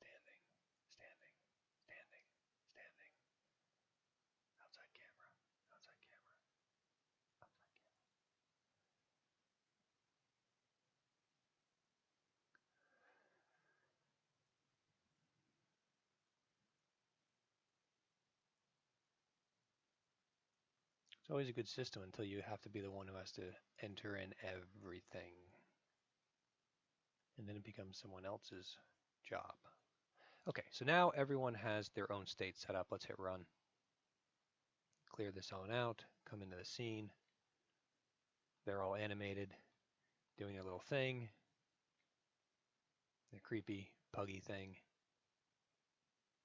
standing, standing, standing, outside camera, outside camera, outside camera. It's always a good system until you have to be the one who has to enter in everything. And then it becomes someone else's job. Okay, so now everyone has their own state set up. Let's hit run. Clear this on out, come into the scene. They're all animated, doing their little thing. The creepy, puggy thing.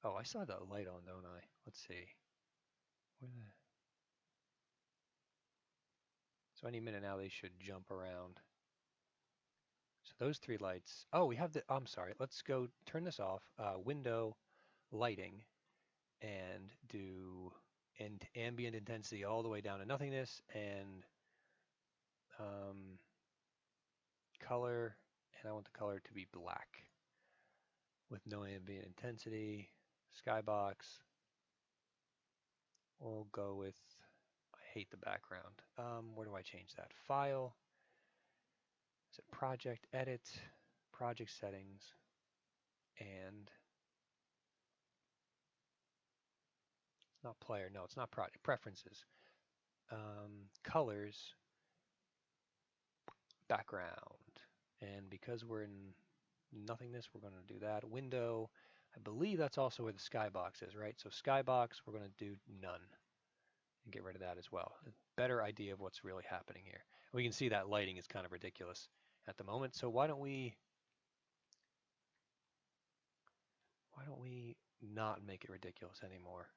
Oh, I saw the light on, don't I? Let's see. Where the... So any minute now they should jump around. So those three lights. Oh, we have the... I'm sorry. Let's go turn this off. Window, lighting, and do ambient intensity all the way down to nothingness, and color, and I want the color to be black with no ambient intensity. Skybox. We'll go with, I hate the background. Where do I change that? File. Is it project, edit, project settings, and it's not player. No, it's not project. Preferences. Colors, background. And because we're in nothingness, we're going to do that. Window, I believe that's also where the skybox is, right? So skybox, we're going to do none and get rid of that as well. A better idea of what's really happening here. We can see that lighting is kind of ridiculous at the moment. So why don't we not make it ridiculous anymore?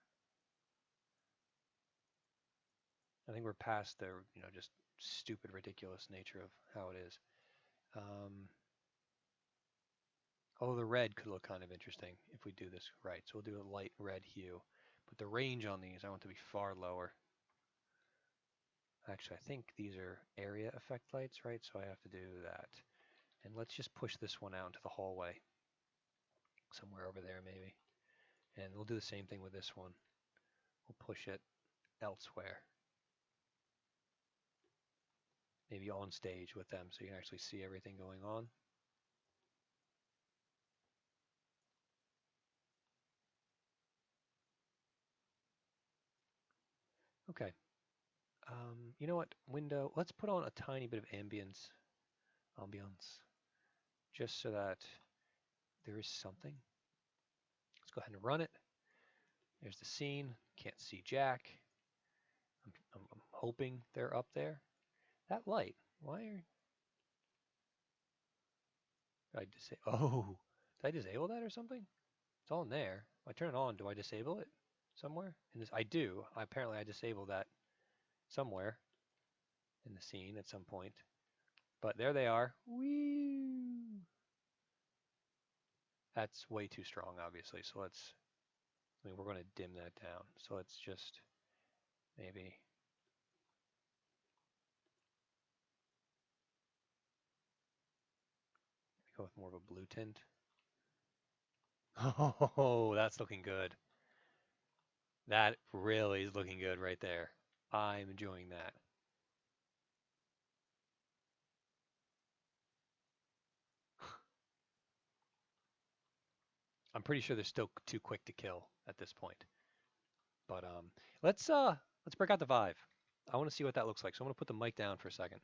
I think we're past the, just stupid, ridiculous nature of how it is. Oh, the red could look kind of interesting if we do this right. So we'll do a light red hue. But the range on these, I want to be far lower. Actually, I think these are area effect lights, right? So I have to do that. And let's just push this one out into the hallway. Somewhere over there, maybe. And we'll do the same thing with this one. We'll push it elsewhere. Maybe on stage with them so you can actually see everything going on. Okay. You know what? Window. Let's put on a tiny bit of ambience, just so that there is something. Let's go ahead and run it. There's the scene. Can't see Jack. I'm hoping they're up there. That light. Why are... Did I Oh, did I disable that or something? It's all in there. If I turn it on, do I disable it somewhere? In this, I do. Apparently, I disable that somewhere in the scene at some point. But there they are. Whee! That's way too strong, obviously. So let's... I mean, we're going to dim that down. So let's just maybe... go with more of a blue tint. Oh, that's looking good. That really is looking good right there. I'm enjoying that. I'm pretty sure they're still too quick to kill at this point. But let's break out the Vive. I want to see what that looks like. So I'm going to put the mic down for a second.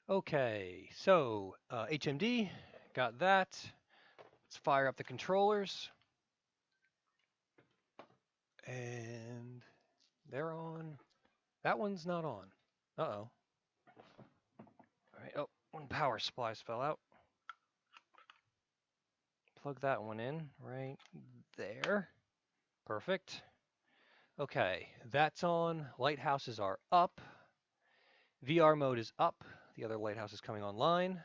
Okay, so HMD, got that. Let's fire up the controllers. And they're on. That one's not on. Uh-oh. All right, oh, one power supplies fell out. Plug that one in right there. Perfect. Okay, that's on. Lighthouses are up. VR mode is up. The other lighthouse is coming online.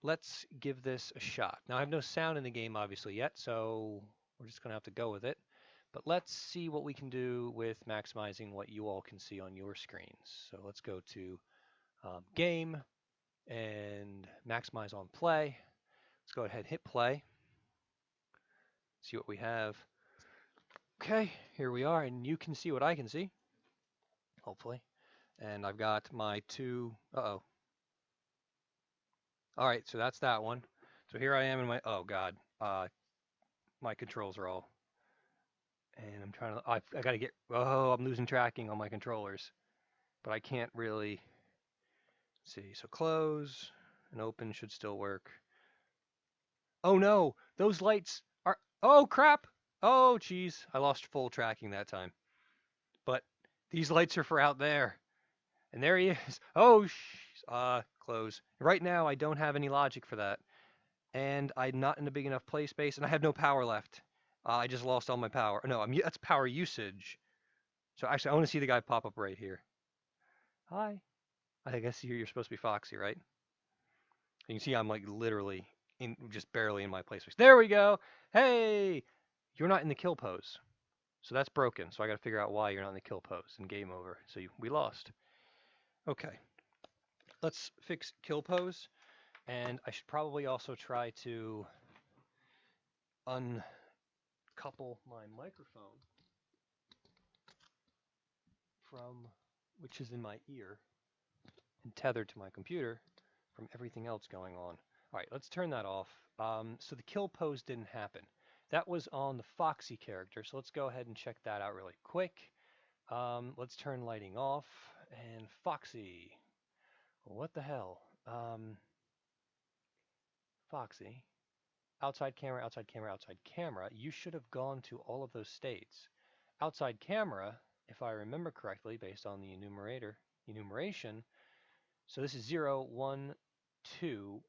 Let's give this a shot. Now, I have no sound in the game, obviously, yet, so we're just going to have to go with it. But let's see what we can do with maximizing what you all can see on your screens. So let's go to Game and maximize on play. Let's go ahead and hit play. See what we have. Okay, here we are, and you can see what I can see, hopefully. And I've got my two, uh-oh. All right, so that's that one. So here I am in my, oh God, my controls are all, and I'm trying to, I got to get, oh, I'm losing tracking on my controllers, but I can't really see. So close and open should still work. Oh no, those lights are, oh crap. Oh geez, I lost full tracking that time. But these lights are for out there. And there he is. Oh, close. Right now I don't have any logic for that. And I'm not in a big enough play space, and I have no power left. I just lost all my power. No, that's power usage. So actually, I want to see the guy pop up right here. Hi. I guess you're supposed to be Foxy, right? You can see I'm like literally just barely in my play space. There we go. Hey, you're not in the kill pose. So that's broken. So I got to figure out why you're not in the kill pose, and game over. So we lost. Okay. Let's fix kill pose. And I should probably also try to uncouple my microphone from, which is in my ear and tethered to my computer, from everything else going on. All right, let's turn that off. So the kill pose didn't happen. That was on the Foxy character, so let's go ahead and check that out really quick. Let's turn lighting off, and Foxy. What the hell? Foxy. Outside camera, outside camera, outside camera. You should have gone to all of those states. Outside camera, if I remember correctly, based on the enumeration, so this is 0, 1, 2,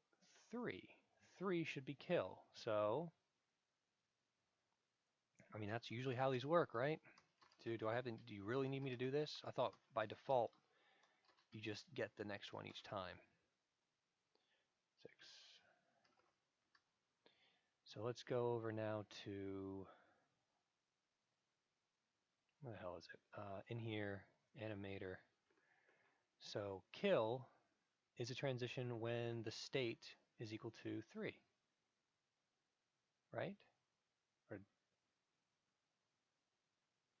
3. 3 should be kill. So, I mean, that's usually how these work, right? Do you really need me to do this? I thought by default, you just get the next one each time. 6. So let's go over now to, where the hell is it? In here, animator. So kill is a transition when the state is equal to 3, right? Or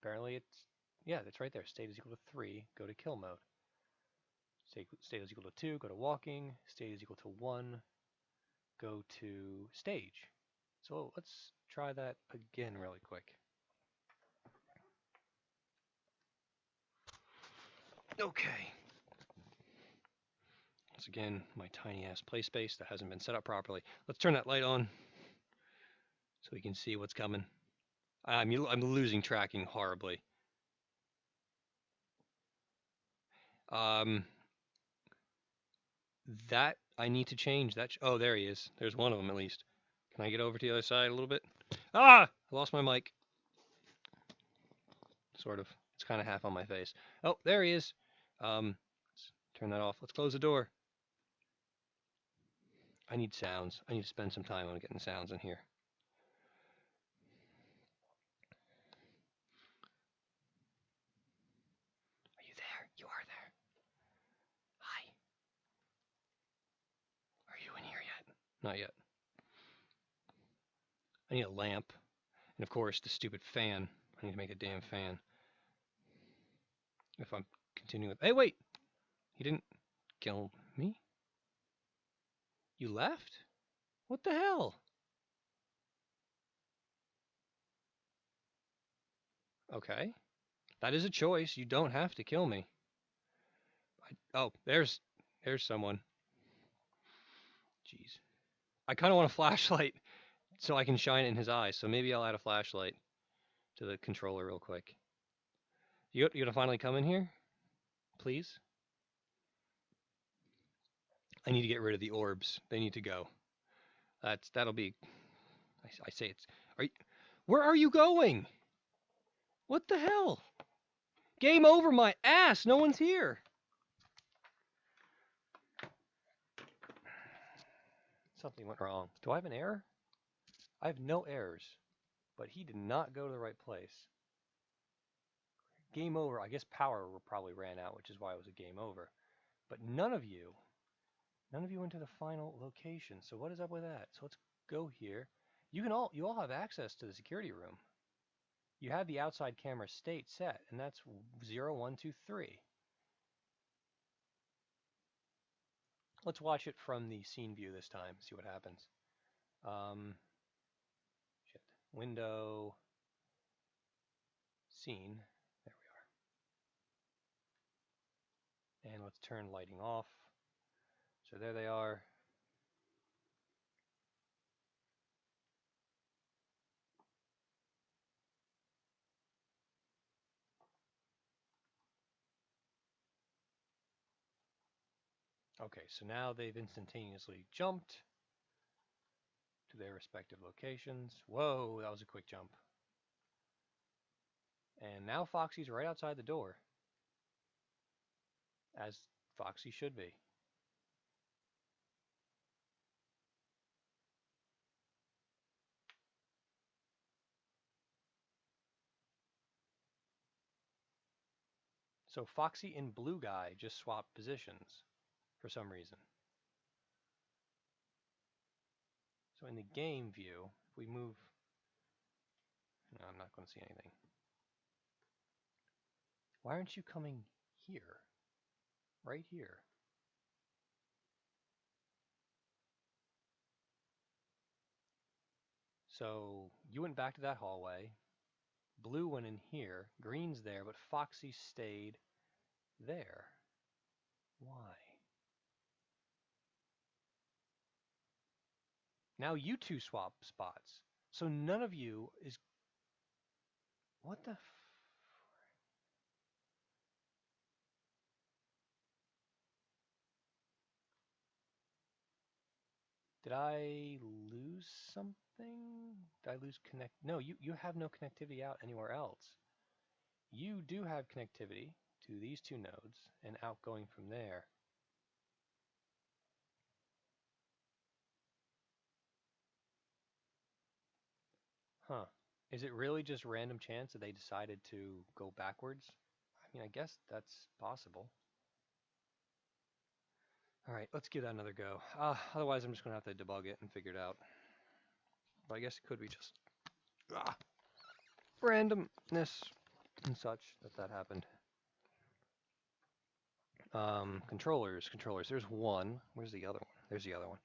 apparently it's, yeah, that's right there. State is equal to 3, go to kill mode. State is equal to 2, go to walking. State is equal to 1, go to stage. So let's try that again really quick. Okay. Once again, my tiny ass play space that hasn't been set up properly. Let's turn that light on. so we can see what's coming. I'm losing tracking horribly. That I need to change. That oh, there he is. There's one of them at least. Can I get over to the other side a little bit? Ah! I lost my mic. Sort of. It's kind of half on my face. Oh, there he is. Let's turn that off. Let's close the door. I need sounds. I need to spend some time on getting sounds in here. Are you there? You are there. Hi. Are you in here yet? Not yet. I need a lamp. And of course, the stupid fan. I need to make a damn fan. If I'm continuing with... Hey, wait! He didn't kill me? You left? What the hell? Okay. That is a choice. You don't have to kill me. Oh, there's someone. Jeez. I kind of want a flashlight so I can shine it in his eyes. So maybe I'll add a flashlight to the controller real quick. You gonna finally come in here? Please? I need to get rid of the orbs. They need to go. That'll be... I say it's... Where are you going? What the hell? Game over my ass! No one's here! Something went wrong. Do I have an error? I have no errors. But he did not go to the right place. Game over. I guess power probably ran out, which is why it was a game over. But none of you went to the final location. So what is up with that? So let's go here. You all have access to the security room. You have the outside camera state set, and that's 0, 1, 2, 3. Let's watch it from the scene view this time, see what happens. Window, scene, there we are. And let's turn lighting off. So there they are. Okay, so now they've instantaneously jumped to their respective locations. Whoa, that was a quick jump. And now Foxy's right outside the door, as Foxy should be. So Foxy and Blue Guy just swapped positions for some reason. So in the game view, if we move... No, I'm not going to see anything. Why aren't you coming here? Right here. So you went back to that hallway. Blue went in here. Green's there, but Foxy stayed there. Why? Now you two swap spots. So none of you is... What the... Did I lose something? Did I lose connect? No, you have no connectivity out anywhere else. You do have connectivity to these two nodes and outgoing from there. Huh. Is it really just random chance that they decided to go backwards? I mean, I guess that's possible. All right, let's give that another go. Otherwise, I'm just going to have to debug it and figure it out. But I guess it could be just randomness and such that happened. Controllers. There's one. Where's the other one? There's the other one.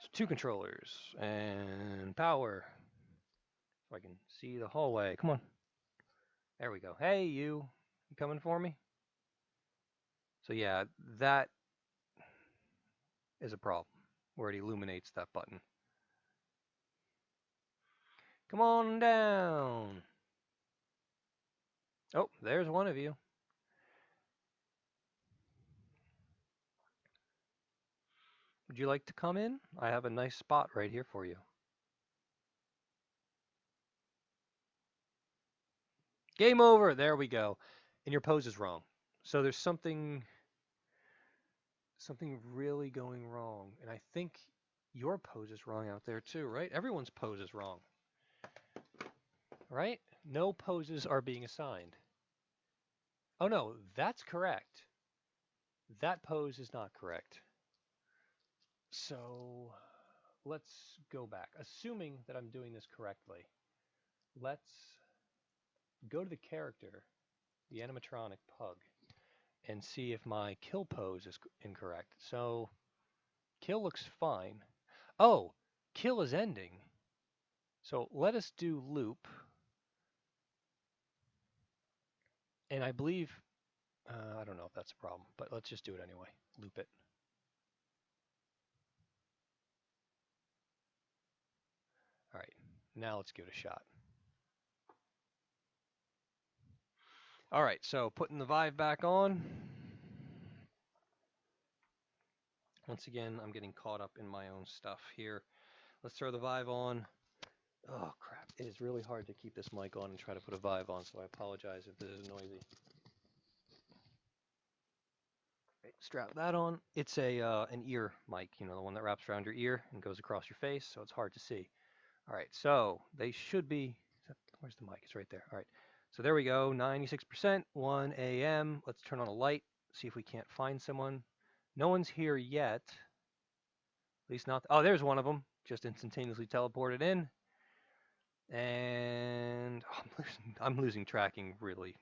So 2 controllers and power. So I can see the hallway. Come on. There we go. Hey, you coming for me? So yeah, that is a problem where it illuminates that button. Come on down. Oh, there's one of you. Would you like to come in? I have a nice spot right here for you. Game over. There we go. And your pose is wrong. So there's something really going wrong. And I think your pose is wrong out there too, right? Everyone's pose is wrong. Right? No poses are being assigned. Oh no, that's correct. That pose is not correct. So let's go back. Assuming that I'm doing this correctly, let's go to the character, the animatronic pug, and see if my kill pose is incorrect. So kill looks fine. Oh, kill is ending. So let us do loop. And I believe, I don't know if that's a problem, but let's just do it anyway. Loop it. All right, now let's give it a shot. All right, so putting the Vive back on. Once again, I'm getting caught up in my own stuff here. Let's throw the Vive on. Oh crap, it is really hard to keep this mic on and try to put a Vive on, so I apologize if this is noisy. Okay, strap that on. It's an ear mic, you know, the one that wraps around your ear and goes across your face, so it's hard to see. All right, so they should be, where's the mic? It's right there. All right, so there we go, 96%, 1 a.m. Let's turn on a light, see if we can't find someone. No one's here yet. At least not, oh, there's one of them, just instantaneously teleported in. And oh, I'm losing tracking really.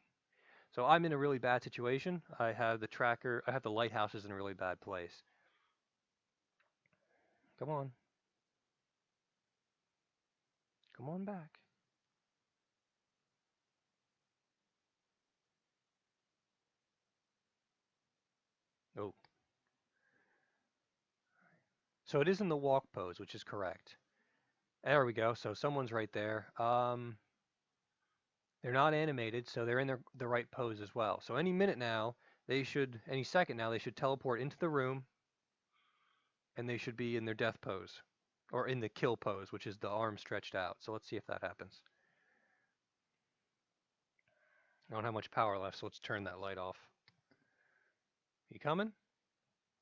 So I'm in a really bad situation. I have the tracker, I have the lighthouses in a really bad place. Come on. Come on back. Oh. So it is in the walk pose, which is correct. There we go. So someone's right there. They're not animated, so they're in the right pose as well. So any minute now, any second now, they should teleport into the room, and they should be in their death pose, or in the kill pose, which is the arm stretched out. So let's see if that happens. I don't have much power left, so let's turn that light off. You coming?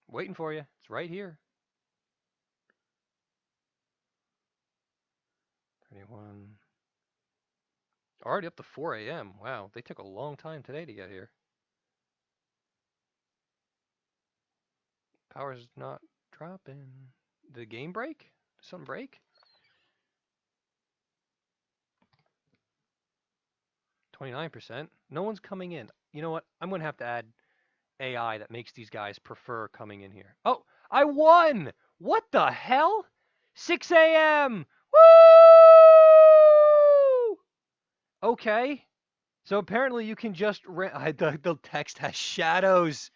Waiting for you. It's right here. 31. Already up to 4 a.m. Wow, they took a long time today to get here. Power's not dropping. Did the game break? Did something break? 29%. No one's coming in. You know what? I'm going to have to add AI that makes these guys prefer coming in here. Oh, I won! What the hell? 6 a.m. Woo! Okay. So apparently you can just the text has shadows.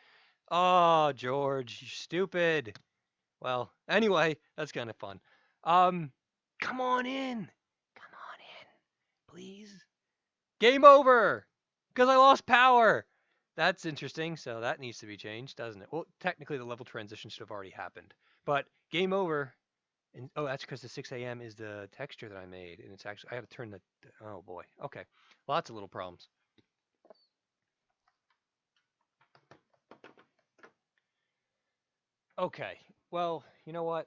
Oh, George, you're stupid. Well, anyway, that's kind of fun. Come on in. Come on in, please. Game over! Because I lost power! That's interesting, so that needs to be changed, doesn't it? Well, technically the level transition should have already happened. But game over, and oh, that's because the 6 a.m. is the texture that I made, and it's actually, I have to turn the, oh boy, okay. Lots of little problems. Okay, well, you know what?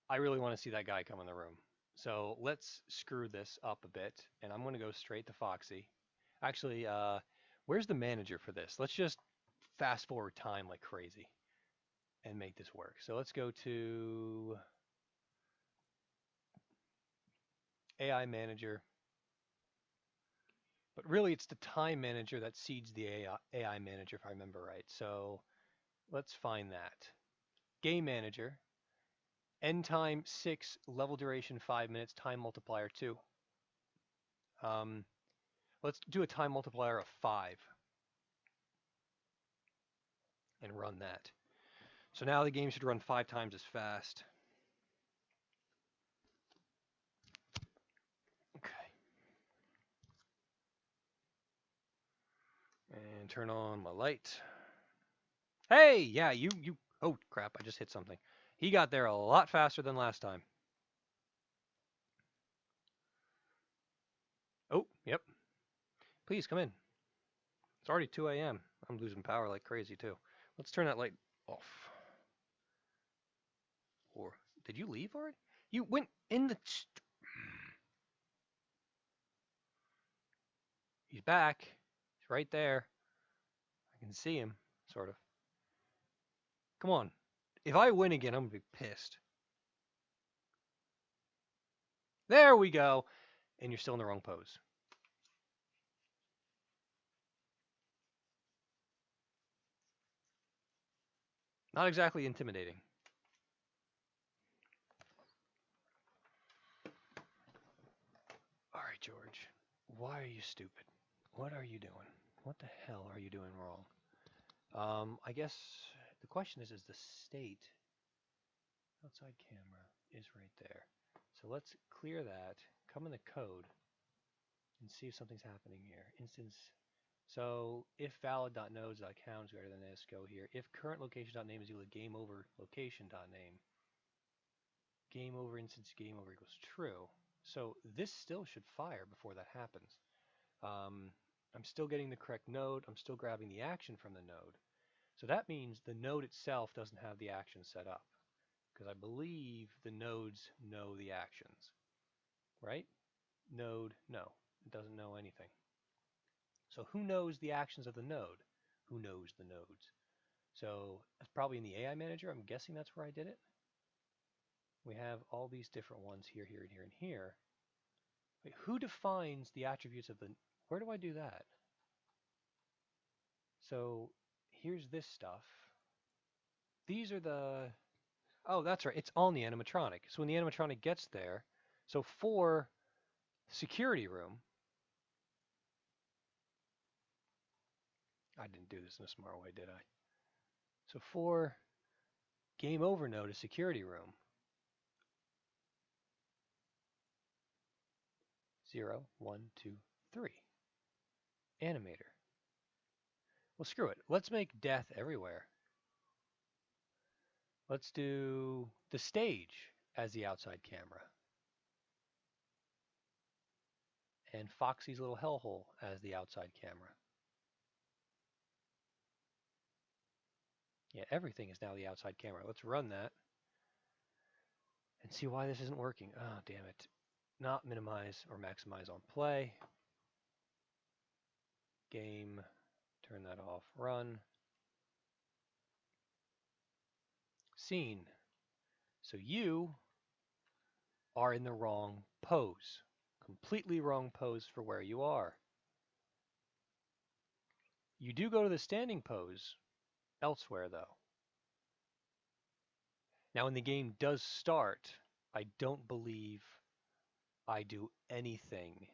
I really want to see that guy come in the room. So let's screw this up a bit, and I'm going to go straight to Foxy. Actually, where's the manager for this? Let's just fast forward time like crazy and make this work. So let's go to AI manager. But really, it's the time manager that seeds the AI manager, if I remember right. So let's find that. Game manager. End time 6, level duration 5 minutes, time multiplier 2. Let's do a time multiplier of 5 and run that. So now the game should run 5 times as fast. And turn on my light. Hey, yeah, you, oh crap, I just hit something. He got there a lot faster than last time. Oh, yep. Please come in. It's already 2 a.m. I'm losing power like crazy too. Let's turn that light off. Or, did you leave already? You went in the... He's back. He's right there. I can see him, sort of. Come on. If I win again, I'm going to be pissed. There we go. And you're still in the wrong pose. Not exactly intimidating. All right, George. Why are you stupid? What are you doing? What the hell are you doing wrong? I guess the question is the state outside camera is right there. So let's clear that, come in the code, and see if something's happening here. Instance, so if valid.nodes.count is greater than this, go here. If current location.name is equal to game over location.name, game over instance game over equals true. So this still should fire before that happens. I'm still getting the correct node. I'm still grabbing the action from the node. So that means the node itself doesn't have the action set up, because I believe the nodes know the actions, right? Node, no, it doesn't know anything. So who knows the actions of the node? Who knows the nodes? So that's probably in the AI manager. I'm guessing that's where I did it. We have all these different ones here, here, and here, and here. Wait, who defines the attributes of the... Where do I do that? So here's this stuff. These are the... Oh, that's right. It's on the animatronic. So when the animatronic gets there, so for security room, I didn't do this in a smart way, did I? So for game over node is security room. 0, 1, 2, 3. Animator. Well, screw it. Let's make death everywhere. Let's do the stage as the outside camera. And Foxy's little hellhole as the outside camera. Yeah, everything is now the outside camera. Let's run that and see why this isn't working. Oh, damn it. Not minimize or maximize on play. Game, turn that off, run. Scene. So you are in the wrong pose. Completely wrong pose for where you are. You do go to the standing pose elsewhere though. Now when the game does start, I don't believe I do anything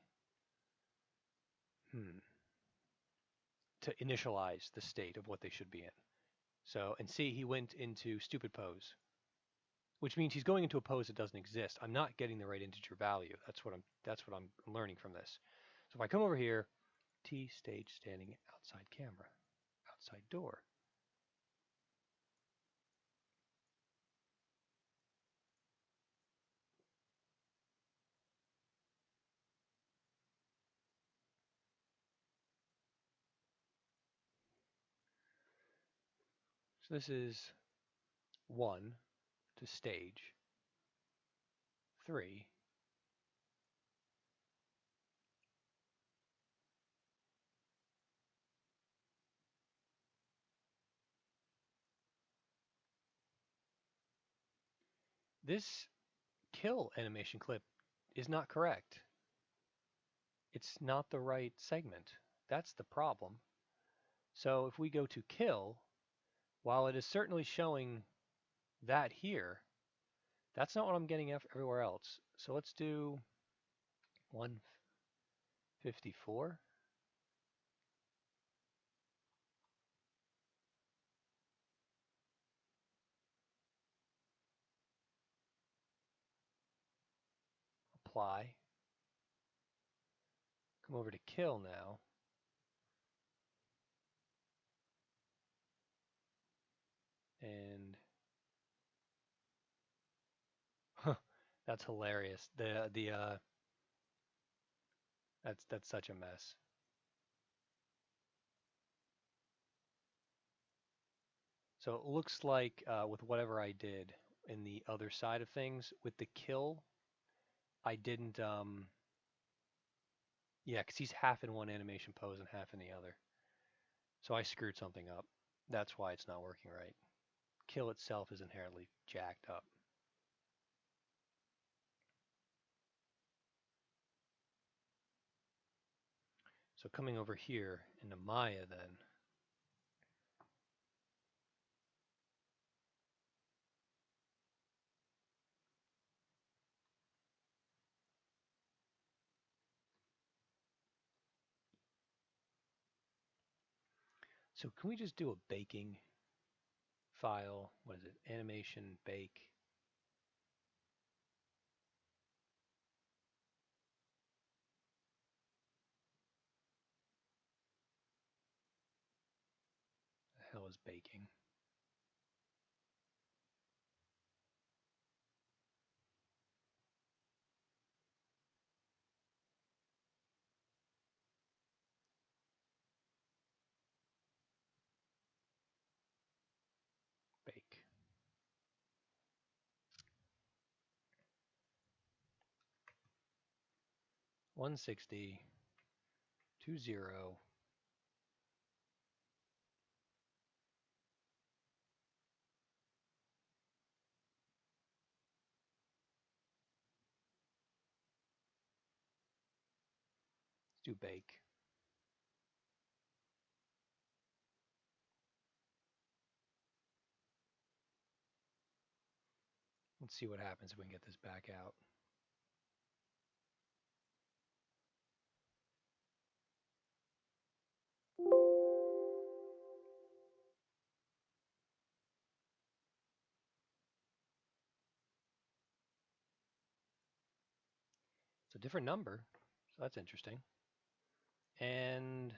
to initialize the state of what they should be in. So, and see, he went into stupid pose, which means he's going into a pose that doesn't exist. I'm not getting the right integer value. That's what I'm learning from this. So if I come over here, T stage standing outside camera, outside door. So this is 1 to stage, 3 this kill animation clip is not correct. It's not the right segment. That's the problem. So if we go to kill, while it is certainly showing that here, that's not what I'm getting everywhere else. So let's do 154. Apply. Come over to kill now. And that's hilarious. That's such a mess. So it looks like with whatever I did in the other side of things, with the kill, I didn't, yeah, because he's half in one animation pose and half in the other. So I screwed something up. That's why it's not working right. Kill itself is inherently jacked up. So coming over here into Maya then, so can we just do a baking file? What is it? Animation bake. The hell is baking? Bake. One 60, 20. Let's do bake. Let's see what happens if we can get this back out. It's a different number, so that's interesting. And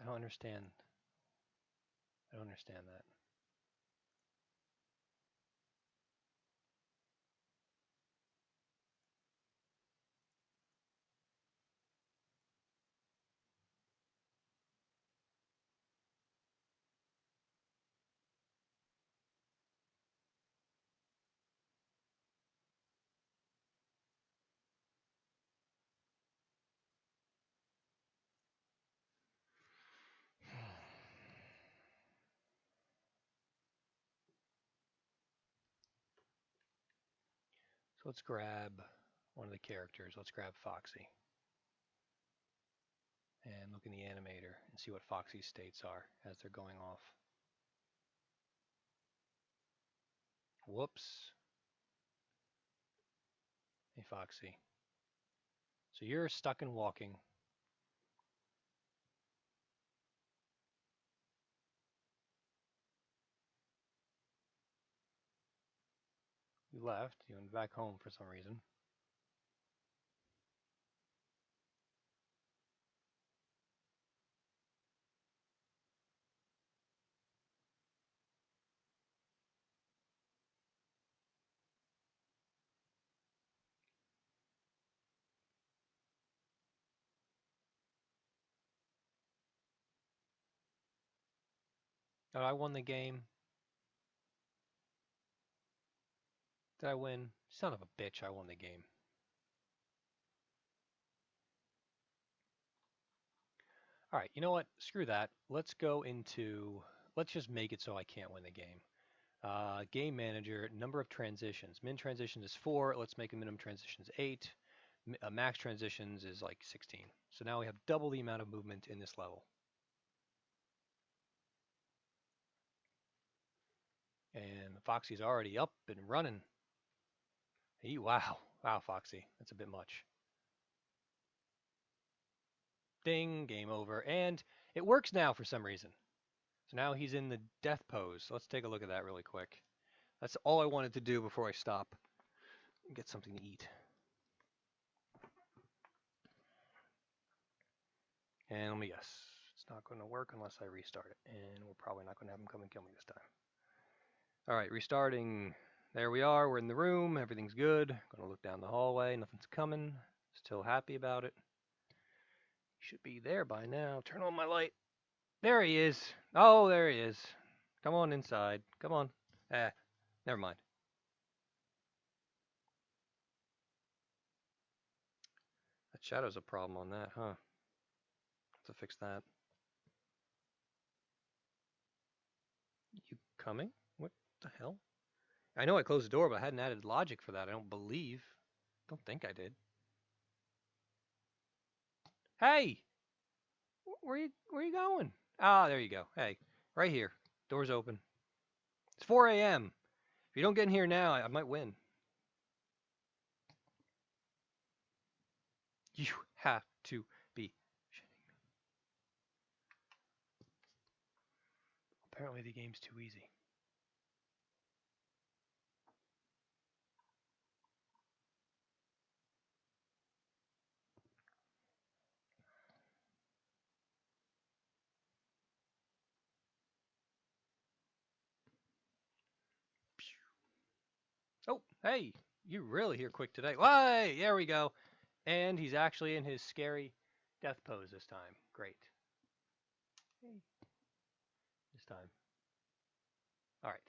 I don't understand. I don't understand that. So let's grab one of the characters. Let's grab Foxy. And look in the animator and see what Foxy's states are as they're going off. Whoops. Hey, Foxy. So you're stuck in walking. You left. You went back home for some reason. Oh, I won the game. Did I win? Son of a bitch, I won the game. All right, you know what? Screw that. Let's go into, let's just make it so I can't win the game. Game manager, number of transitions. Min transitions is 4. Let's make a minimum transitions 8. Max transitions is like 16. So now we have double the amount of movement in this level. And Foxy's already up and running. Hey, wow. Wow, Foxy. That's a bit much. Ding, game over. And it works now for some reason. So now he's in the death pose. Let's take a look at that really quick. That's all I wanted to do before I stop and get something to eat. And let me guess. It's It's not going to work unless I restart it, and we're probably not going to have him come and kill me this time. All right, restarting. There we are. We're in the room. Everything's good. Going to look down the hallway. Nothing's coming. Still happy about it. Should be there by now. Turn on my light. There he is. Oh, there he is. Come on inside. Come on. Never mind. That shadow's a problem on that, huh? Have to fix that. You coming? What the hell? I know I closed the door, but I hadn't added logic for that. I don't believe. Don't think I did. Hey! Where you going? Ah, there you go. Hey, right here. Door's open. It's 4 a.m. If you don't get in here now, I might win. You have to be shitting me. Apparently the game's too easy. Oh, hey, you're really here quick today. Why? There we go. And he's actually in his scary death pose this time. Great. Hey. This time. All right.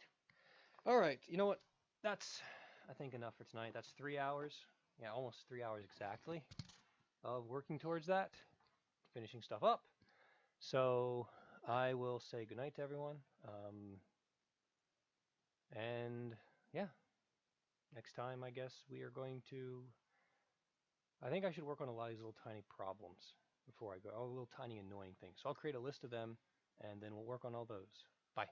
All right. You know what? That's, I think, enough for tonight. That's 3 hours. Yeah, almost 3 hours exactly of working towards that, finishing stuff up. So I will say goodnight to everyone. And yeah, next time I guess we are going to, I think I should work on a lot of these little tiny problems before I go, all little tiny annoying things. So I'll create a list of them and then we'll work on all those. Bye.